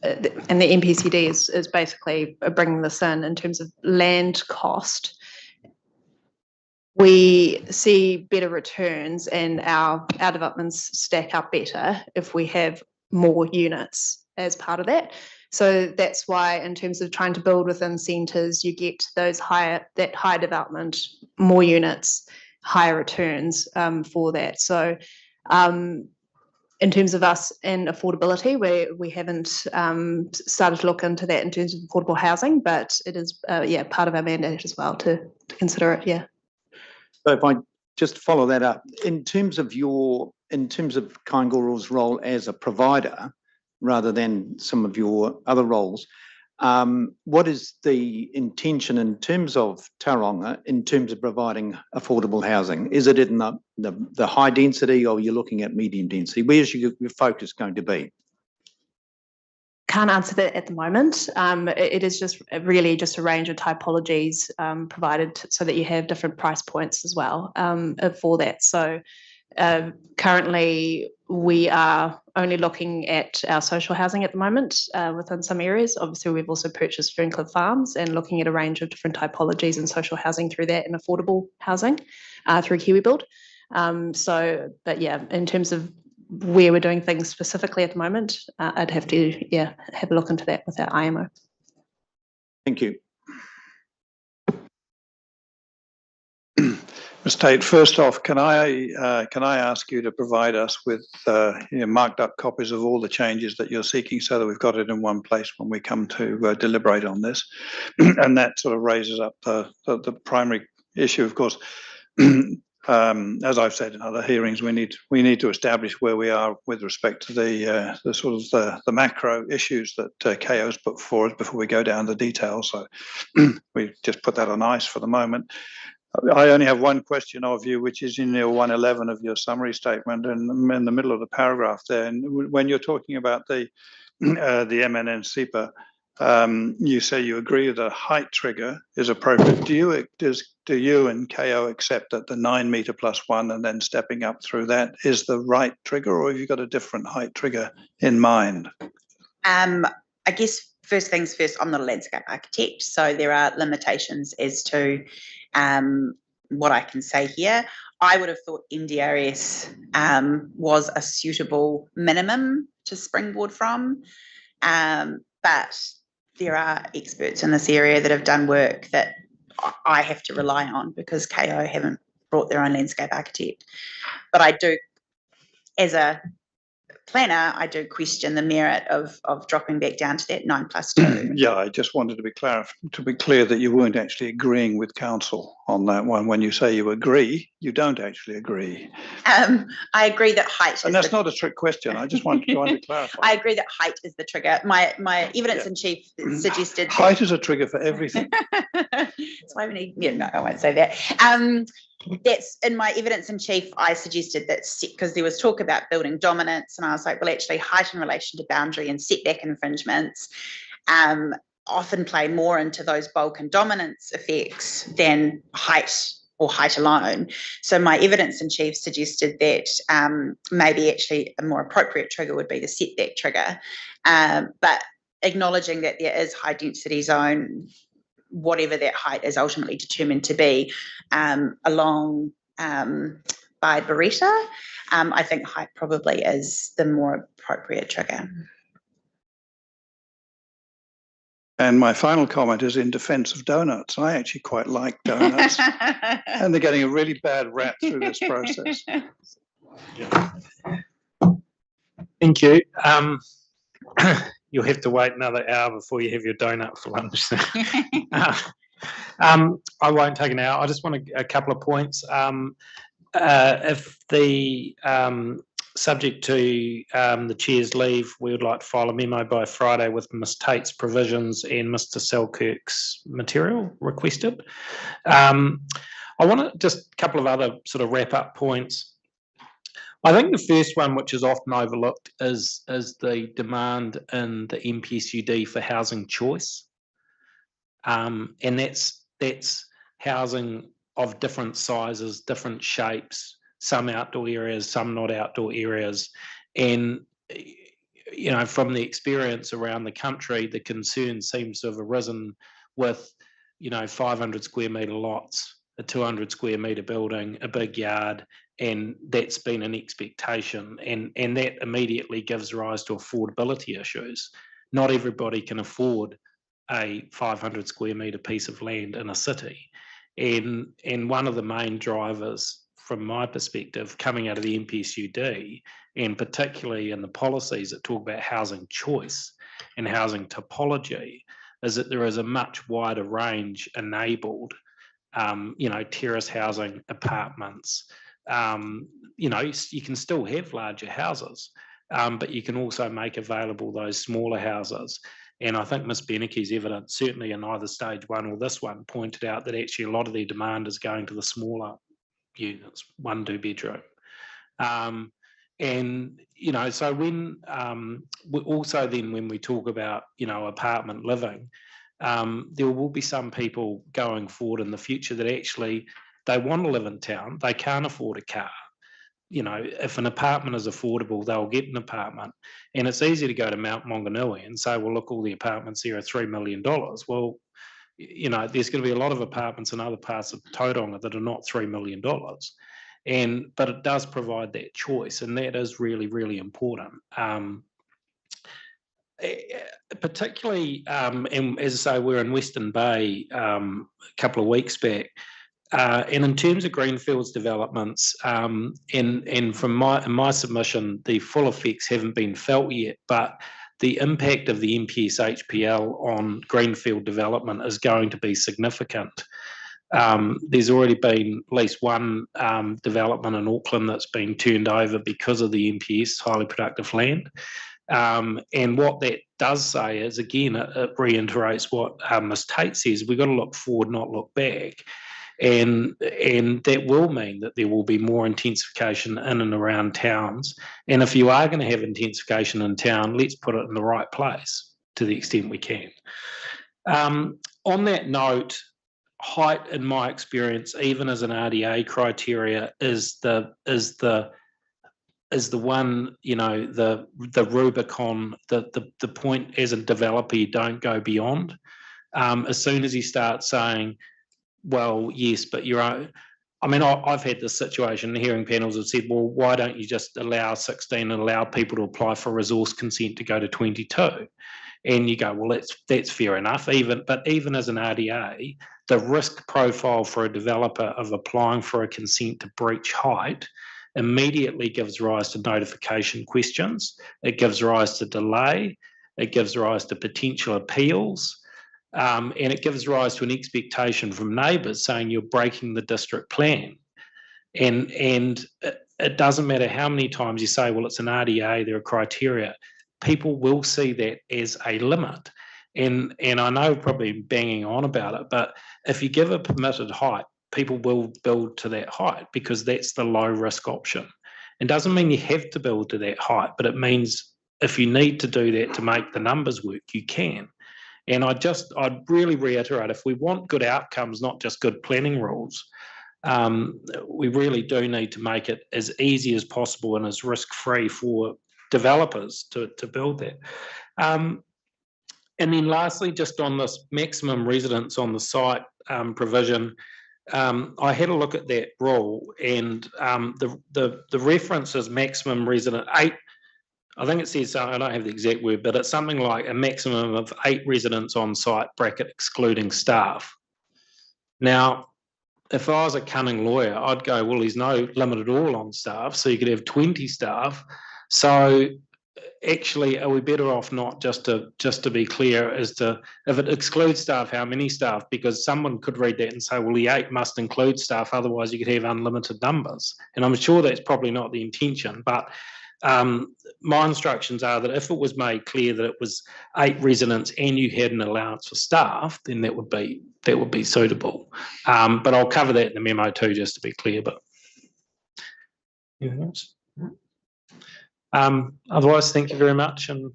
and the MPCD is basically bringing this in terms of land cost. We see better returns and our developments stack up better if we have more units as part of that. So that's why in terms of trying to build within centres, you get those higher development, more units, higher returns for that. So in terms of us and affordability, we haven't started to look into that in terms of affordable housing, but it is part of our mandate as well to consider it. Yeah. So if I just follow that up, in terms of Kaingoro's role as a provider, rather than some of your other roles, what is the intention in terms of Tauranga in terms of providing affordable housing? Is it in the high density or you're looking at medium density? Where's your focus going to be? Can't answer that at the moment. It is just really just a range of typologies provided so that you have different price points as well for that. So currently we are only looking at our social housing at the moment within some areas. Obviously, we've also purchased sprinkler farms and looking at a range of different typologies in social housing through that and affordable housing through KiwiBuild. But yeah, in terms of where we're doing things specifically at the moment, I'd have to have a look into that with our IMO. Thank you. Ms. Tate, first off, can I ask you to provide us with marked up copies of all the changes that you're seeking so that we've got it in one place when we come to deliberate on this? And that sort of raises up the primary issue, of course. As I've said in other hearings, we need to establish where we are with respect to the sort of the macro issues that KO's put forward before we go down the details. So we just put that on ice for the moment. I only have one question of you, which is in your 111 of your summary statement, and in the middle of the paragraph there. And when you're talking about the MNN SEPA, you say you agree that a height trigger is appropriate. Do you and KO accept that the 9 metre plus 1 and then stepping up through that is the right trigger, or have you got a different height trigger in mind? I guess first things first, I'm not a landscape architect, so there are limitations as to what I can say here. I would have thought NDRS was a suitable minimum to springboard from, but there are experts in this area that have done work that I have to rely on because KO haven't brought their own landscape architect. But I do, as a planner, I do question the merit of dropping back down to that 9+2. Yeah, I just wanted to be clear that you weren't actually agreeing with council on that one. When you say you agree, you don't actually agree. I agree that height. And that's not a trick question. I just wanted to clarify. I agree that height is the trigger. My evidence in chief suggested height is a trigger for everything. That's why we need. No, I won't say that. That's in my evidence in chief. I suggested that because there was talk about building dominance, and I was like, well, actually, height in relation to boundary and setback infringements often play more into those bulk and dominance effects than height or height alone. So my evidence in chief suggested that maybe actually a more appropriate trigger would be the setback trigger, but acknowledging that there is high density zone, whatever that height is ultimately determined to be, along by Beretta. I think height probably is the more appropriate trigger. And my final comment is in defense of donuts. I actually quite like donuts, and they're getting a really bad rap through this process. Thank you. You'll have to wait another hour before you have your donut for lunch. I won't take an hour. I just want a couple of points. If the subject to the chair's leave, we would like to file a memo by Friday with Ms Tate's provisions and Mr Selkirk's material requested. I want to just a couple of other sort of wrap up points. I think the first one, which is often overlooked, is the demand in the MPSUD for housing choice, and that's housing of different sizes, different shapes, some outdoor areas, some not outdoor areas, and you know, from the experience around the country, the concern seems to have arisen with, you know, 500 square metre lots, a 200 square metre building, a big yard, and that's been an expectation, and that immediately gives rise to affordability issues. Not everybody can afford a 500 square metre piece of land in a city, and one of the main drivers from my perspective coming out of the MPSUD, and particularly in the policies that talk about housing choice and housing topology, is that there is a much wider range enabled, you know, terrace housing, apartments. You know, you can still have larger houses, but you can also make available those smaller houses. And I think Ms Benecke's evidence, certainly in either stage one or this one, pointed out that actually a lot of their demand is going to the smaller units, 1-2 bedroom. And, you know, so when, also then when we talk about, you know, apartment living, there will be some people going forward in the future that actually they want to live in town, they can't afford a car. You know, if an apartment is affordable, they'll get an apartment. And it's easy to go to Mount Maunganui and say, well, look, all the apartments here are $3 million. Well, you know, there's going to be a lot of apartments in other parts of Tauranga that are not $3 million. But it does provide that choice, and that is really, really important. Particularly, and as I say, we're in Western Bay a couple of weeks back, and in terms of greenfields developments, and from my submission, the full effects haven't been felt yet, but the impact of the MPS HPL on greenfield development is going to be significant. There's already been at least one development in Auckland that's been turned over because of the MPS, highly productive land. And what that does say is, again, it reiterates what Ms Tate says, we've got to look forward, not look back. And that will mean that there will be more intensification in and around towns. And if you are going to have intensification in town, let's put it in the right place to the extent we can. On that note, height, in my experience, even as an RDA criteria, is the one, you know, the Rubicon, the point as a developer you don't go beyond. As soon as you start saying, well, yes, but you're, I mean, I've had this situation, the hearing panels have said, well, why don't you just allow 16 and allow people to apply for resource consent to go to 22? And you go, well, that's fair enough. But even as an RDA, the risk profile for a developer of applying for a consent to breach height immediately gives rise to notification questions. It gives rise to delay. It gives rise to potential appeals. And it gives rise to an expectation from neighbours saying you're breaking the district plan. And it doesn't matter how many times you say, well, it's an RDA, there are criteria. People will see that as a limit. And I know probably banging on about it, but if you give a permitted height, people will build to that height because that's the low risk option. It doesn't mean you have to build to that height, but it means if you need to do that to make the numbers work, you can. And I'd really reiterate, if we want good outcomes, not just good planning rules, we really do need to make it as easy as possible and as risk-free for developers to build that. And then lastly, just on this maximum residence on the site provision, I had a look at that rule, and the reference is maximum resident 8. I think it says, I don't have the exact word, but it's something like a maximum of 8 residents on site, bracket excluding staff. Now, if I was a cunning lawyer, I'd go, well, there's no limit at all on staff, so you could have 20 staff. So actually, are we better off not just to be clear as to if it excludes staff, how many staff? Because someone could read that and say, well, the 8 must include staff, otherwise you could have unlimited numbers. And I'm sure that's probably not the intention, but my instructions are that if it was made clear that it was 8 residents and you had an allowance for staff, then that would be suitable. But I'll cover that in the memo too, just to be clear. But anything else? Otherwise, thank you very much and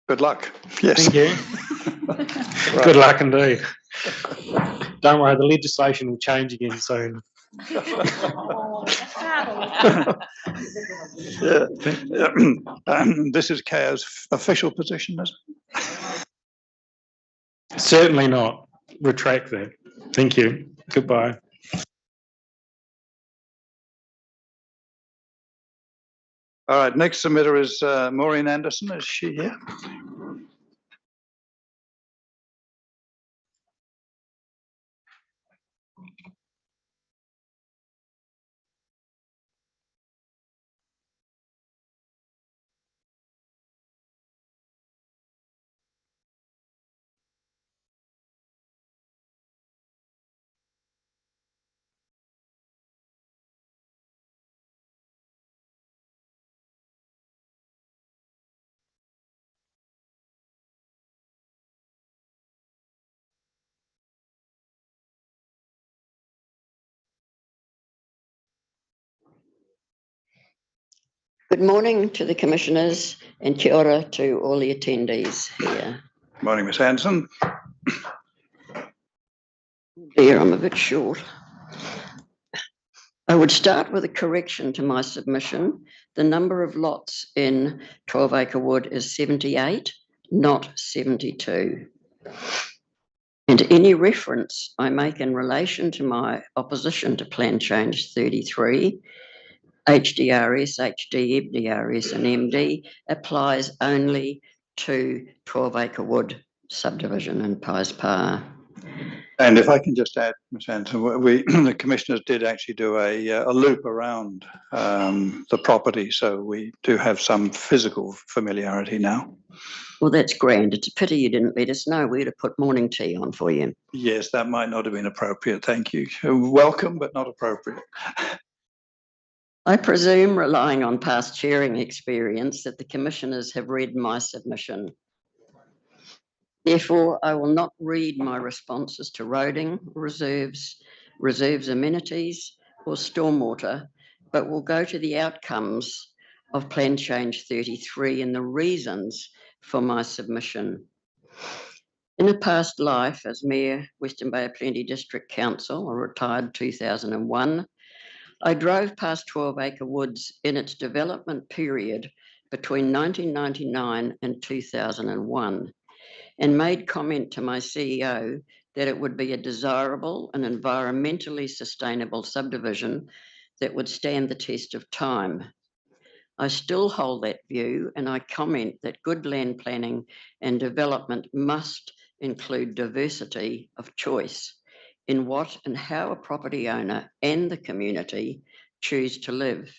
good luck. Yes. Thank you. Good luck indeed. Don't worry, the legislation will change again soon. This is KO's official position, is it? Certainly not. Retract that. Thank you. Goodbye. All right, next submitter is Maureen Anderson. Is she here? Good morning to the commissioners and kia ora to all the attendees here. Morning, Ms. Anderson. Dear, I'm a bit short. I would start with a correction to my submission. The number of lots in 12 Acre Wood is 78, not 72. And any reference I make in relation to my opposition to Plan Change 33, HDRS, HD, FDRS and MD applies only to 12 Acre Wood subdivision in Pies Pa. And if I can just add, Ms. Anderson, the commissioners did actually do a loop around the property, so we do have some physical familiarity now. Well, that's grand. It's a pity you didn't let us know. We'd have put morning tea on for you. Yes, that might not have been appropriate. Thank you. Welcome, but not appropriate. I presume, relying on past chairing experience, that the commissioners have read my submission. Therefore, I will not read my responses to roading, reserves amenities, or stormwater, but will go to the outcomes of Plan Change 33 and the reasons for my submission. In a past life as Mayor, Western Bay of Plenty District Council, I retired 2001, I drove past 12 Acre Woods in its development period between 1999 and 2001 and made comment to my CEO that it would be a desirable and environmentally sustainable subdivision that would stand the test of time. I still hold that view, and I comment that good land planning and development must include diversity of choice in what and how a property owner and the community choose to live.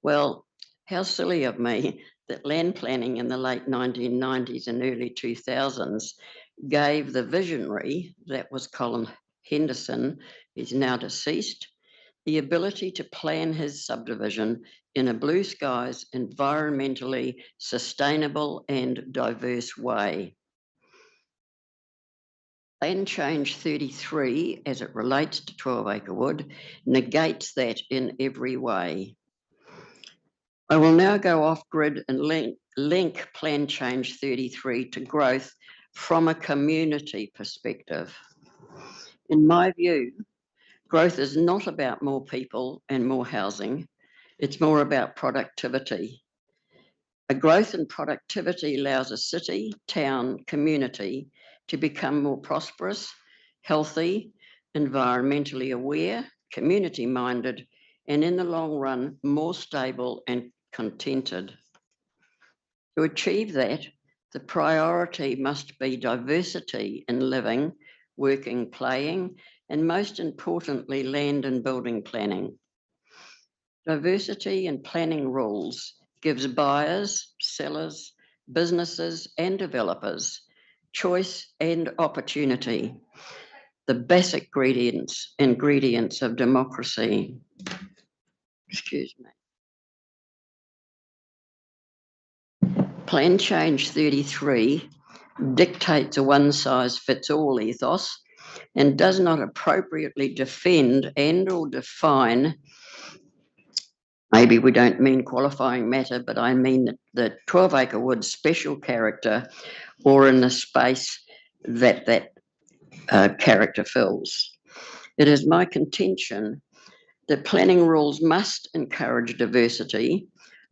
Well, how silly of me that land planning in the late 1990s and early 2000s gave the visionary, that was Colin Henderson, he's now deceased, the ability to plan his subdivision in a blue skies, environmentally sustainable and diverse way. Plan Change 33, as it relates to 12 Acre Wood, negates that in every way. I will now go off grid and link Plan Change 33 to growth from a community perspective. In my view, growth is not about more people and more housing. It's more about productivity. A growth in productivity allows a city, town, community to become more prosperous, healthy, environmentally aware, community-minded, and in the long run, more stable and contented. To achieve that, the priority must be diversity in living, working, playing, and most importantly, land and building planning. Diversity in planning rules gives buyers, sellers, businesses, and developers choice and opportunity, the basic ingredients of democracy. Excuse me. Plan Change 33 dictates a one-size-fits-all ethos and does not appropriately defend and or define, maybe we don't mean qualifying matter, but I mean the 12-acre wood special character or in the space that character fills. It is my contention that planning rules must encourage diversity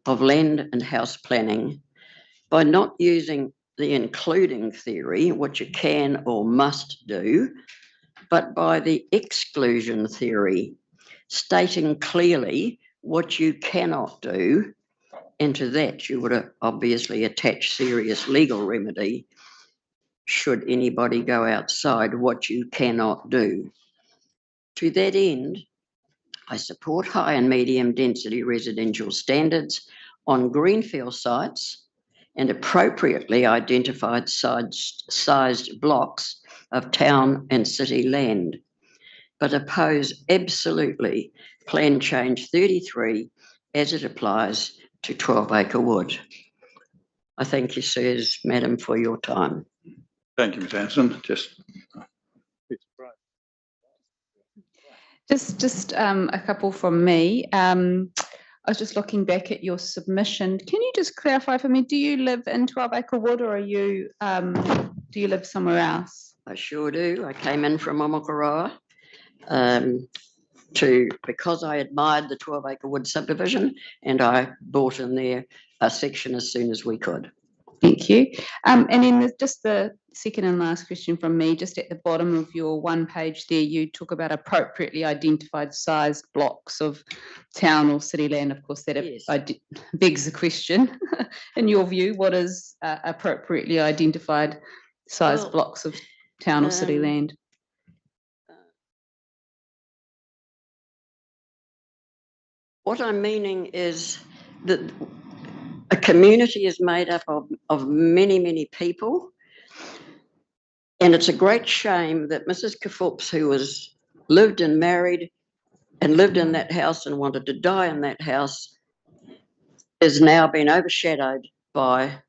of land and house planning by not using the including theory, which you can or must do, but by the exclusion theory, stating clearly what you cannot do, and to that you would obviously attach serious legal remedy should anybody go outside what you cannot do. To that end, I support high and medium density residential standards on greenfield sites and appropriately identified sized blocks of town and city land, but oppose absolutely Plan Change 33 as it applies to 12-acre wood. I thank you, sirs, madam, for your time. Thank you, Ms. Anderson. Just a couple from me. I was just looking back at your submission. Can you just clarify for me, do you live in 12-acre wood or are you, do you live somewhere else? I sure do. I came in from Omakaroa because I admired the 12-acre wood subdivision and I bought in there a section as soon as we could. Thank you. And then just the second and last question from me, just at the bottom of your one page there, you talk about appropriately identified sized blocks of town or city land. Of course, that yes, begs the question, in your view, what is appropriately identified sized blocks of town or city land? What I'm meaning is that a community is made up of many, many people. And it's a great shame that Mrs. Kafoops, who lived and married and lived in that house and wanted to die in that house, is now been overshadowed by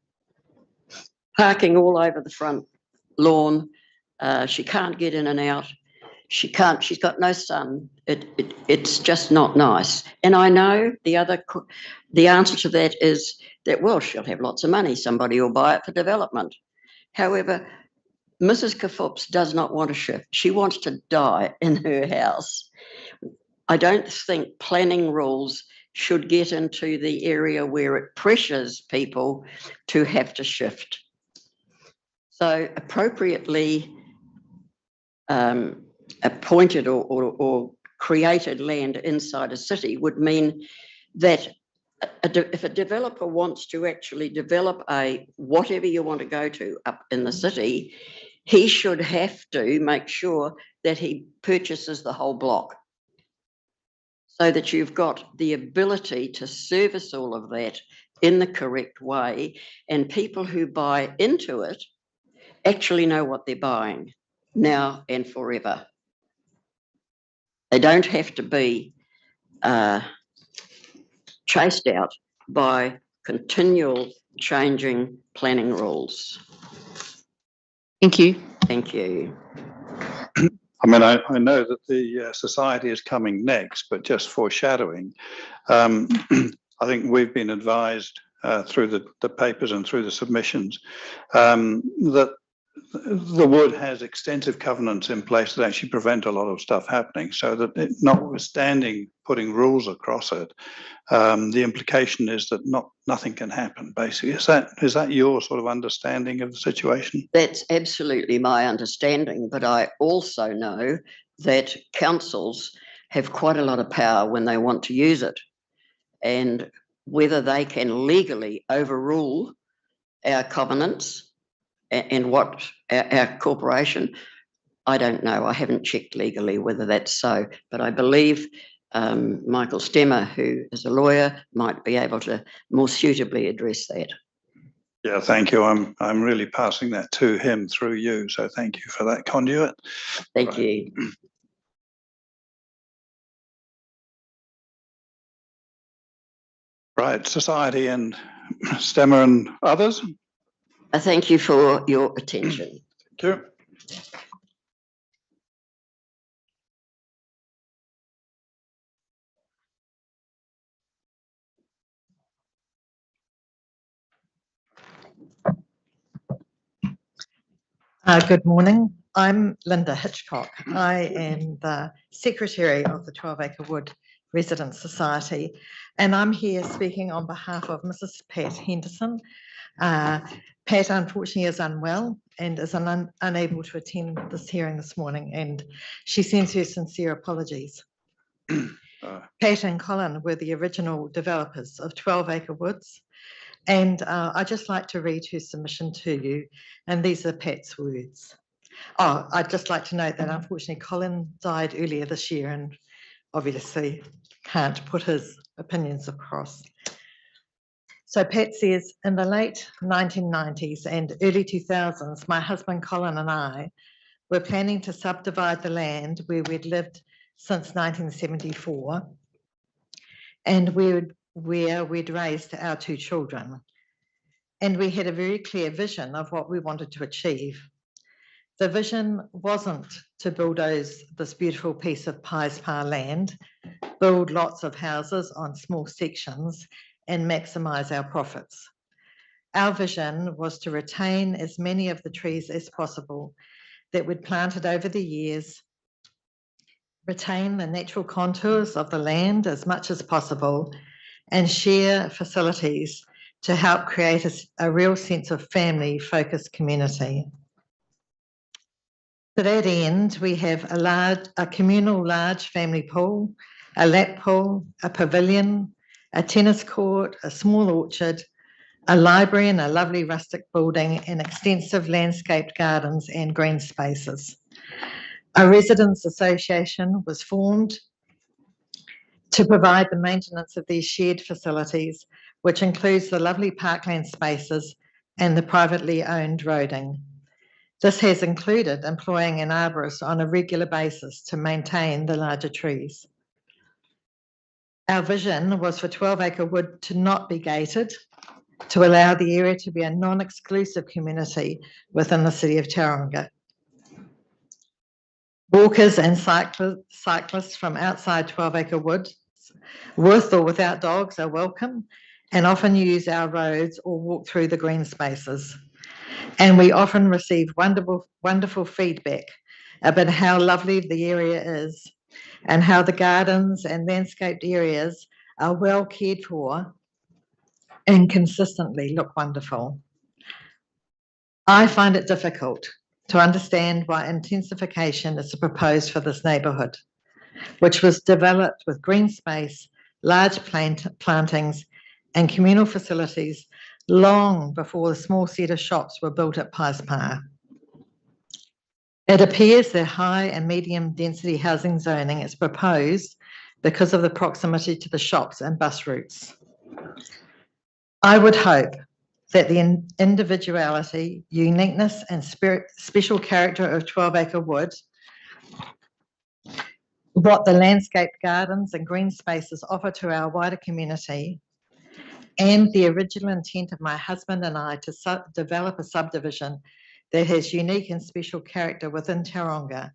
parking all over the front lawn. She can't get in and out. She's got no son. It's just not nice. And I know the answer to that is that, well, she'll have lots of money. Somebody will buy it for development. However, Mrs. Kafoops does not want to shift. She wants to die in her house. I don't think planning rules should get into the area where it pressures people to have to shift. So appropriately appointed or created land inside a city would mean that if a developer wants to actually develop whatever you want to go to up in the city, he should have to make sure that he purchases the whole block so that you've got the ability to service all of that in the correct way, and people who buy into it actually know what they're buying now and forever. They don't have to be chased out by continual changing planning rules. Thank you. Thank you. I mean, I know that the society is coming next, but just foreshadowing, I think we've been advised through the papers and through the submissions that the wood has extensive covenants in place that actually prevent a lot of stuff happening, so that notwithstanding putting rules across it, the implication is that nothing can happen, basically. Is that your sort of understanding of the situation? That's absolutely my understanding, but I also know that councils have quite a lot of power when they want to use it. And whether they can legally overrule our covenants and what our corporation, I don't know. I haven't checked legally whether that's so, but I believe Michael Stemmer, who is a lawyer, might be able to more suitably address that. Yeah, thank you. I'm really passing that to him through you. So thank you for that conduit. Thank you. Right, Society and Stemmer and others. Thank you for your attention. Thank you. Good morning. I'm Linda Hitchcock. I am the Secretary of the 12 Acre Wood Residents Society, and I'm here speaking on behalf of Mrs. Pat Henderson. Pat unfortunately is unwell and is unable to attend this hearing this morning, and she sends her sincere apologies. Pat and Colin were the original developers of 12 Acre Woods, and I'd just like to read her submission to you, and these are Pat's words. Oh, I'd just like to note that unfortunately Colin died earlier this year and obviously can't put his opinions across. So Pat says, in the late 1990s and early 2000s, my husband Colin and I were planning to subdivide the land where we'd lived since 1974 and where we'd raised our 2 children. And we had a very clear vision of what we wanted to achieve. The vision wasn't to bulldoze this beautiful piece of Pies Pa land, build lots of houses on small sections, and maximise our profits. Our vision was to retain as many of the trees as possible that we'd planted over the years, retain the natural contours of the land as much as possible, and share facilities to help create a real sense of family-focused community. To that end, we have a communal large family pool, a lap pool, a pavilion, a tennis court, a small orchard, a library and a lovely rustic building, and extensive landscaped gardens and green spaces. A residents' association was formed to provide the maintenance of these shared facilities, which includes the lovely parkland spaces and the privately owned roading. This has included employing an arborist on a regular basis to maintain the larger trees. Our vision was for 12 Acre Wood to not be gated, to allow the area to be a non-exclusive community within the city of Tauranga. Walkers and cyclists from outside 12 Acre Wood, with or without dogs, are welcome and often use our roads or walk through the green spaces. And we often receive wonderful feedback about how lovely the area is and how the gardens and landscaped areas are well cared for and consistently look wonderful. I find it difficult to understand why intensification is proposed for this neighbourhood, which was developed with green space, large plantings and communal facilities long before the small set of shops were built at Pies Pa. It appears that high and medium density housing zoning is proposed because of the proximity to the shops and bus routes. I would hope that the individuality, uniqueness and special character of 12 Acre Wood, what the landscaped gardens and green spaces offer to our wider community, and the original intent of my husband and I to develop a subdivision that has unique and special character within Tauranga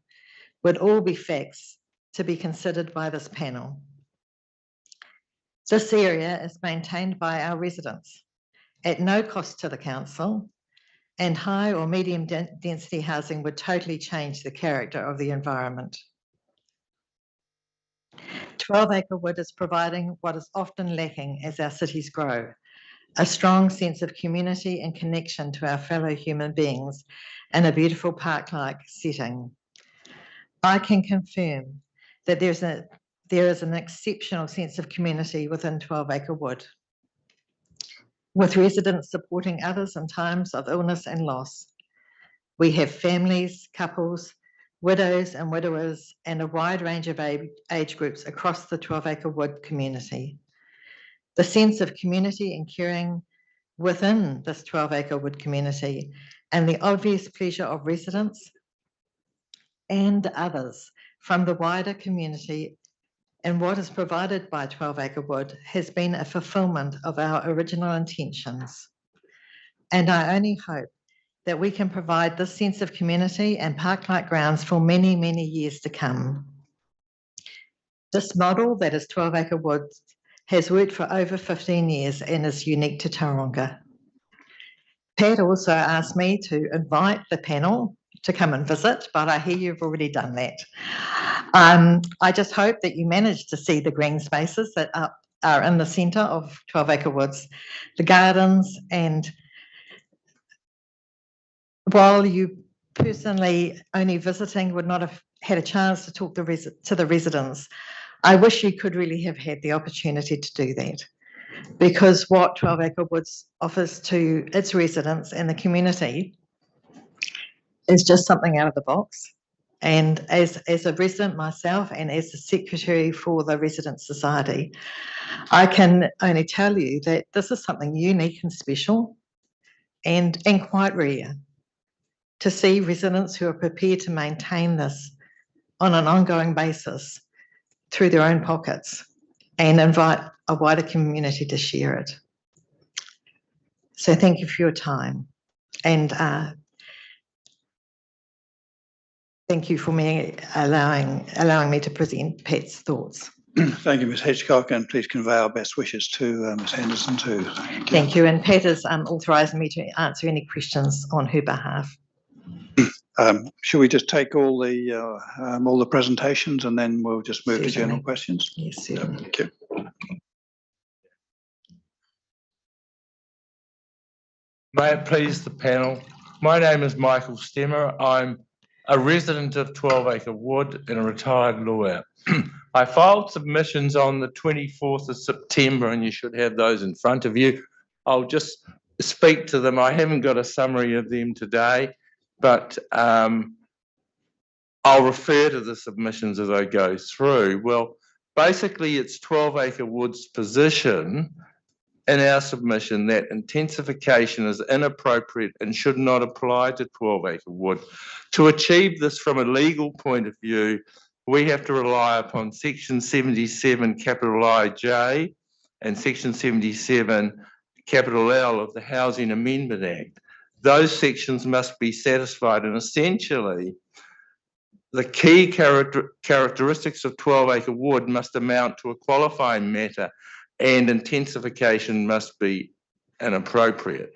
would all be facts to be considered by this panel. This area is maintained by our residents at no cost to the council, and high or medium density housing would totally change the character of the environment. 12 Acre Wood is providing what is often lacking as our cities grow, a strong sense of community and connection to our fellow human beings in a beautiful park-like setting. I can confirm that there is an exceptional sense of community within 12 Acre Wood, with residents supporting others in times of illness and loss. We have families, couples, widows and widowers, and a wide range of age groups across the 12 Acre Wood community. The sense of community and caring within this 12 Acre Wood community and the obvious pleasure of residents and others from the wider community and what is provided by 12 Acre Wood has been a fulfillment of our original intentions. And I only hope that we can provide this sense of community and park-like grounds for many, many years to come. This model, that is 12 Acre Wood, has worked for over 15 years and is unique to Tauranga. Pat also asked me to invite the panel to come and visit, but I hear you've already done that. I just hope that you managed to see the green spaces that are in the centre of 12 Acre Woods, the gardens, and while you personally only visiting would not have had a chance to talk to the residents, I wish you could really have had the opportunity to do that, because what 12 Acre Woods offers to its residents and the community is just something out of the box. And as a resident myself and as the secretary for the Resident Society, I can only tell you that this is something unique and special and quite rare, to see residents who are prepared to maintain this on an ongoing basis through their own pockets and invite a wider community to share it. So thank you for your time, and thank you for me allowing me to present Pat's thoughts. Thank you, Ms Hitchcock, and please convey our best wishes to Ms Henderson too. Thank you, and Pat has authorised me to answer any questions on her behalf. Should we just take all the presentations and then we'll just move to general questions? Yes, certainly. Thank you. May it please the panel. My name is Michael Stemmer. I'm a resident of 12 Acre Wood and a retired lawyer. I filed submissions on the 24th of September, and you should have those in front of you. I'll just speak to them. I haven't got a summary of them today, but I'll refer to the submissions as I go through. Well, basically, it's 12 Acre Wood's position in our submission that intensification is inappropriate and should not apply to 12 Acre Wood. To achieve this from a legal point of view, we have to rely upon Section 77 capital IJ and Section 77 capital L of the Housing Amendment Act. Those sections must be satisfied, and essentially the key characteristics of 12 Acre Wood must amount to a qualifying matter, and intensification must be inappropriate.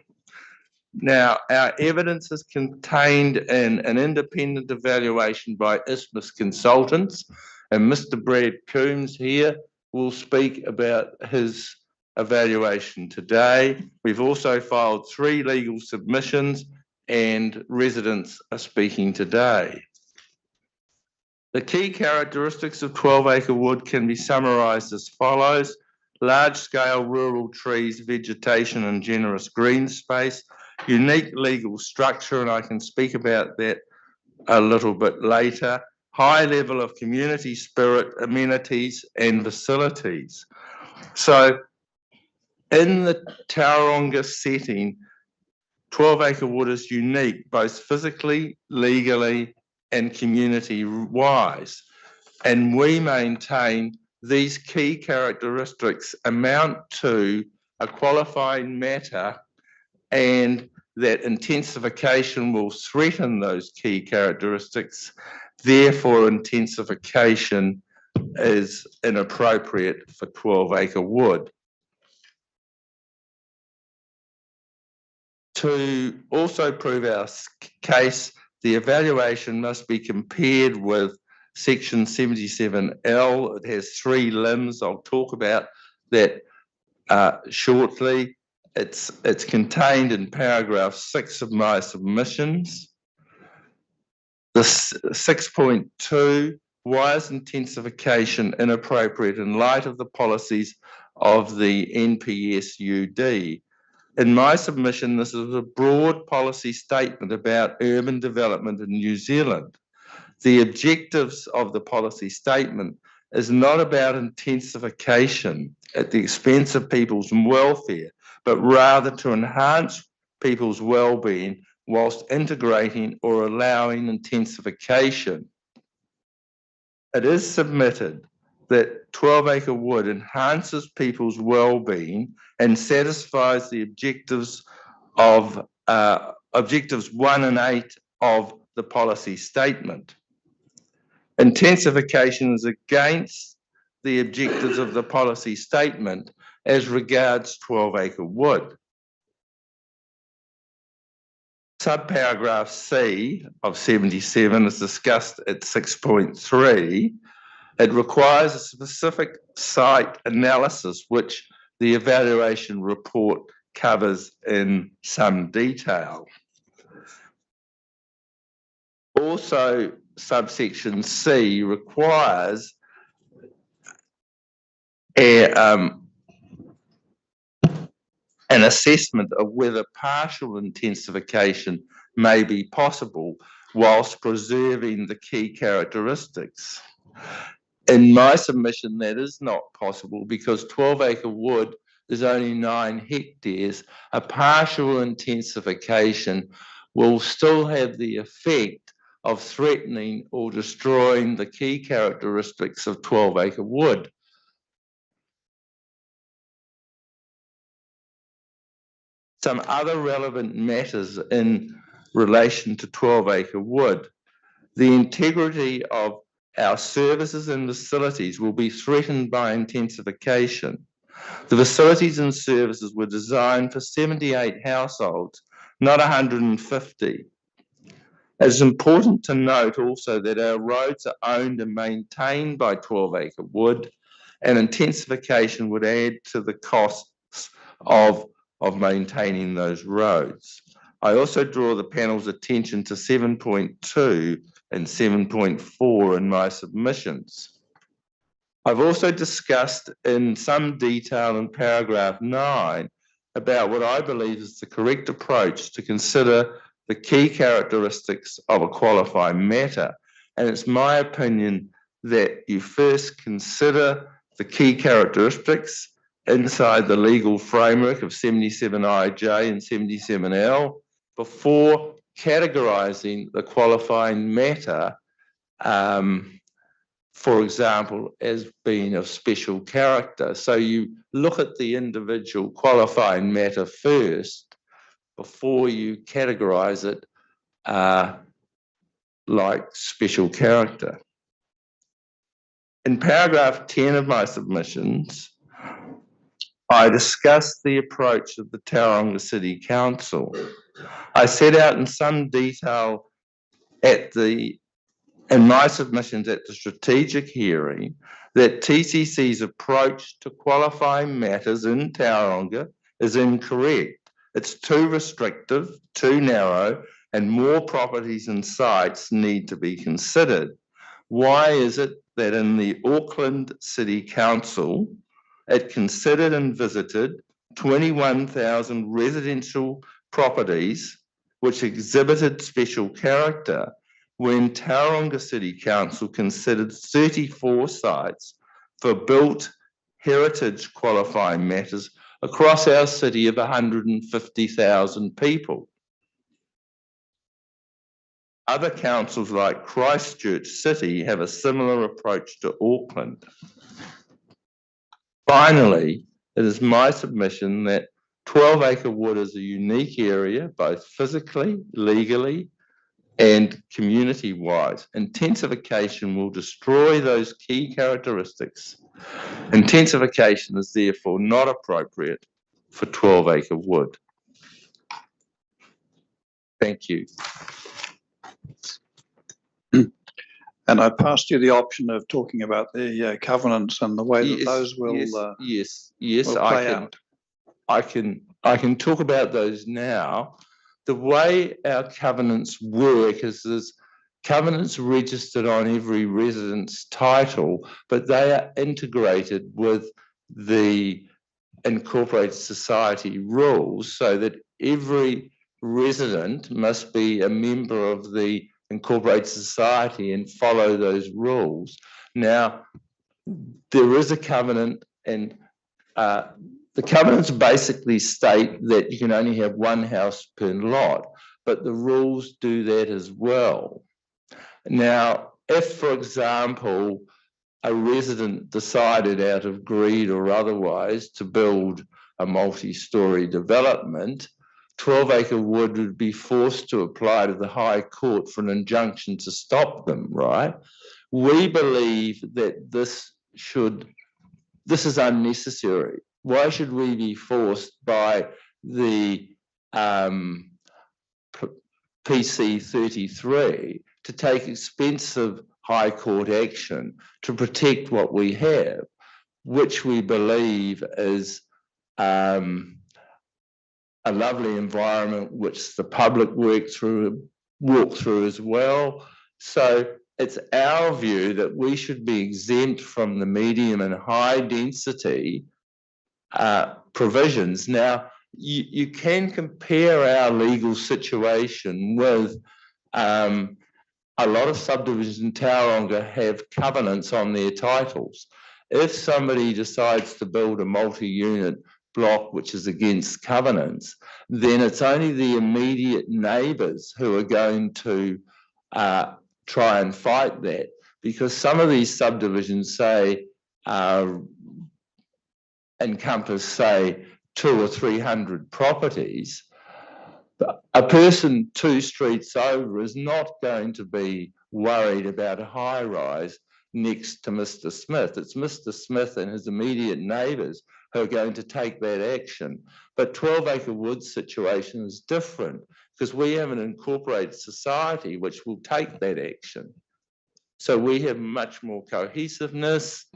Now, our evidence is contained in an independent evaluation by ISMIS Consultants, and Mr. Brad Coombs here will speak about his evaluation today. We've also filed 3 legal submissions, and residents are speaking today. The key characteristics of 12 Acre Wood can be summarised as follows: large-scale rural trees, vegetation and generous green space, unique legal structure, and I can speak about that a little bit later, high level of community spirit, amenities and facilities. So in the Tauranga setting, 12 Acre Wood is unique, both physically, legally and community-wise, and we maintain these key characteristics amount to a qualifying matter, and that intensification will threaten those key characteristics. Therefore, intensification is inappropriate for 12 Acre Wood. To also prove our case, the evaluation must be compared with Section 77L. It has 3 limbs. I'll talk about that shortly. It's contained in paragraph 6 of my submissions. This 6.2, why is intensification inappropriate in light of the policies of the NPSUD? In my submission, this is a broad policy statement about urban development in New Zealand. The objectives of the policy statement is not about intensification at the expense of people's welfare, but rather to enhance people's well-being whilst integrating or allowing intensification. It is submitted that 12-acre wood enhances people's well-being and satisfies the objectives of objectives 1 and 8 of the policy statement. Intensification is against the objectives of the policy statement as regards 12-acre wood. Subparagraph C of 77 is discussed at 6.3. It requires a specific site analysis, which the evaluation report covers in some detail. Also, subsection C requires an assessment of whether partial intensification may be possible whilst preserving the key characteristics. In my submission, that is not possible because 12-acre wood is only 9 hectares. A partial intensification will still have the effect of threatening or destroying the key characteristics of 12-acre wood. Some other relevant matters in relation to 12-acre wood. The integrity of our services and facilities will be threatened by intensification. The facilities and services were designed for 78 households, not 150. It's important to note also that our roads are owned and maintained by 12-acre wood, and intensification would add to the costs of maintaining those roads. I also draw the panel's attention to 7.2 and 7.4 in my submissions. I've also discussed in some detail in paragraph 9 about what I believe is the correct approach to consider the key characteristics of a qualifying matter. And it's my opinion that you first consider the key characteristics inside the legal framework of 77IJ and 77L before categorising the qualifying matter, for example, as being of special character. So you look at the individual qualifying matter first before you categorise it like special character. In paragraph 10 of my submissions, I discussed the approach of the Tauranga City Council. I set out in some detail in my submissions at the strategic hearing that TCC's approach to qualifying matters in Tauranga is incorrect. It's too restrictive, too narrow, and more properties and sites need to be considered. Why is it that in the Auckland City Council, it considered and visited 21,000 residential properties which exhibited special character, when Tauranga City Council considered 34 sites for built heritage qualifying matters across our city of 150,000 people? Other councils like Christchurch City have a similar approach to Auckland. Finally, it is my submission that 12-acre wood is a unique area, both physically, legally, and community-wise. Intensification will destroy those key characteristics. Intensification is therefore not appropriate for 12-acre wood. Thank you. And I passed you the option of talking about the covenants and the way that those will play out. I can talk about those now. The way our covenants work is covenants registered on every resident's title, but they are integrated with the incorporated society rules so that every resident must be a member of the incorporated society and follow those rules. Now, there is a covenant, and the covenants basically state that you can only have one house per lot, but the rules do that as well. Now, if, for example, a resident decided out of greed or otherwise to build a multi-storey development, 12-acre wood would be forced to apply to the High Court for an injunction to stop them, right? We believe that this is unnecessary. Why should we be forced by the PC 33 to take expensive High Court action to protect what we have, which we believe is a lovely environment which the public walk through as well. So it's our view that we should be exempt from the medium and high density provisions. Now, you can compare our legal situation with a lot of subdivisions in Tauranga have covenants on their titles. If somebody decides to build a multi-unit block which is against covenants, then it's only the immediate neighbours who are going to try and fight that, because some of these subdivisions say encompass, say, 200 or 300 properties. A person 2 streets over is not going to be worried about a high rise next to Mr. Smith. It's Mr. Smith and his immediate neighbours who are going to take that action. But 12-acre woods situation is different because we have an incorporated society which will take that action. So we have much more cohesiveness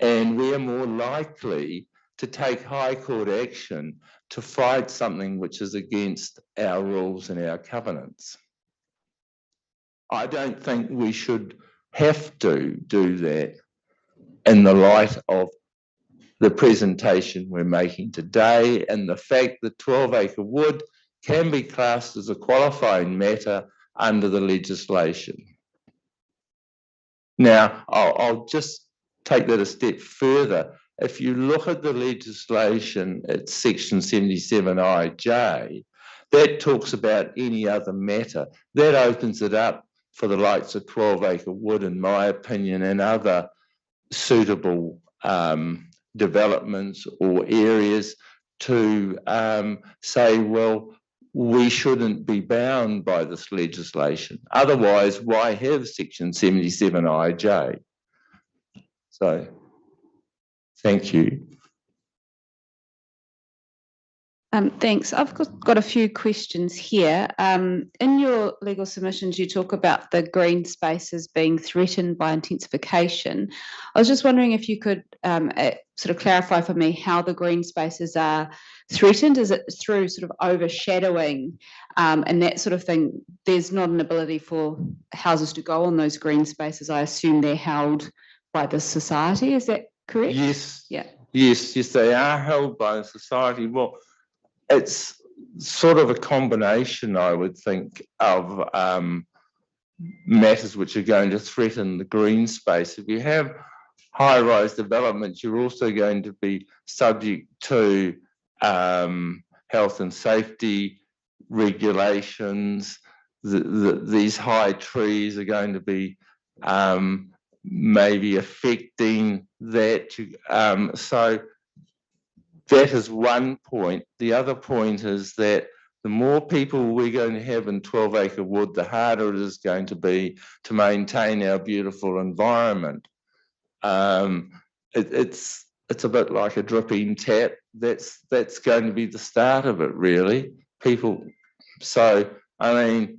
and we are more likely to take High Court action to fight something which is against our rules and our covenants. I don't think we should have to do that in the light of the presentation we're making today and the fact that 12-acre wood can be classed as a qualifying matter under the legislation. Now, I'll just take that a step further. If you look at the legislation at section 77IJ, that talks about any other matter. That opens it up for the likes of 12-acre wood, in my opinion, and other suitable developments or areas to say, well, we shouldn't be bound by this legislation. Otherwise, why have section 77IJ? So, thank you. Thanks. I've got a few questions here. In your legal submissions, you talk about the green spaces being threatened by intensification. I was just wondering if you could sort of clarify for me how the green spaces are threatened. Is it through sort of overshadowing and that sort of thing? There's not an ability for houses to go on those green spaces. I assume they're held by the society. Is that correct? Yes. Yeah. Yes, they are held by the society. Well, it's sort of a combination, I would think, of matters which are going to threaten the green space. If you have high-rise developments, you're also going to be subject to health and safety regulations. These high trees are going to be maybe affecting that. So that is one point. The other point is that the more people we're going to have in 12-acre wood, the harder it is going to be to maintain our beautiful environment. It's a bit like a dripping tap. That's going to be the start of it, really. People. So, I mean,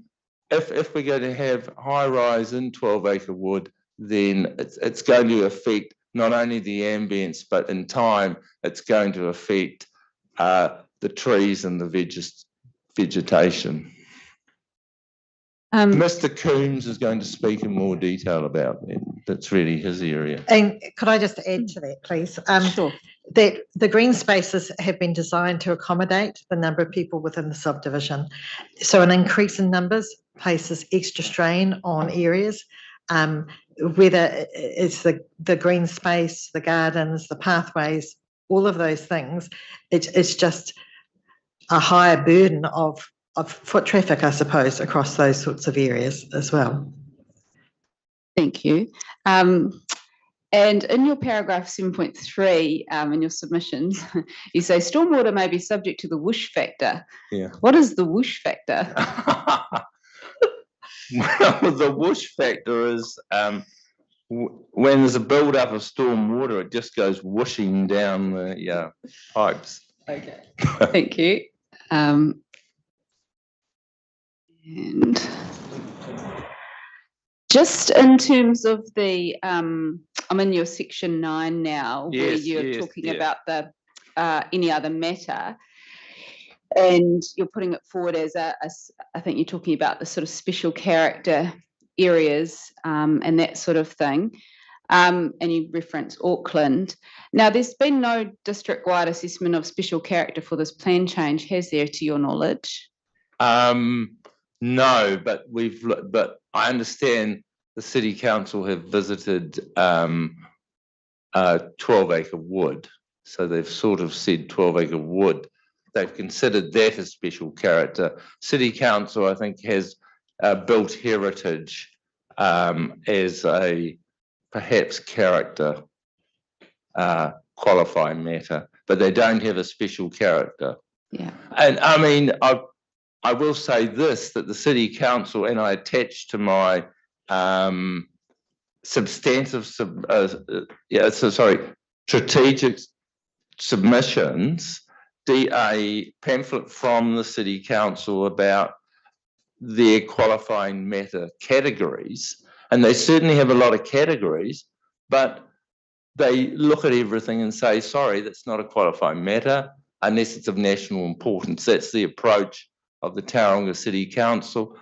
if we're going to have high rise in 12-acre wood, then it's going to affect not only the ambience, but in time, it's going to affect the trees and the vegetation. Mr. Coombs is going to speak in more detail about it. That's really his area. And could I just add to that, please? Sure. That the green spaces have been designed to accommodate the number of people within the subdivision. So an increase in numbers places extra strain on areas, whether it's the green space, the gardens, the pathways, all of those things. It's just a higher burden of foot traffic, I suppose, across those sorts of areas as well. Thank you. And in your paragraph 7.3 in your submissions, you say stormwater may be subject to the whoosh factor. Yeah. What is the whoosh factor? Well, the whoosh factor is when there's a build-up of storm water, it just goes whooshing down the pipes. Okay, thank you. And just in terms of the, I'm in your section 9 now, where you're talking about the any other matter, and you're putting it forward as I think you're talking about the sort of special character areas and that sort of thing. And you reference Auckland. Now, there's been no district-wide assessment of special character for this plan change, has there, to your knowledge? No, but I understand the City Council have visited 12-acre wood. So they've sort of said 12-acre wood. They've considered that a special character. City Council, I think, has built heritage as a perhaps character qualifying matter, but they don't have a special character. Yeah. And I mean, I will say this, that the City Council, and I attach to my strategic submissions, a pamphlet from the City Council about their qualifying matter categories, and they certainly have a lot of categories, but they look at everything and say, sorry, that's not a qualifying matter unless it's of national importance. That's the approach of the Tauranga City Council.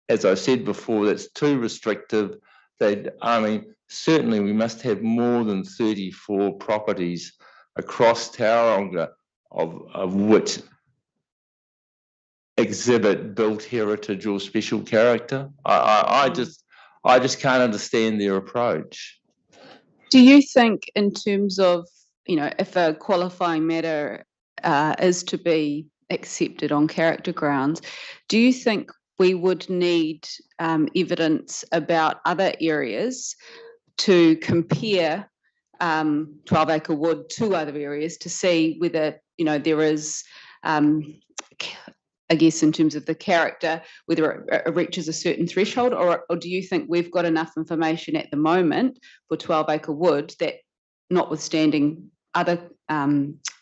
As I said before, that's too restrictive. Certainly we must have more than 34 properties across Tauranga of which exhibit built heritage or special character. I just can't understand their approach. Do you think, in terms of, if a qualifying matter is to be accepted on character grounds, do you think we would need evidence about other areas to compare 12-acre wood to other areas to see whether, there is, I guess, in terms of the character, whether it reaches a certain threshold, or do you think we've got enough information at the moment for 12-acre wood that, notwithstanding other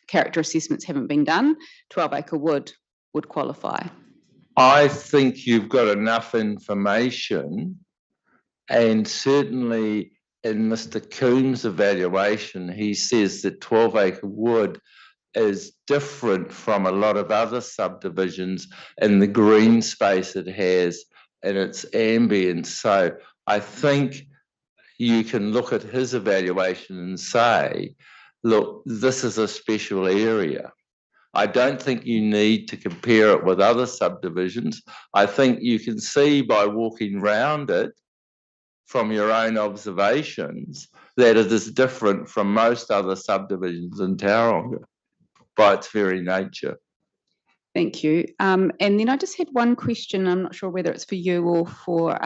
character assessments haven't been done, 12-acre wood would qualify? I think you've got enough information, and certainly in Mr. Coombs' evaluation, he says that 12-acre wood is different from a lot of other subdivisions in the green space it has and its ambience. So I think you can look at his evaluation and say, look, this is a special area. I don't think you need to compare it with other subdivisions. I think you can see by walking round it from your own observations that it is different from most other subdivisions in Tauranga by its very nature. Thank you. And then I just had one question. I'm not sure whether it's for you or for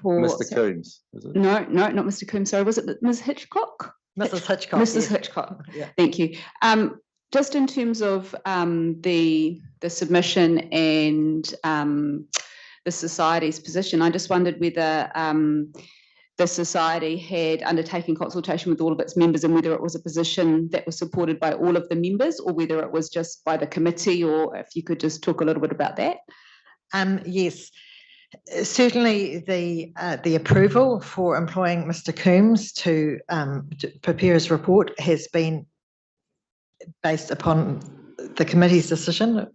Mr. Coombs, is it? No, not Mr. Coombs. Sorry, was it Ms. Hitchcock? Mrs. Hitchcock. Mrs. Hitchcock. Yeah. Thank you. Just in terms of the submission and the Society's position, I just wondered whether the Society had undertaken consultation with all of its members and whether it was a position that was supported by all of the members or whether it was just by the committee, or if you could just talk a little bit about that. Yes. Certainly the approval for employing Mr. Coombs to prepare his report has been based upon the committee's decision,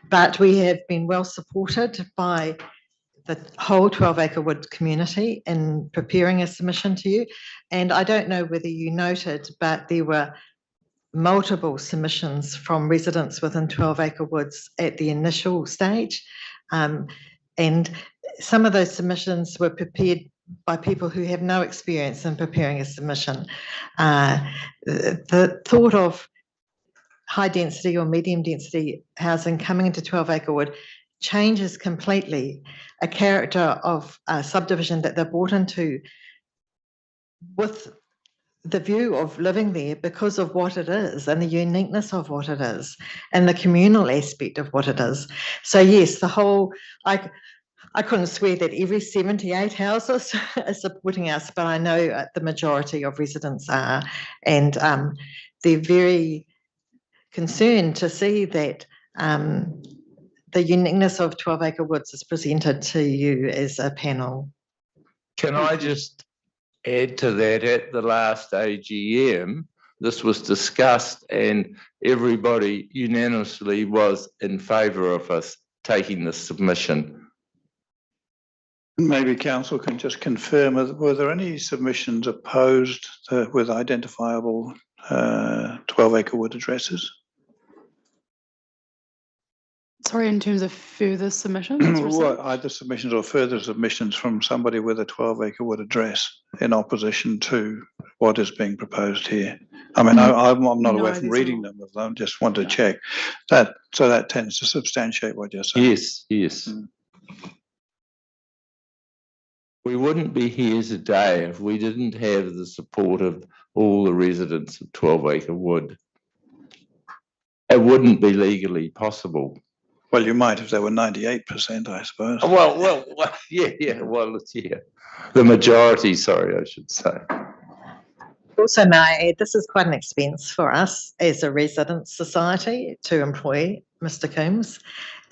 but we have been well supported by the whole 12-acre wood community in preparing a submission to you. And I don't know whether you noted, but there were multiple submissions from residents within 12-acre woods at the initial stage. And some of those submissions were prepared by people who have no experience in preparing a submission. The thought of high density or medium density housing coming into 12-acre wood changes completely a character of a subdivision that they're brought into with the view of living there because of what it is and the uniqueness of what it is and the communal aspect of what it is. So yes, the whole, I couldn't swear that every 78 houses are supporting us, but I know the majority of residents are, and they're very concerned to see that the uniqueness of 12-acre woods is presented to you as a panel. Can I just add to that? At the last AGM, this was discussed and everybody unanimously was in favour of us taking the submission. Maybe council can just confirm, were there any submissions opposed with identifiable 12-acre wood addresses? Sorry, in terms of further submissions? Well, either submissions or further submissions from somebody with a 12-acre wood address in opposition to what is being proposed here. I mean, I'm not aware from reading them, I just want to check that. So that tends to substantiate what you're saying. Yes, yes. We wouldn't be here today if we didn't have the support of all the residents of 12-acre wood. It wouldn't be legally possible. Well, you might if there were 98%, I suppose. Well, yeah. Well, it's the majority. Sorry, I should say. Also, may I add, this is quite an expense for us as a resident society to employ Mr. Coombs,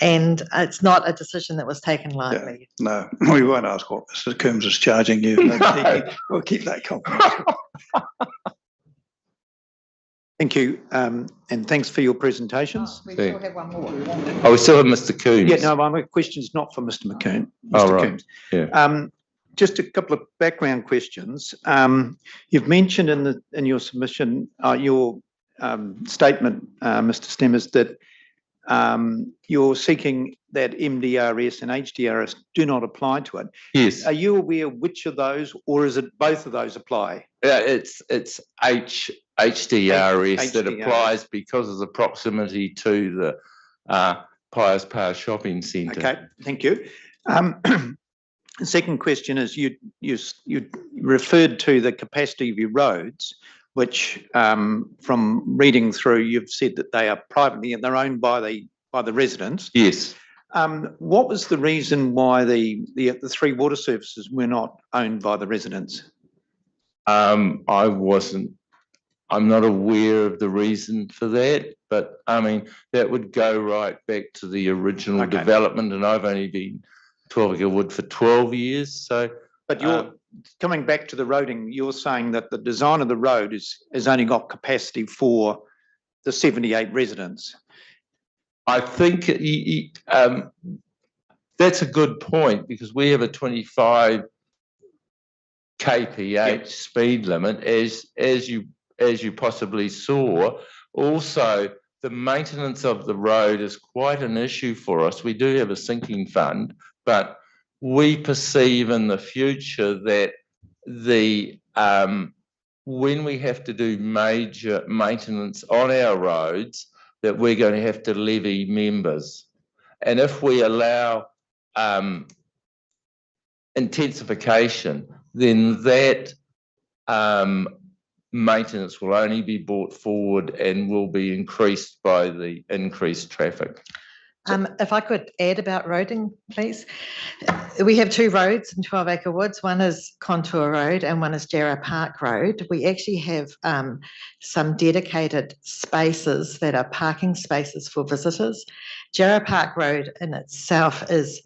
and it's not a decision that was taken lightly. Yeah, no, we won't ask what Mr. Coombs is charging you. We'll keep that confidential. Thank you, and thanks for your presentations. We still have one more. Oh, we still have Mr. Coombs. Yeah, no, my question's not for Mr. McCoon. Oh, right. Coombs. Yeah. Just a couple of background questions. You've mentioned in your submission, your statement, Mr. Stemmers, that you're seeking that MDRS and HDRS do not apply to it. Yes. Are you aware which of those, or is it both of those apply? It's HDRS that applies because of the proximity to the Pius Power Shopping Centre. Okay, thank you. The second question is you referred to the capacity of your roads, which from reading through, you've said that they are privately and they're owned by the residents. Yes. What was the reason why the three water services were not owned by the residents? I'm not aware of the reason for that, but I mean, that would go right back to the original development, and I've only been 12-acre wood for 12 years. So, but you're coming back to the roading, you're saying that the design of the road has only got capacity for the 78 residents. I think that's a good point, because we have a 25 kph speed limit, as you possibly saw. Also, the maintenance of the road is quite an issue for us. We do have a sinking fund, but we perceive in the future that when we have to do major maintenance on our roads, that we're going to have to levy members. And if we allow intensification, then that maintenance will only be brought forward and will be increased by the increased traffic. If I could add about roading, please. We have two roads in 12-acre woods. One is Contour Road and one is Jarrah Park Road. We actually have some dedicated spaces that are parking spaces for visitors. Jarrah Park Road in itself is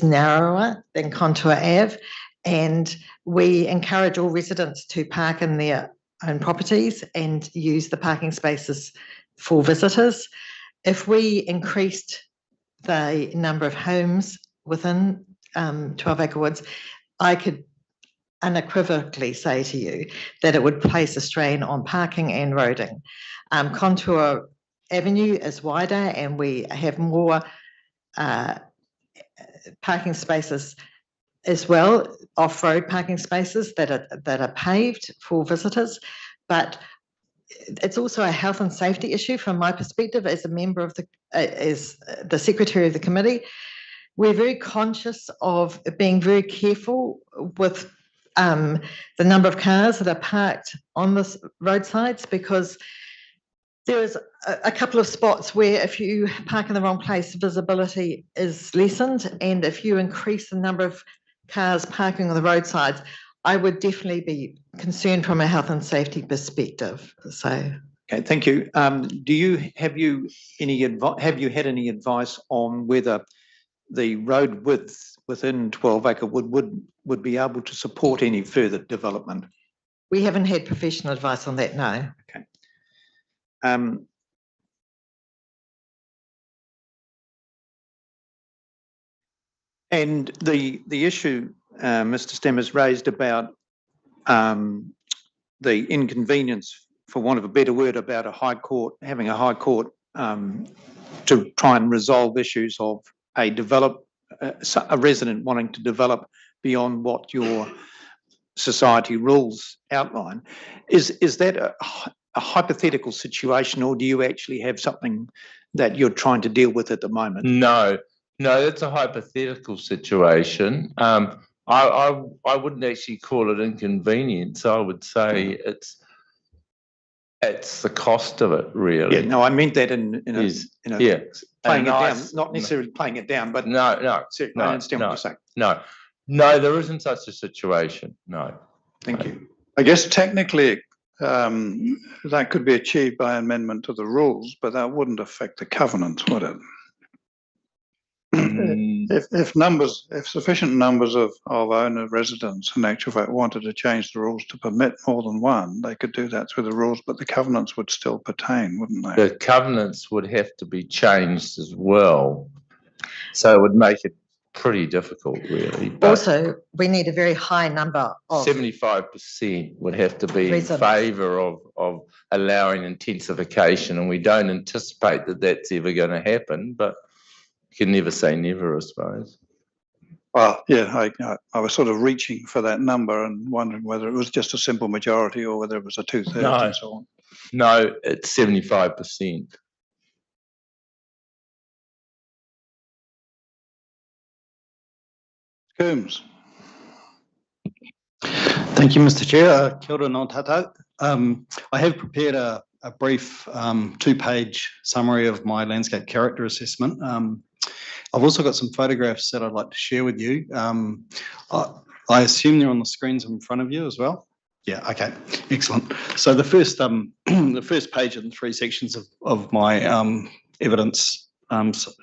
narrower than Contour Ave, and we encourage all residents to park in their own properties and use the parking spaces for visitors. If we increased the number of homes within 12 Acre Woods, I could unequivocally say to you that it would place a strain on parking and roading. Contour Avenue is wider and we have more parking spaces as well, off-road parking spaces that are paved for visitors, but it's also a health and safety issue from my perspective as a member of as the secretary of the committee. We're very conscious of being very careful with the number of cars that are parked on the roadsides, because there is a couple of spots where if you park in the wrong place, visibility is lessened, and if you increase the number of cars parking on the roadsides, I would definitely be concerned from a health and safety perspective. So, okay, thank you. Have you had any advice on whether the road width within 12 Acre Wood would be able to support any further development? We haven't had professional advice on that, no. Okay. And the issue Mr. Stem has raised about the inconvenience, for want of a better word, about having a high court to try and resolve issues of a resident wanting to develop beyond what your society rules outline. Is that a hypothetical situation, or do you actually have something that you're trying to deal with at the moment? No, it's a hypothetical situation. I wouldn't actually call it inconvenience. I would say it's the cost of it, really. Yeah, no, I meant that in playing it down, not necessarily playing it down, but no, I understand what you're saying. No, there isn't such a situation. No. Thank you. I guess technically that could be achieved by amendment to the rules, but that wouldn't affect the covenant, would it? If sufficient numbers of owner residents in actual fact wanted to change the rules to permit more than one, they could do that through the rules, but the covenants would still pertain, wouldn't they? The covenants would have to be changed as well, so it would make it pretty difficult, really. But also, we need a very high number of 75% would have to be residents in favour of allowing intensification, and we don't anticipate that that's ever going to happen, but you can never say never, I suppose. Well, yeah, I was sort of reaching for that number and wondering whether it was just a simple majority or whether it was a 2/3 and so on. No, it's 75%. Coombs. Thank you, Mr. Chair. Kia ora nō tātou. I have prepared a brief 2-page summary of my landscape character assessment. I've also got some photographs that I'd like to share with you. I assume they're on the screens in front of you as well. Yeah, okay, excellent. So the first page in 3 sections of my evidence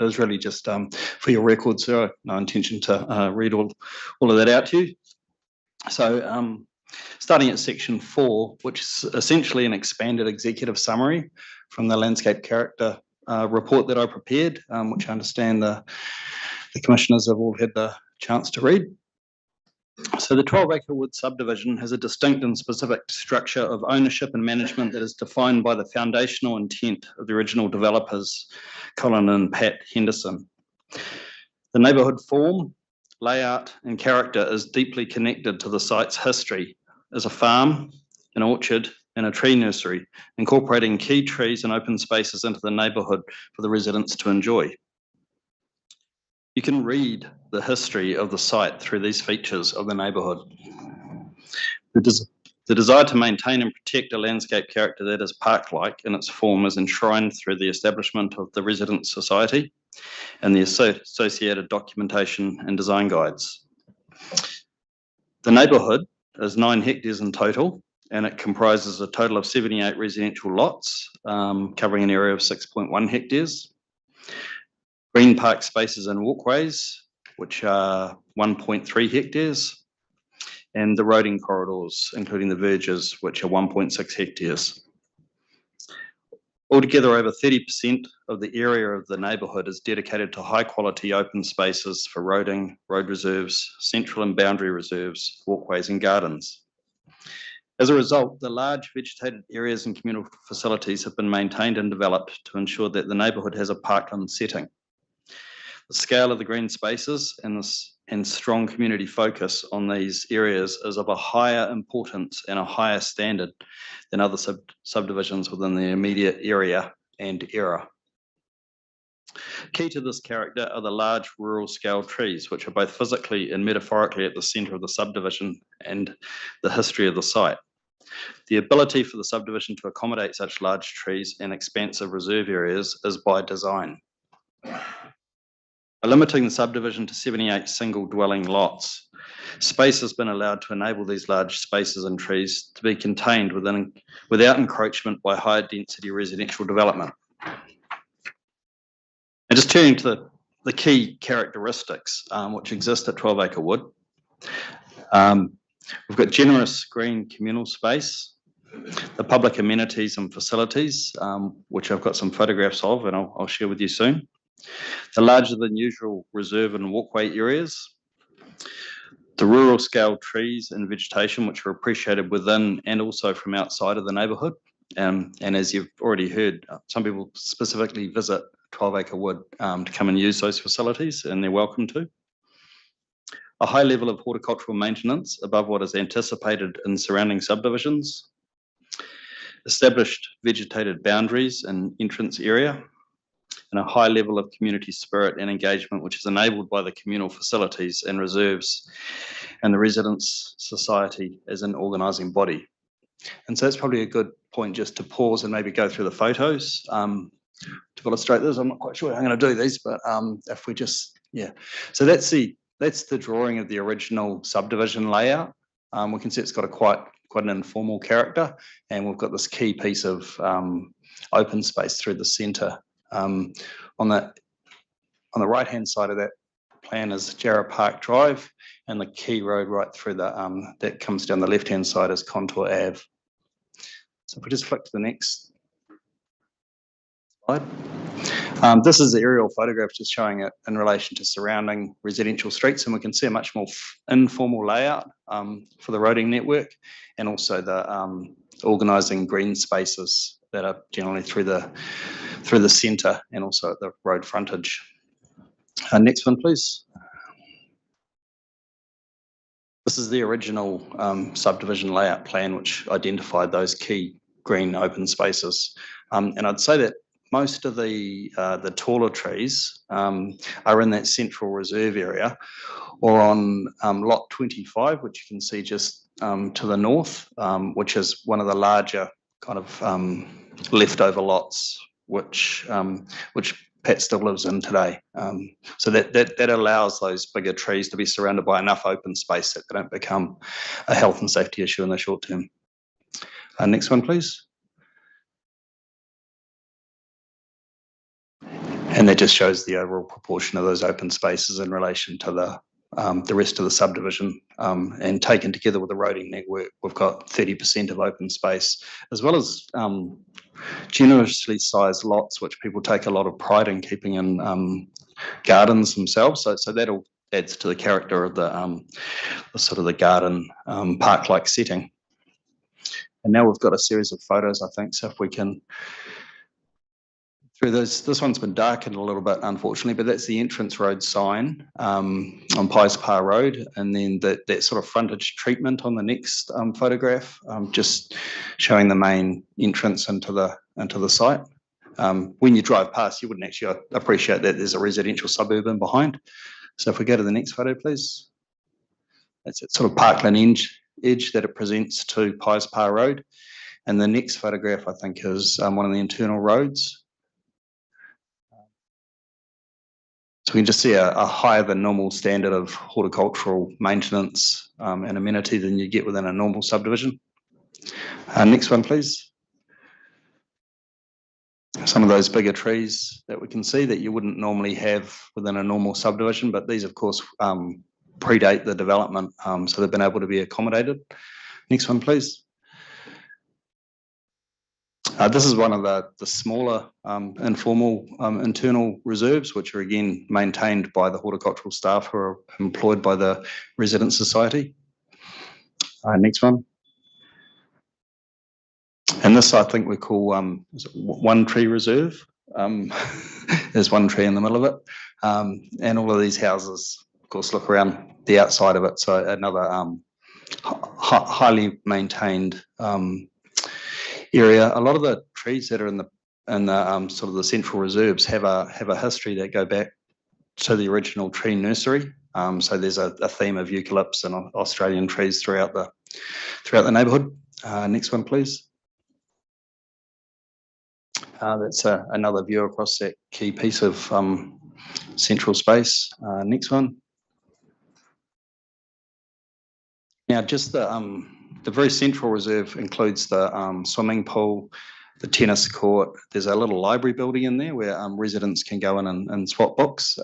is really just for your records. So no intention to read all of that out to you. So starting at section 4, which is essentially an expanded executive summary from the landscape character report that I prepared, which I understand the commissioners have all had the chance to read. So the 12 Acre Wood subdivision has a distinct and specific structure of ownership and management that is defined by the foundational intent of the original developers, Colin and Pat Henderson. The neighbourhood form, layout and character is deeply connected to the site's history as a farm, an orchard and a tree nursery, incorporating key trees and open spaces into the neighbourhood for the residents to enjoy. You can read the history of the site through these features of the neighbourhood. The desire to maintain and protect a landscape character that is park-like in its form is enshrined through the establishment of the Resident Society and the associated documentation and design guides. The neighbourhood is 9 hectares in total, and it comprises a total of 78 residential lots, covering an area of 6.1 hectares. Green park spaces and walkways, which are 1.3 hectares, and the roading corridors, including the verges, which are 1.6 hectares. Altogether, over 30% of the area of the neighbourhood is dedicated to high quality open spaces for roading, road reserves, central and boundary reserves, walkways and gardens. As a result, the large vegetated areas and communal facilities have been maintained and developed to ensure that the neighbourhood has a parkland setting. The scale of the green spaces and strong community focus on these areas is of a higher importance and a higher standard than other subdivisions within the immediate area and era. Key to this character are the large rural scale trees, which are both physically and metaphorically at the centre of the subdivision and the history of the site. The ability for the subdivision to accommodate such large trees and expansive reserve areas is by design. By limiting the subdivision to 78 single dwelling lots, space has been allowed to enable these large spaces and trees to be contained without encroachment by higher density residential development. And just turning to the key characteristics which exist at 12 Acre Wood. We've got generous green communal space, the public amenities and facilities, which I've got some photographs of and I'll share with you soon. The larger than usual reserve and walkway areas, the rural scale trees and vegetation which are appreciated within and also from outside of the neighbourhood. And as you've already heard, some people specifically visit 12 Acre Wood to come and use those facilities, and they're welcome to. A high level of horticultural maintenance above what is anticipated in surrounding subdivisions. Established vegetated boundaries and entrance area, and a high level of community spirit and engagement, which is enabled by the communal facilities and reserves and the residents' society as an organising body. And so that's probably a good point just to pause and maybe go through the photos. To illustrate this, I'm not quite sure how I'm going to do these, but if we just, yeah. So that's the drawing of the original subdivision layout. We can see it's got a quite an informal character, and we've got this key piece of open space through the centre. On the right-hand side of that plan is Jarrah Park Drive, and the key road right through the that comes down the left-hand side is Contour Ave. So if we just flick to the next slide. This is the aerial photograph just showing it in relation to surrounding residential streets, and we can see a much more informal layout for the roading network, and also the organising green spaces that are generally through the centre and also at the road frontage. Next one, please. This is the original subdivision layout plan, which identified those key green open spaces. And I'd say that most of the taller trees are in that central reserve area, or on lot 25, which you can see just to the north, which is one of the larger kind of leftover lots, which Pat still lives in today. So that allows those bigger trees to be surrounded by enough open space that they don't become a health and safety issue in the short term. Next one, please. And that just shows the overall proportion of those open spaces in relation to the rest of the subdivision, and taken together with the roading network, we've got 30% of open space, as well as generously sized lots, which people take a lot of pride in keeping in gardens themselves. So that all adds to the character of the sort of the garden park-like setting. And now we've got a series of photos, I think, so if we can through this one's been darkened a little bit, unfortunately, but that's the entrance road sign on Pies Pa Road, and then that sort of frontage treatment on the next photograph, just showing the main entrance into the site. When you drive past, you wouldn't actually appreciate that there's a residential suburb in behind. So if we go to the next photo, please. That's that sort of parkland edge that it presents to Pies Pa Road. And the next photograph, I think, is one of the internal roads. So we can just see a higher than normal standard of horticultural maintenance and amenity than you get within a normal subdivision. Next one, please. Some of those bigger trees that we can see that you wouldn't normally have within a normal subdivision, but these, of course, predate the development, so they've been able to be accommodated. Next one, please. This is one of the smaller informal internal reserves, which are again maintained by the horticultural staff who are employed by the resident society. Next one. And this I think we call is it one tree reserve. There's one tree in the middle of it. And all of these houses, of course, look around the outside of it. So another highly maintained area. A lot of the trees that are in the sort of the central reserves have a history that go back to the original tree nursery. So there's a theme of eucalypts and Australian trees throughout the neighbourhood. Next one, please. That's another view across that key piece of central space. Next one. Now, just the very central reserve includes the swimming pool, the tennis court. There's a little library building in there where residents can go in and swap books.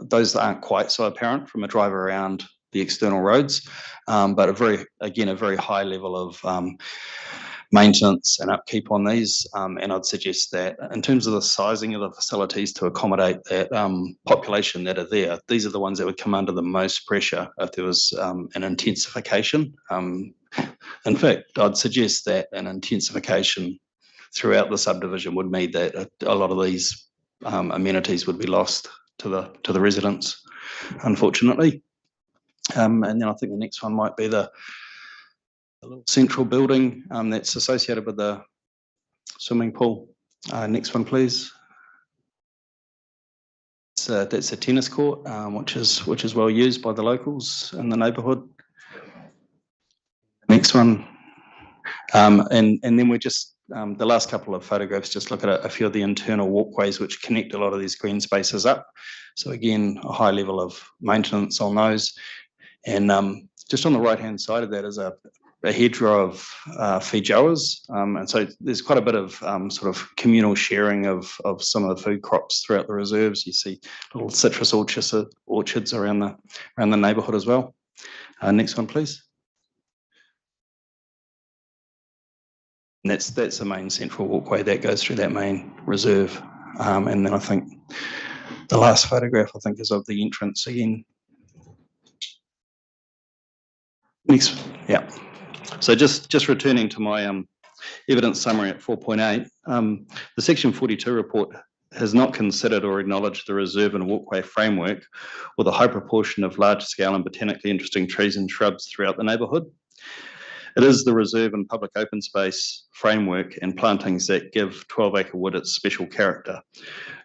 Those aren't quite so apparent from a drive around the external roads, but a very high level of maintenance and upkeep on these. And I'd suggest that in terms of the sizing of the facilities to accommodate that population that are there, these are the ones that would come under the most pressure if there was an intensification. In fact, I'd suggest that an intensification throughout the subdivision would mean that a lot of these amenities would be lost to the residents, unfortunately. And then I think the next one might be the little central building that's associated with the swimming pool. Next one, please. That's a tennis court, which is well used by the locals in the neighbourhood. Next one. And then we're just, the last couple of photographs just look at a few of the internal walkways which connect a lot of these green spaces up. So again, a high level of maintenance on those. And just on the right-hand side of that is a hedgerow of feijoas. And so there's quite a bit of sort of communal sharing of some of the food crops throughout the reserves. You see little citrus orchards around the neighbourhood as well. Next one, please. And that's the main central walkway that goes through that main reserve. And then I think the last photograph, I think, is of the entrance again. Next, yeah. So just returning to my evidence summary at 4.8, the Section 42 report has not considered or acknowledged the reserve and walkway framework or the high proportion of large-scale and botanically interesting trees and shrubs throughout the neighbourhood. It is the reserve and public open space framework and plantings that give 12-acre wood its special character,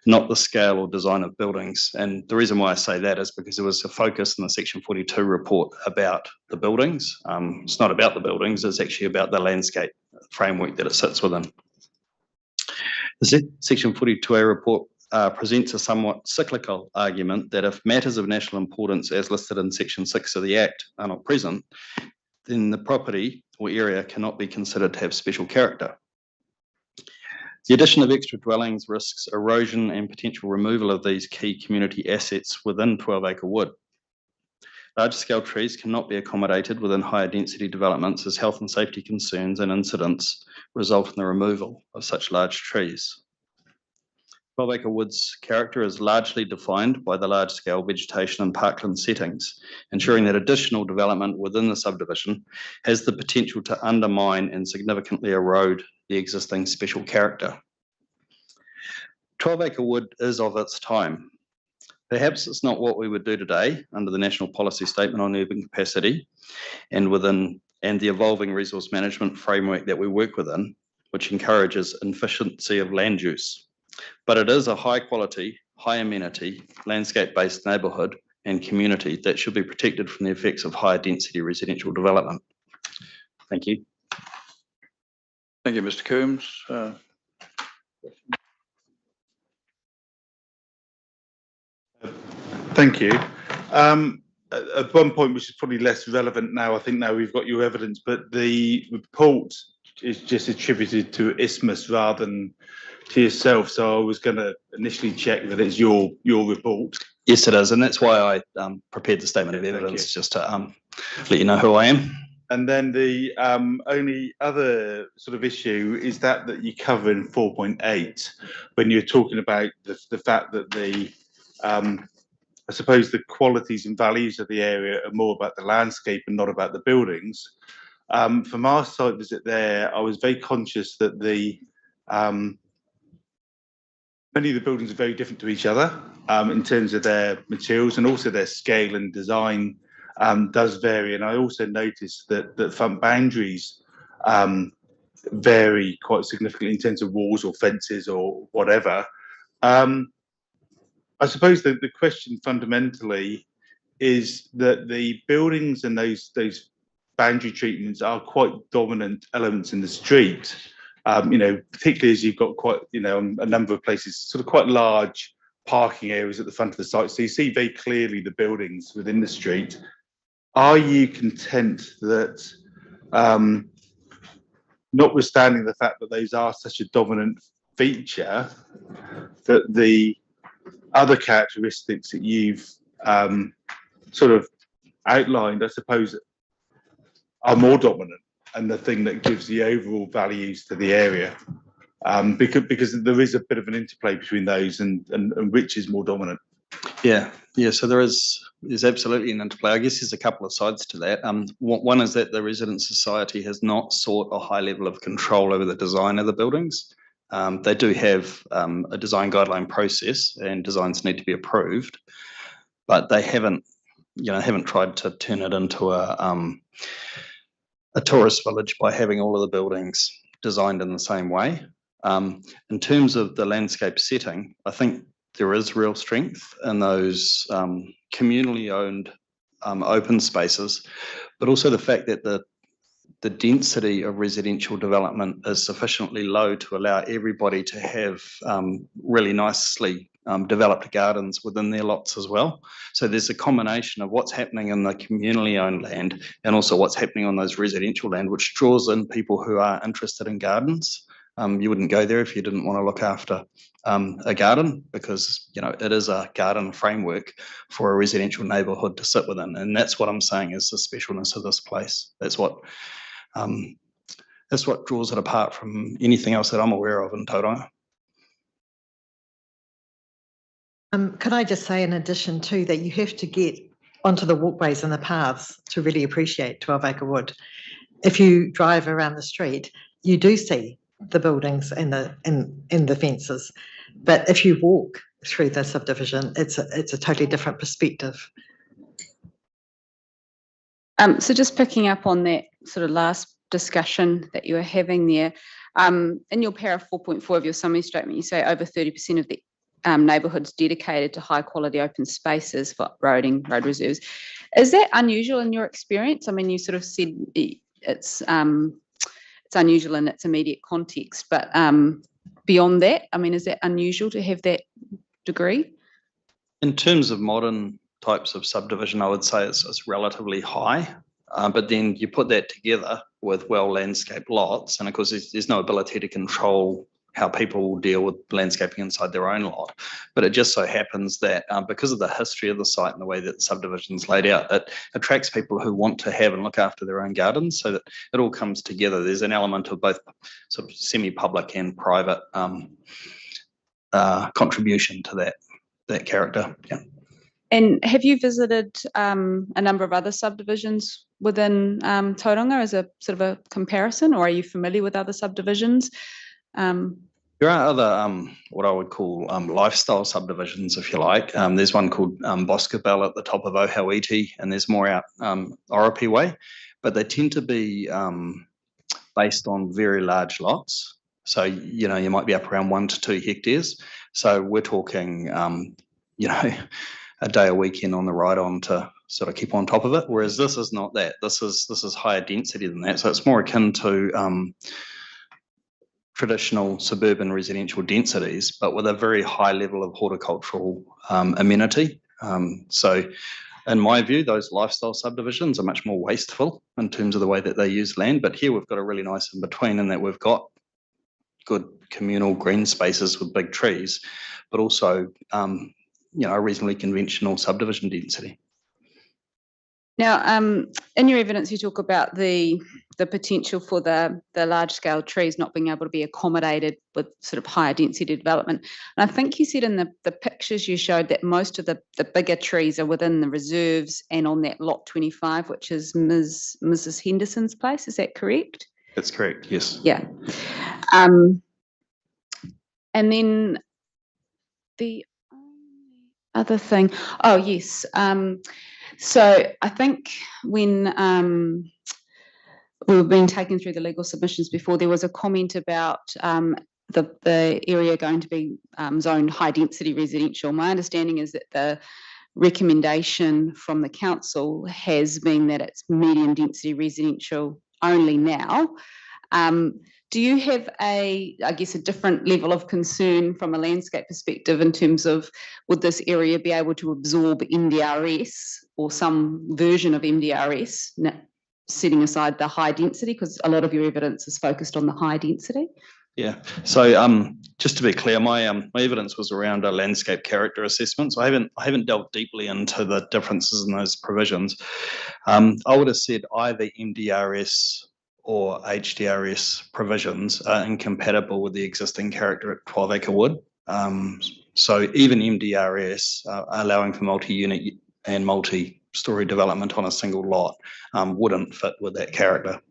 not the scale or design of buildings. And the reason why I say that is because there was a focus in the Section 42 report about the buildings. It's not about the buildings, it's actually about the landscape framework that it sits within. The Section 42A report presents a somewhat cyclical argument that if matters of national importance as listed in Section 6 of the Act are not present, then the property or area cannot be considered to have special character. The addition of extra dwellings risks erosion and potential removal of these key community assets within 12-acre wood. Large-scale trees cannot be accommodated within higher density developments as health and safety concerns and incidents result in the removal of such large trees. 12-acre wood's character is largely defined by the large-scale vegetation and parkland settings, ensuring that additional development within the subdivision has the potential to undermine and significantly erode the existing special character. 12-acre wood is of its time. Perhaps it's not what we would do today under the National Policy Statement on Urban Capacity and the evolving resource management framework that we work within, which encourages efficiency of land use. But it is a high quality, high amenity, landscape-based neighbourhood and community that should be protected from the effects of higher density residential development. Thank you. Thank you, Mr. Coombs. Thank you. At one point, which is probably less relevant now, I think now we've got your evidence, but the report is just attributed to Isthmus rather than to yourself. So I was going to initially check that it's your report. Yes, it is, and that's why I prepared the statement of evidence, just to let you know who I am. And then the only other sort of issue is that you cover in 4.8 when you're talking about the fact that I suppose the qualities and values of the area are more about the landscape and not about the buildings. From our site visit there, I was very conscious that many of the buildings are very different to each other in terms of their materials, and also their scale and design does vary. And I also noticed that front boundaries vary quite significantly in terms of walls or fences or whatever. I suppose the question fundamentally is that the buildings and those boundary treatments are quite dominant elements in the street. Particularly as you've got quite, a number of places, sort of quite large parking areas at the front of the site. So you see very clearly the buildings within the street. Are you content that, notwithstanding the fact that those are such a dominant feature, that the other characteristics that you've sort of outlined, I suppose, are more dominant and the thing that gives the overall values to the area? Because there is a bit of an interplay between those and which is more dominant. Yeah. So there's absolutely an interplay. I guess there's a couple of sides to that. One is that the resident society has not sought a high level of control over the design of the buildings. They do have a design guideline process, and designs need to be approved, but they haven't tried to turn it into a tourist village by having all of the buildings designed in the same way. In terms of the landscape setting, I think there is real strength in those communally owned open spaces, but also the fact that the density of residential development is sufficiently low to allow everybody to have really nicely developed gardens within their lots as well. So there's a combination of what's happening in the communally owned land and also what's happening on those residential land, which draws in people who are interested in gardens. You wouldn't go there if you didn't want to look after a garden, because it is a garden framework for a residential neighbourhood to sit within, and that's what I'm saying is the specialness of this place. That's what draws it apart from anything else that I'm aware of in Tauranga. Could I just say, in addition to that, you have to get onto the walkways and the paths to really appreciate 12 Acre Wood. If you drive around the street, you do see the buildings and the fences, but if you walk through the subdivision, it's a totally different perspective. So just picking up on that sort of last discussion that you were having there, in your para 4.4 of your summary statement, you say over 30% of the neighbourhoods dedicated to high quality open spaces for road reserves. Is that unusual in your experience? I mean, you sort of said it's unusual in its immediate context, but beyond that, I mean, is that unusual to have that degree? In terms of modern types of subdivision, I would say it's relatively high, but then you put that together with well landscaped lots, and of course there's no ability to control how people will deal with landscaping inside their own lot. But it just so happens that because of the history of the site and the way that the subdivision's laid out, it attracts people who want to have and look after their own gardens, so that it all comes together. There's an element of both sort of semi-public and private contribution to that character. Yeah. And have you visited a number of other subdivisions within Tauranga as a sort of a comparison, or are you familiar with other subdivisions? There are other, what I would call lifestyle subdivisions, if you like. There's one called Boscobel at the top of Ohauiti, and there's more out Oropi Way, but they tend to be based on very large lots. So, you might be up around 1 to 2 hectares. So we're talking, a day a weekend on the ride on to sort of keep on top of it. Whereas this is not that. This is higher density than that. So it's more akin to traditional suburban residential densities, but with a very high level of horticultural amenity. So in my view, those lifestyle subdivisions are much more wasteful in terms of the way that they use land. But here we've got a really nice in between, in that we've got good communal green spaces with big trees, but also a reasonably conventional subdivision density. Now, in your evidence, you talk about the potential for the large scale trees not being able to be accommodated with sort of higher density development. And I think you said in the pictures you showed that most of the bigger trees are within the reserves and on that lot 25, which is Mrs. Henderson's place. Is that correct? That's correct, yes. Yeah. And then the other thing, oh yes. So I think when we've been taken through the legal submissions before, there was a comment about the area going to be zoned high density residential. My understanding is that the recommendation from the council has been that it's medium density residential only now. Do you have I guess, a different level of concern from a landscape perspective in terms of would this area be able to absorb MDRS or some version of MDRS, setting aside the high density, because a lot of your evidence is focused on the high density? Yeah, so just to be clear, my evidence was around a landscape character assessment. So I haven't delved deeply into the differences in those provisions. I would have said either MDRS or HDRS provisions are incompatible with the existing character at 12 Acre Wood. So even MDRS allowing for multi-unit and multi-story development on a single lot wouldn't fit with that character.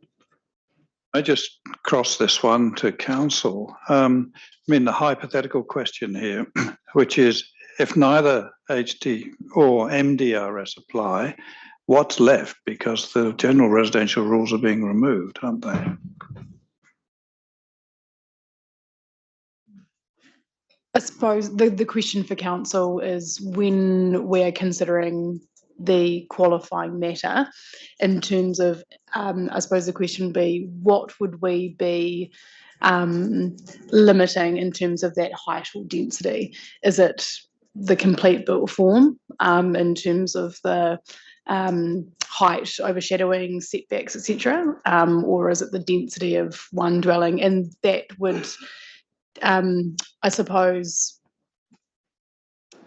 I just cross this one to council. I mean, the hypothetical question here, which is if neither HD or MDRS apply, what's left? Because the general residential rules are being removed, aren't they? I suppose the question for council is when we're considering the qualifying matter in terms of, I suppose the question would be, what would we be limiting in terms of that height or density? Is it the complete built form in terms of the height, overshadowing, setbacks, etc., or is it the density of one dwelling? And that would, I suppose,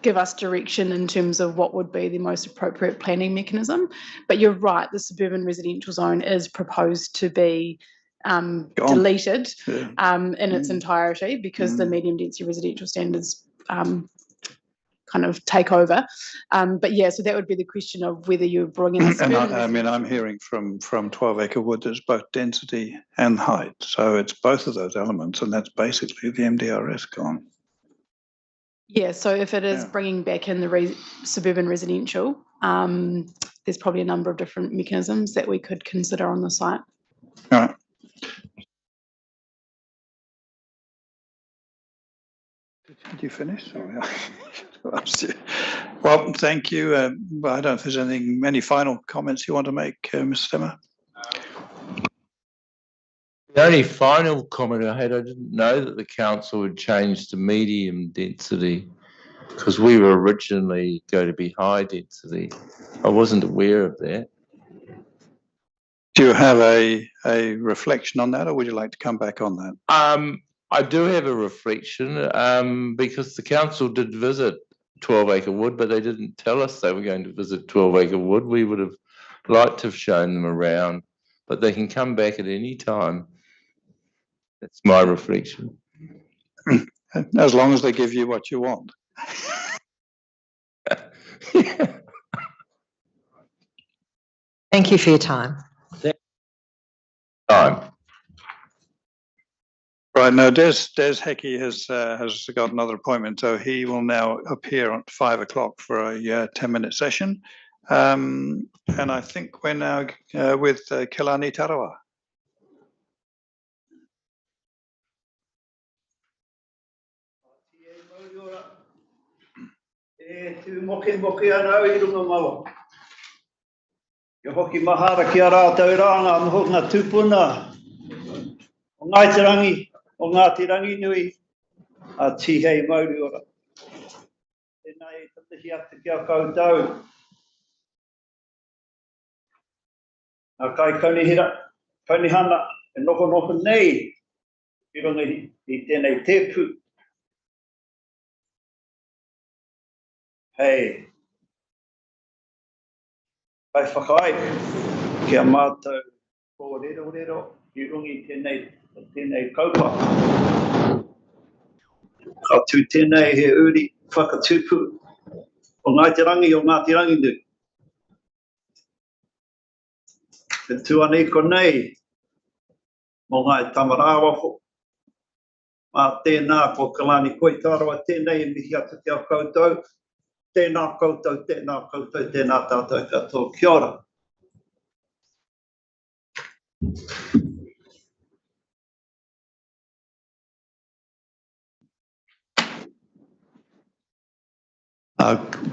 give us direction in terms of what would be the most appropriate planning mechanism. But you're right, the suburban residential zone is proposed to be deleted in its entirety because the medium density residential standards kind of take over. But yeah, so that would be the question of whether you bring in. And I mean, I'm hearing from 12 Acre Wood, there's both density and height. So it's both of those elements, and that's basically the MDRS gone. Yeah, so if it is bringing back in the suburban residential, there's probably a number of different mechanisms that we could consider on the site. All right. Did you finish? Well, thank you. I don't know if there's any final comments you want to make, Mr. Stemmer. The only final comment I had, I didn't know that the council had changed to medium density because we were originally going to be high density. I wasn't aware of that. Do you have a reflection on that, or would you like to come back on that? I do have a reflection because the council did visit 12 Acre Wood, but they didn't tell us they were going to visit 12 Acre Wood. We would have liked to have shown them around, but they can come back at any time. That's my reflection. As long as they give you what you want. Thank you for your time. Right, now Des Hecky has got another appointment, so he will now appear at 5 o'clock for a 10-minute session. And I think we're now with Kilani Tarawa. Ia hoki mahara ki a rātou rāna an ho ngā tūpuna o Ngāti Rangi nui a tihei mauri ora. Tēnā e tatahi atu ki a koutou. A kai kaunihana e noko nei i runga i tēnei tēpu. Hei. Kai whakai, kia mātou kōrero, I rungi tēnei kaupapa. Ka tū tēnei he uri whakatūpu o Ngātirangi o Ngātirangi nui. Te tuanei konei mō ngai tamarawa ho. Mā tēnā ko kalani koe tārawa tēnei e mihi atu te au koutou. Tēnā koutou, tēnā tātou katoa. Kia ora.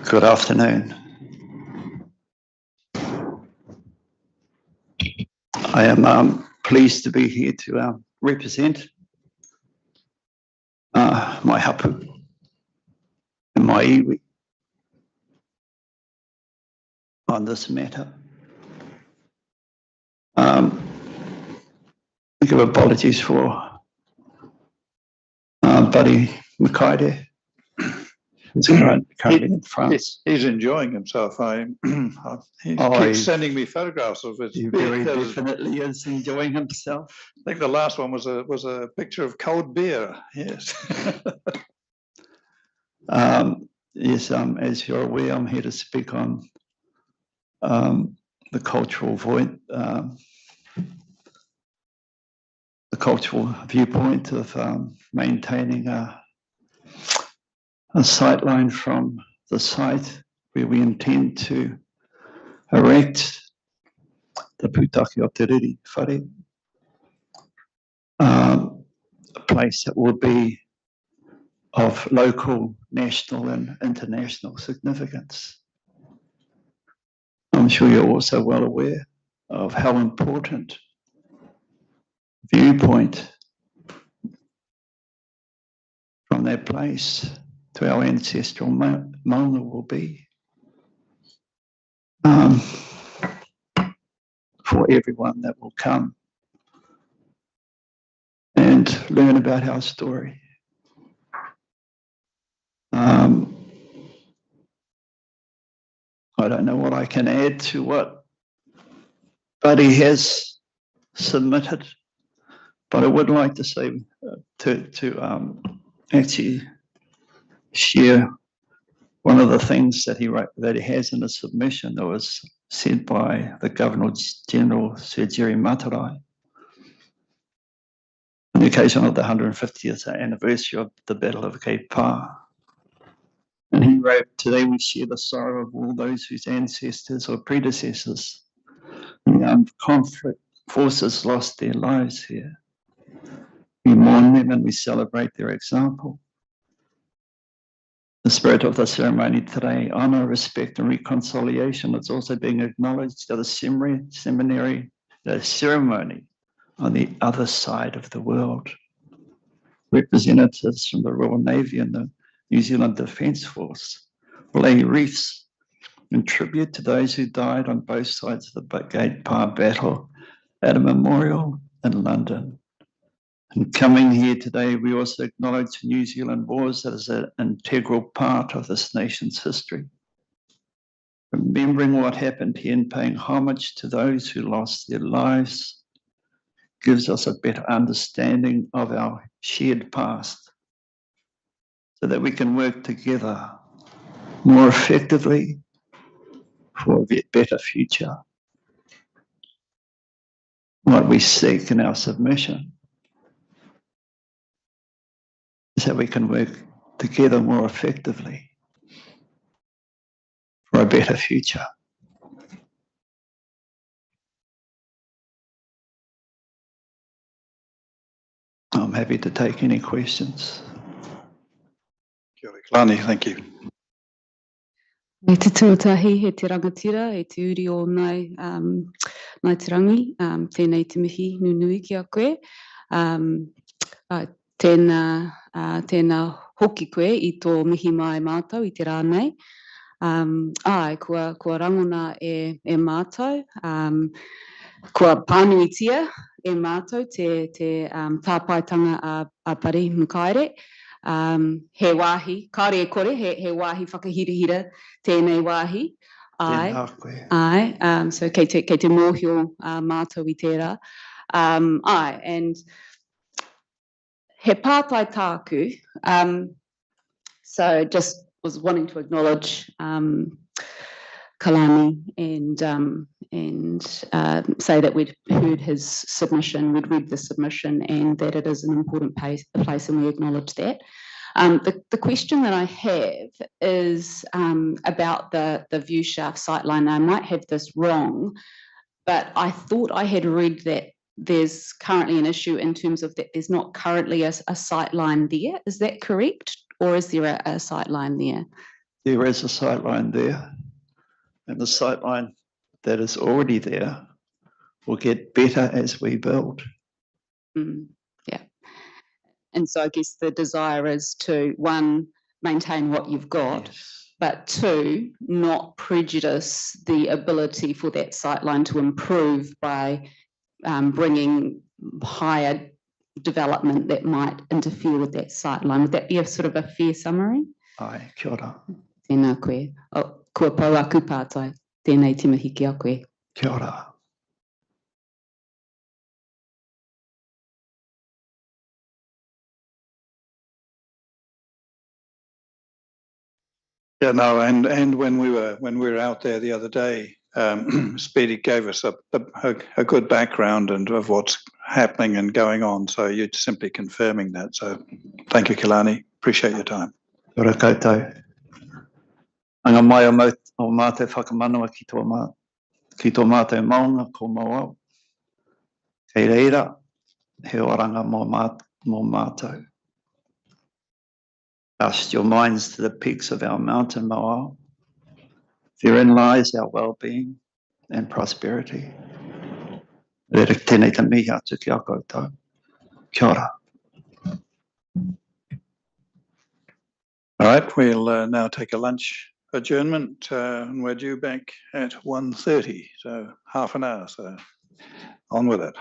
Good afternoon. I am pleased to be here to represent my hapu and my iwi on this matter. I give apologies for Buddy Makaide, who's currently in France. He's enjoying himself. He keeps sending me photographs of it. He very definitely is enjoying himself. I think the last one was a picture of cold beer. Yes. Yes, as you're aware, I'm here to speak on the cultural viewpoint of maintaining a sightline from the site where we intend to erect the pūtake o te riri whare, a place that will be of local, national and international significance. I'm sure you're also well aware of how important viewpoint from that place to our ancestral maunga will be for everyone that will come and learn about our story. I don't know what I can add to what Buddy has submitted, but I would like to say to actually share one of the things that he wrote, that he has in his submission that was said by the Governor General Sir Jerry Matarai on the occasion of the 150th anniversary of the Battle of Cape Pa. And he wrote, "Today we share the sorrow of all those whose ancestors or predecessors in the armed conflict forces lost their lives here. We mourn them and we celebrate their example. The spirit of the ceremony today, honor, respect, and reconciliation is also being acknowledged at the ceremony on the other side of the world. Representatives from the Royal Navy and the New Zealand Defence Force lay wreaths in tribute to those who died on both sides of the Cape Pa battle at a memorial in London. And coming here today, we also acknowledge New Zealand wars as an integral part of this nation's history. Remembering what happened here and paying homage to those who lost their lives gives us a better understanding of our shared past so that we can work together more effectively for a better future. What we seek in our submission is that we can work together more effectively for a better future. I'm happy to take any questions. Kia ora, Kalani, thank you. Me te tuatahi he te rangatira, e te uri o nai te rangi, tēnei te mihi nunui ki a koe. Tēnā hoki koe I tō mihi mai mātou I te rānei. Kua rangona e mātou, kua pānuitia e mātou te tāpaitanga a Pari Mukaere. He wāhi, kāre e kore, he wāhi whakahirihira tēnei wāhi. Aye. Tēnā koe. Aye. So kei te mōhio mātou I tērā. Aye, and he pātai tāku. So just was wanting to acknowledge Kalani and say that we'd heard his submission, we'd read the submission, and that it is an important place, and we acknowledge that. The question that I have is about the view shaft sightline. I might have this wrong, but I thought I had read that there's currently an issue in terms of that there's not currently a sightline there. Is that correct? Or is there a sightline there? There is a sightline there. And the sightline that is already there will get better as we build. Yeah. And so I guess the desire is to, one, maintain what you've got, but two, not prejudice the ability for that sightline to improve by bringing higher development that might interfere with that sightline. Would that be a sort of a fair summary? Ai, kia ora. Tēnā koe. O, kua pau aku pātai. Tēnei te mihi ki a koe. Kia ora. Yeah, no, and when we were out there the other day, Speedy gave us a good background and of what's happening and going on. So you're simply confirming that. So thank you, Kalani. Appreciate your time. Kia ora koutou. Anga mai o mātou whakamanua ki tō mātou maunga ko mau. Kei reira, he oranga mō mātou. Cast your minds to the peaks of our mountain, Moao. Therein lies our well-being and prosperity. Rere tēnei te mihi atu ki a koutou. Kia ora. All right, we'll now take a lunch adjournment, and we're due back at 1:30, so half an hour. So on with it.